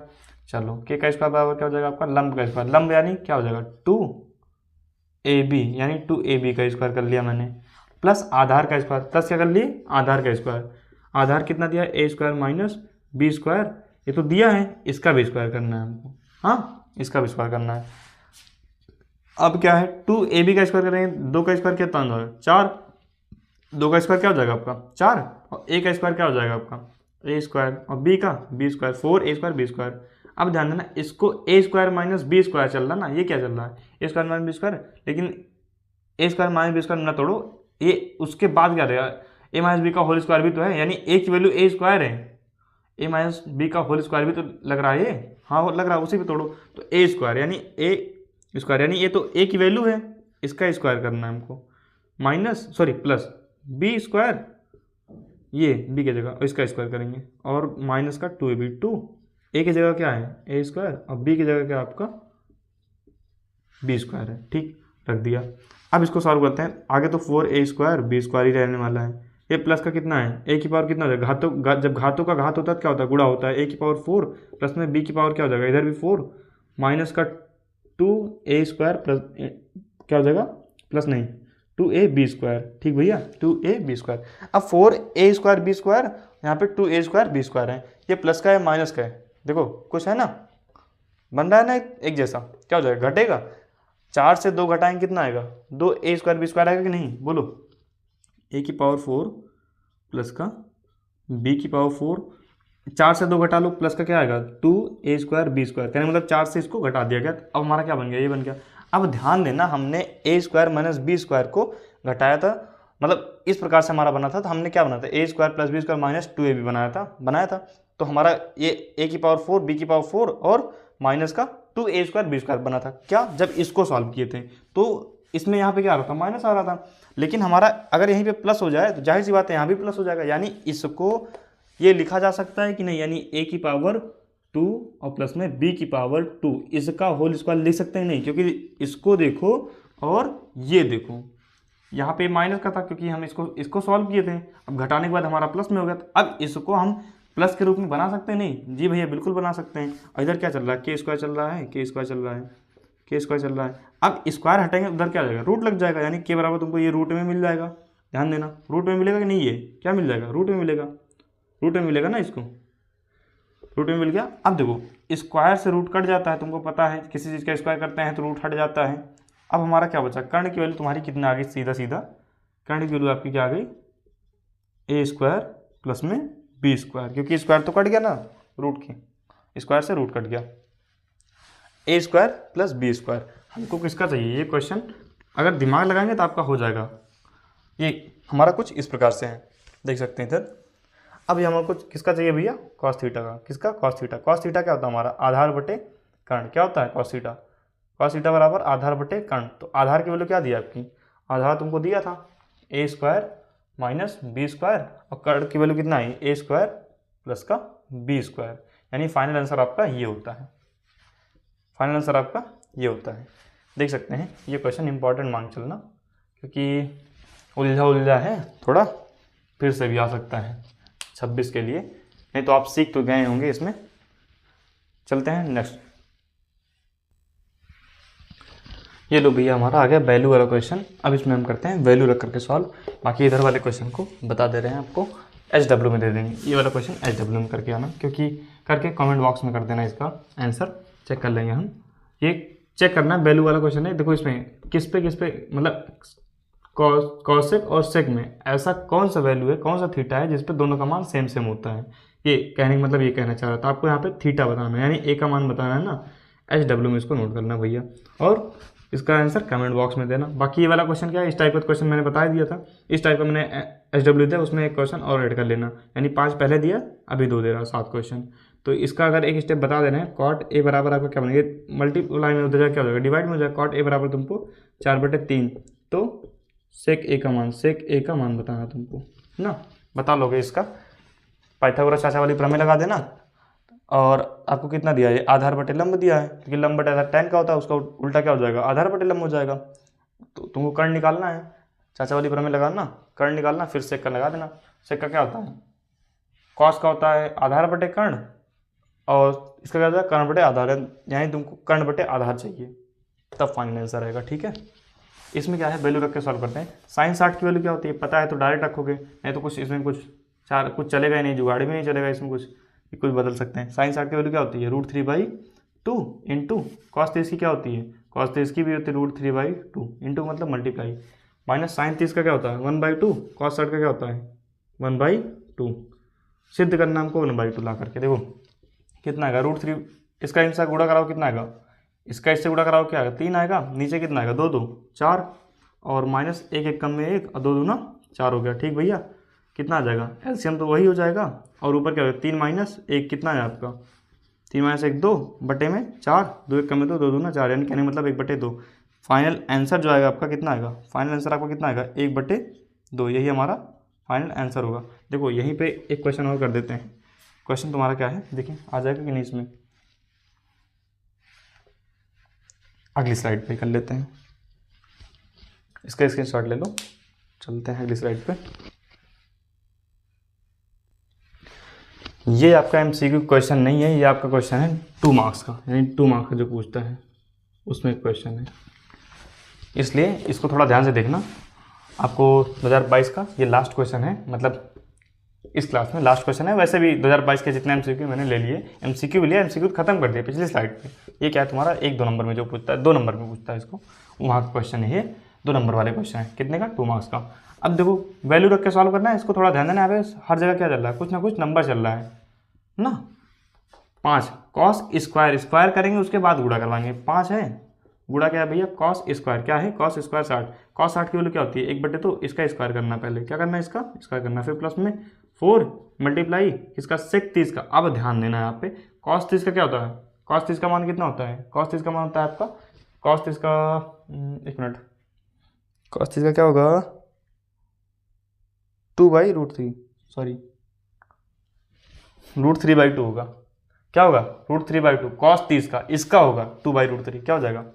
चलो के का स्क्वायर बराबर क्या हो जाएगा आपका लंब का स्क्वायर। लंब यानी क्या हो जाएगा 2ab, यानी 2ab का स्क्वायर कर लिया मैंने, प्लस आधार का स्क्वायर, प्लस क्या कर लिए आधार का स्क्वायर। आधार कितना दिया a square minus b square, ये तो दिया है, इसका भी स्क्वायर करना है हमको। हाँ इसका भी स्क्वायर करना है। अब क्या है 2ab का स्क्वायर करेंगे, 2 का स्क्वायर कितना हो जाएगा 4, 2 का स्क्वायर क्या हो जाएगा आपका 4 और a का स्क्वायर क्या हो जाएगा आपका a स्क्वायर और b का b square 4a square b square. अब ध्यान देना इसको a square minus b square चल रहा ना, ये क्या चल रहा है a square minus b square, लेकिन a square minus b square ना तोड़ो, ये उसके बाद क्या रहेगा a माइनस b का होल स्क्वायर भी तो है, यानी a की वैल्यू a स्क्वायर है, a माइनस b का होल स्क्वायर भी तो लग रहा है ये, हाँ वो लग रहा है, उसी पे तोड़ो तो a स्क्वायर यानी a स्क्वायर, यानी ये तो a की वैल्यू है, इसका स्क्वायर करना है हमको, minus sorry plus b square, ये b की जगह इसका स्क्वायर करेंगे और माइनस का 2ab, 2a की जगह क्या है a स्क्वायर और b की जगह क्या आपका b स्क्वायर है। ठीक रख दिया। अब इसको सॉल्व करते हैं। आगे तो 4a स्क्वायर b स्क्वायर ही रहने वाला है। ये प्लस का कितना है a की पावर कितना हो जाएगा, जब घातों का घात होता है क्या होता है गुणा होता है, a की पावर 4 प्लस में b की पावर क्या हो जाएगा इधर भी 4 माइनस का 2a स्क्वायर प्लस क्या हो जाएगा प्लस नहीं 2ab स्क्वायर। ठीक भैया 2ab स्क्वायर। अब 4a स्क्वायर b स्क्वायर, यहाँ पे 2a स्क्वायर b स्क्वायर है, ये प्लस का है माइनस का है, देखो कुछ है ना बन रहा है ना एक जैसा, क्या हो जाएगा घटेगा, 4 से 2 घटाएंगे कितना आएगा 2a स्क्वायर b स्क्वायर आएगा कि नहीं, बोलो a की पावर 4 प्लस का b की पावर 4, 4 से 2 घटा लो, प्लस का क्या आएगा 2a स्क्वायर b स्क्वायर, कहने मतलब 4 से इसको घटा दिया गया। अब हमारा क्या बन गया ये बन गया। अब ध्यान देना हमने a square minus b square को घटाया था, मतलब इस प्रकार से हमारा बना था, तो हमने क्या बना था a square plus b square minus 2ab बनाया था। तो हमारा ये a की पावर 4 b की पावर 4 और माइनस का 2a स्क्वायर b स्क्वायर बना था। क्या जब इसको सॉल्व किए थे तो इसमें यहाँ पे क्या आ रहा था माइनस आ रहा था, लेकिन हमारा अगर यहीं पे प्लस हो जाए तो जाहिर सी बात है यहाँ भी प्लस हो जाएगा, यानी इसको ये लिखा जा सकता है कि नहीं, यानी a की पावर 2 और प्लस में b की पावर 2, इसका होल स्क्वायर लिख सकते हैं नहीं, क्योंकि इसको देखो और ये देखो यहाँ पे माइनस का था क्योंकि हम इसको सॉल्व किए थे, अब घटाने के बाद हमारा प्लस में हो गया। तो अब इसको हम प्लस के रूप में बना सकते हैं नहीं, जी भैया बिल्कुल बना सकते हैं। और इधर क्या चल रहा है के स्क्वायर चल रहा है, के स्क्वायर चल रहा है, के स्क्वायर चल रहा है। अब स्क्वायर हटेंगे उधर क्या हो जाएगा, रूट लग जाएगा, यानी के बराबर तुमको ये रूट में मिल जाएगा। ध्यान देना, रूट में मिलेगा कि नहीं, ये क्या मिल जाएगा, रूट में मिलेगा, रूट में मिलेगा ना, इसको रूट में मिल गया। अब देखो स्क्वायर से रूट कट जाता है, तुमको पता है किसी चीज़ का स्क्वायर करते हैं तो रूट हट जाता है। अब हमारा क्या बचा, कर्ण की वैल्यू तुम्हारी कितना आ गई, सीधा सीधा कर्ण की वैल्यू आपकी क्या आ गई, ए स्क्वायर प्लस में बी स्क्वायर, क्योंकि स्क्वायर तो कट गया ना, रूट की स्क्वायर से रूट कट गया, ए स्क्वायर प्लस बी स्क्वायर। हमको किसका चाहिए ये क्वेश्चन, अगर दिमाग लगाएंगे तो आपका हो जाएगा। ये हमारा कुछ इस प्रकार से है, देख सकते हैं इधर। अब ये हमारा कुछ किसका चाहिए भैया, कॉस थीटा का। किसका, कॉस थीटा। कॉस थीटा क्या होता है हमारा, आधार बटे कर्ण। क्या होता है कॉस थीटा, कॉस थीटा बराबर आधार बटे कर्ण। तो आधार की वैल्यू क्या दी आपकी, आधार तुमको दिया था ए स्क्वायर माइनस बी स्क्वायर, और कर्ण की वैल्यू कितना है, ए स्क्वायर प्लस का बी स्क्वायर, यानी फाइनल आंसर आपका ये होता है, फाइनल आंसर आपका ये होता है। देख सकते हैं ये क्वेश्चन इंपॉर्टेंट मान चलना, क्योंकि उलझा है थोड़ा, फिर से भी आ सकता है 26 के लिए, नहीं तो आप सीख तो गए होंगे इसमें। चलते हैं नेक्स्ट। ये लो भैया हमारा आ गया वैल्यू वाला क्वेश्चन। अब इसमें हम करते हैं वैल्यू रख करके सॉल्व, बाकी इधर वाले क्वेश्चन को बता दे रहे हैं आपको, SW में दे देंगे। ये वाला क्वेश्चन SW में करके आना, क्योंकि करके कमेंट बॉक्स में कर देना, इसका आंसर चेक कर लेंगे हम। ये चेक करना वैल्यू वाला क्वेश्चन है। देखो इसमें किस पे मतलब कॉसेक और सेक में ऐसा कौन सा वैल्यू है, कौन सा थीटा है जिस पे दोनों का मान सेम सेम होता है। ये कहने का मतलब ये कहना चाह रहा था, आपको यहाँ पे थीटा बताना है, यानी ए का मान बताना है ना, SW में इसको नोट करना भैया, और इसका आंसर कमेंट बॉक्स में देना। बाकी ये वाला क्वेश्चन क्या है, इस टाइप का क्वेश्चन मैंने बता दिया था, इस टाइप का मैंने SW दिया, उसमें एक क्वेश्चन और ऐड कर लेना, यानी 5 पहले दिया, अभी 2 दे रहा, 7 क्वेश्चन। तो इसका अगर एक स्टेप बता देना है, कॉट ए बराबर आपका क्या बनेगा, मल्टीप्लाई में उधर क्या हो जाएगा, डिवाइड में हो जाएगा। कॉट ए बराबर तुमको 4/3, तो सेक ए का मान, सेक ए का मान बताना तुमको ना, बता लोगे इसका। पाइथागोरस चाचा वाली प्रमेय लगा देना, और आपको कितना दिया है, आधार बटे लंब दिया है, क्योंकि लंब बटे आधार tan का होता है, उसका उल्टा क्या हो जाएगा, आधार बटे लंब हो जाएगा। तो तुमको कर्ण निकालना है, चाचा वाली प्रमेय लगाना, कर्ण निकालना, फिर सेक का लगा देना। सेक का क्या होता है, कॉस का होता है आधार बटे कर्ण, और इसका क्या होता है कर्ण बटे आधार, यानी तुमको कर्ण बटे आधार चाहिए, तब फाइनल आंसर आएगा। ठीक है, इसमें क्या है, वैल्यू रख के सॉल्व करते हैं। साइन 60 की वैल्यू क्या होती है पता है तो डायरेक्ट रखोगे, नहीं तो कुछ इसमें कुछ चलेगा ही नहीं, जुगाड़ी में नहीं चलेगा, इसमें कुछ बदल सकते हैं। साइन 60 की वैल्यू क्या होती है, √3/2 इंटू कॉस 30 की क्या होती है, कॉस 30 की भी होती है √3/2 इंटू मतलब मल्टीप्लाई, माइनस साइन 30 का क्या होता है 1/2, कॉस 60 का क्या होता है 1/2। सिद्ध करना हमको 1/2 ला करके, देखो कितना आएगा √3, इसका इनसा गुणा कराओ कितना आएगा, इसका इससे गुणा कराओ क्या आएगा 3 आएगा, नीचे कितना आएगा 2 2 4, और माइनस 1 1 कम में 1 और 2 2 4 हो गया। ठीक भैया, कितना आ जाएगा, एलसीएम तो वही हो जाएगा, और ऊपर क्या होगा 3 माइनस 1 कितना है आपका, 3 माइनस 1 2 बटे में 4, 2 1 कम में 2 2 2 4, यानी कहने का मतलब 1/2। फाइनल आंसर जो आएगा आपका कितना आएगा, फाइनल आंसर आपका कितना आएगा 1/2, यही हमारा फाइनल आंसर होगा। देखो यहीं पे एक क्वेश्चन और कर देते हैं। क्वेश्चन तुम्हारा क्या है देखिए, आ जाएगा कि नहीं इसमें, अगली स्लाइड पे कर लेते हैं, इसका स्क्रीनशॉट ले लो, चलते हैं अगली स्लाइड पे। ये आपका MCQ क्वेश्चन नहीं है, ये आपका क्वेश्चन है 2 मार्क्स का, यानी 2 मार्क्स का जो पूछता है उसमें एक क्वेश्चन है, इसलिए इसको थोड़ा ध्यान से देखना। आपको 2022 का ये लास्ट क्वेश्चन है, मतलब इस क्लास में लास्ट क्वेश्चन है। वैसे भी 2022 के जितने MCQ मैंने ले लिए, MCQ भी लिया, MCQ खत्म कर दिया पिछली स्लाइड पे। ये क्या है तुम्हारा 1 2 नंबर में जो पूछता है, 2 नंबर में पूछता है इसको, वहाँ का क्वेश्चन है ये, 2 नंबर वाले क्वेश्चन है, कितने का 2 मार्क्स का। अब देखो वैल्यू रख के सॉल्व करना है, इसको थोड़ा ध्यान देना है, हर जगह क्या चल रहा है, कुछ ना कुछ नंबर चल रहा है ना। 5 कॉस स्क्वायर करेंगे, उसके बाद गुणा करवाएंगे, 5 है, गुणा क्या है भैया कॉस स्क्वायर, क्या है कॉस स्क्वायर 60, कॉस 60 की वैल्यू क्या होती है 1/2, इसका स्क्वायर करना, पहले क्या करना है इसका स्क्वायर करना, फिर प्लस में 4 मल्टीप्लाई इसका सेक 30 का। अब ध्यान देना है यहाँ पे, कॉस 30 का क्या होता है, कॉस 30 का मान कितना होता है, कॉस 30 का मान होता है आपका, कॉस 30 का एक मिनट, कॉस 30 का क्या होगा 2/√3, सॉरी √3/2 होगा, क्या होगा √3/2, कॉस 30 का इसका होगा 2/√3, क्या हो जाएगा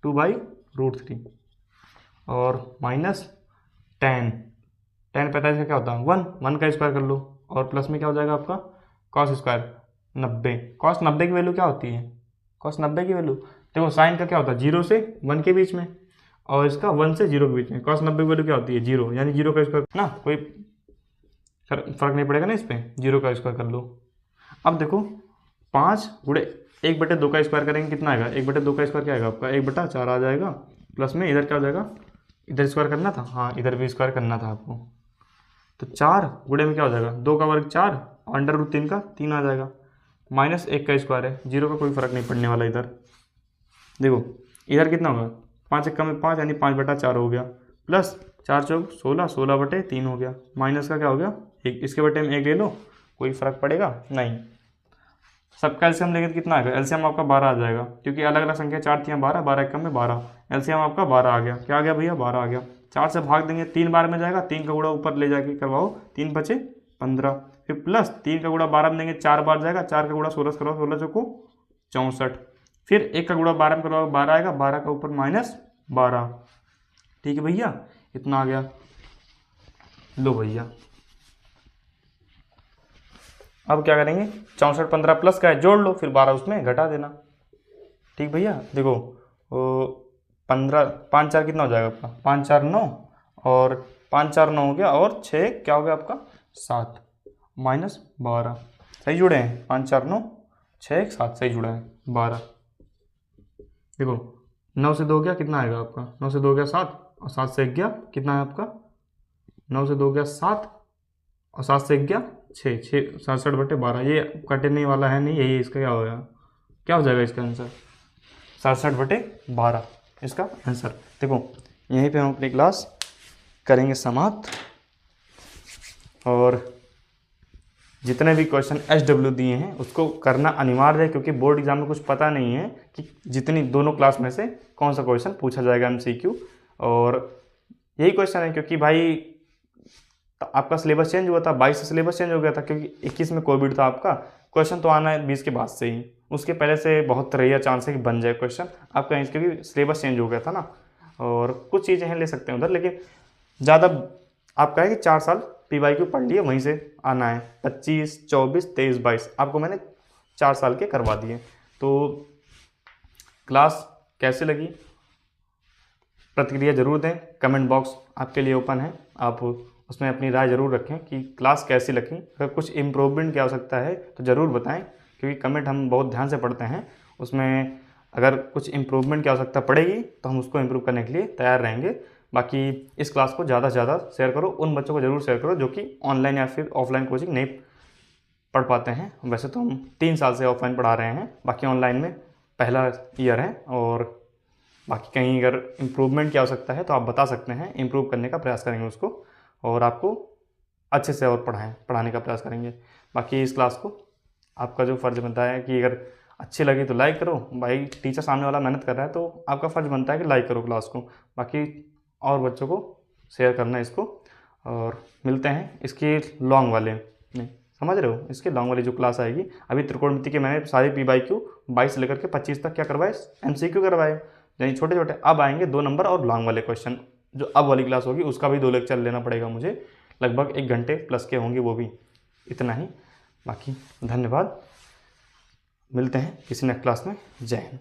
2/√3, और माइनस tan 45 का क्या होता है 1 का स्क्वायर कर लो, और प्लस में क्या हो जाएगा आपका कॉस स्क्वायर 90, कॉस 90 की वैल्यू क्या होती है, cos 90 की वैल्यू। देखो साइन का क्या होता है 0 से 1 के बीच में, और इसका 1 से 0 के बीच में। cos 90 की वैल्यू क्या होती है 0, यानी 0 का स्क्वायर ना, कोई फर्क नहीं पड़ेगा ना इस पर, 0 का स्क्वायर कर लो। अब देखो 5 गुणे 1/2 का स्क्वायर करेंगे कितना आएगा, 1/2 का स्क्वायर क्या आएगा आपका 1/4 आ जाएगा, प्लस में इधर क्या हो जाएगा, इधर स्क्वायर करना था, हाँ इधर भी स्क्वायर करना था आपको। तो 4 गुणे में क्या हो जाएगा 2 का वर्ग 4, √3 का 3 आ जाएगा, -1 का स्क्वायर है, 0 का कोई फर्क नहीं पड़ने वाला इधर। देखो इधर कितना होगा 5 1 में 5 यानी 5/4 हो गया, प्लस 4 चौक 16, 16/3 हो गया, माइनस का क्या हो गया 1, इसके बटे में 1 ले लो, कोई फर्क पड़ेगा नहीं। सबका एलसीएम लेंगे तो कितना आएगा, एलसीएम आपका 12 आ जाएगा, क्योंकि अलग अलग संख्या 4 थी, 12 12 1 में 12, एलसीएम आपका 12 आ गया। क्या आ गया भैया 12 आ गया। 4 से भाग देंगे 3 बार में जाएगा, 3 का गुणा ऊपर ले जाके करवाओ, 3 बचे 15, फिर प्लस 3 का गुणा 12 में देंगे 4 बार जाएगा, 4 का गुणा 16 से करवाओ, 16 चौको 64, फिर 1 का गुणा 12 में करवाओ 12 आएगा, 12 का ऊपर -12। ठीक है भैया, इतना आ गया। लो भैया अब क्या करेंगे 64 15 प्लस का है जोड़ लो, फिर 12 उसमें घटा देना। ठीक भैया, देखो 15 5 4 कितना हो जाएगा आपका 5 4 9, और 5 4 9 हो गया, और 6 क्या हो गया आपका 7 -12, सही जुड़े हैं 5 4 9 6 1 7 सही जुड़ा है 12। देखो 9 से 2 गया कितना आएगा आपका, 9 से 2 गया 7, और 7 से 1 गया कितना है आपका, 9 से 2 गया 7, और 7 से 1 गया 6, 67/12, ये कटने वाला है नहीं, यही इसका क्या होगा, क्या हो जाएगा इसका आंसर 67/12 इसका आंसर। देखो यहीं पे हम अपनी क्लास करेंगे समाप्त, और जितने भी क्वेश्चन SW दिए हैं उसको करना अनिवार्य है, क्योंकि बोर्ड एग्जाम में कुछ पता नहीं है कि जितनी दोनों क्लास में से कौन सा क्वेश्चन पूछा जाएगा MCQ, और यही क्वेश्चन है क्योंकि भाई आपका सिलेबस चेंज हुआ था, 22 से सिलेबस चेंज हो गया था, क्योंकि 21 में कोविड था आपका, क्वेश्चन तो आना है 20 के बाद से ही, उसके पहले से बहुत रेयर चांस है कि बन जाए क्वेश्चन आपका, क्योंकि सिलेबस चेंज हो गया था ना, और कुछ चीज़ें हैं ले सकते हैं उधर, लेकिन ज़्यादा आपका है कि 4 साल PYQ पढ़ लिए, वहीं से आना है 25 24 23 22, आपको मैंने 4 साल के करवा दिए। तो क्लास कैसे लगी प्रतिक्रिया जरूर दें, कमेंट बॉक्स आपके लिए ओपन है, आप उसमें अपनी राय ज़रूर रखें कि क्लास कैसी लगी, अगर कुछ इम्प्रूवमेंट की आवश्यकता है तो ज़रूर बताएं, क्योंकि कमेंट हम बहुत ध्यान से पढ़ते हैं, उसमें अगर कुछ इम्प्रूवमेंट की आवश्यकता पड़ेगी तो हम उसको इम्प्रूव करने के लिए तैयार रहेंगे। बाकी इस क्लास को ज़्यादा से ज़्यादा शेयर करो, उन बच्चों को ज़रूर शेयर करो जो कि ऑनलाइन या फिर ऑफलाइन कोचिंग नहीं पढ़ पाते हैं। वैसे तो हम 3 साल से ऑफलाइन पढ़ा रहे हैं, बाकी ऑनलाइन में पहला ईयर है, और बाकी कहीं अगर इम्प्रूवमेंट की आवश्यकता है तो आप बता सकते हैं, इम्प्रूव करने का प्रयास करेंगे उसको, और आपको अच्छे से और पढ़ाने का प्रयास करेंगे। बाकी इस क्लास को आपका जो फ़र्ज़ बनता है कि अगर अच्छी लगी तो लाइक करो, भाई टीचर सामने वाला मेहनत कर रहा है तो आपका फ़र्ज़ बनता है कि लाइक करो क्लास को, बाकी और बच्चों को शेयर करना इसको, और मिलते हैं इसके लॉन्ग वाले में, समझ रहे हो, इसके लॉन्ग वाली जो क्लास आएगी। अभी त्रिकोणमिति के मैंने सारे PYQ 22 से लेकर के 25 तक क्या करवाए MCQ करवाए, यानी छोटे छोटे। अब आएंगे 2 नंबर और लॉन्ग वाले क्वेश्चन, जो अब वाली क्लास होगी उसका भी 2 लेक्चर लेना पड़ेगा मुझे, लगभग 1 घंटे प्लस के होंगे वो भी। इतना ही, बाकी धन्यवाद, मिलते हैं किसी नेक्स्ट क्लास में। जय हिंद।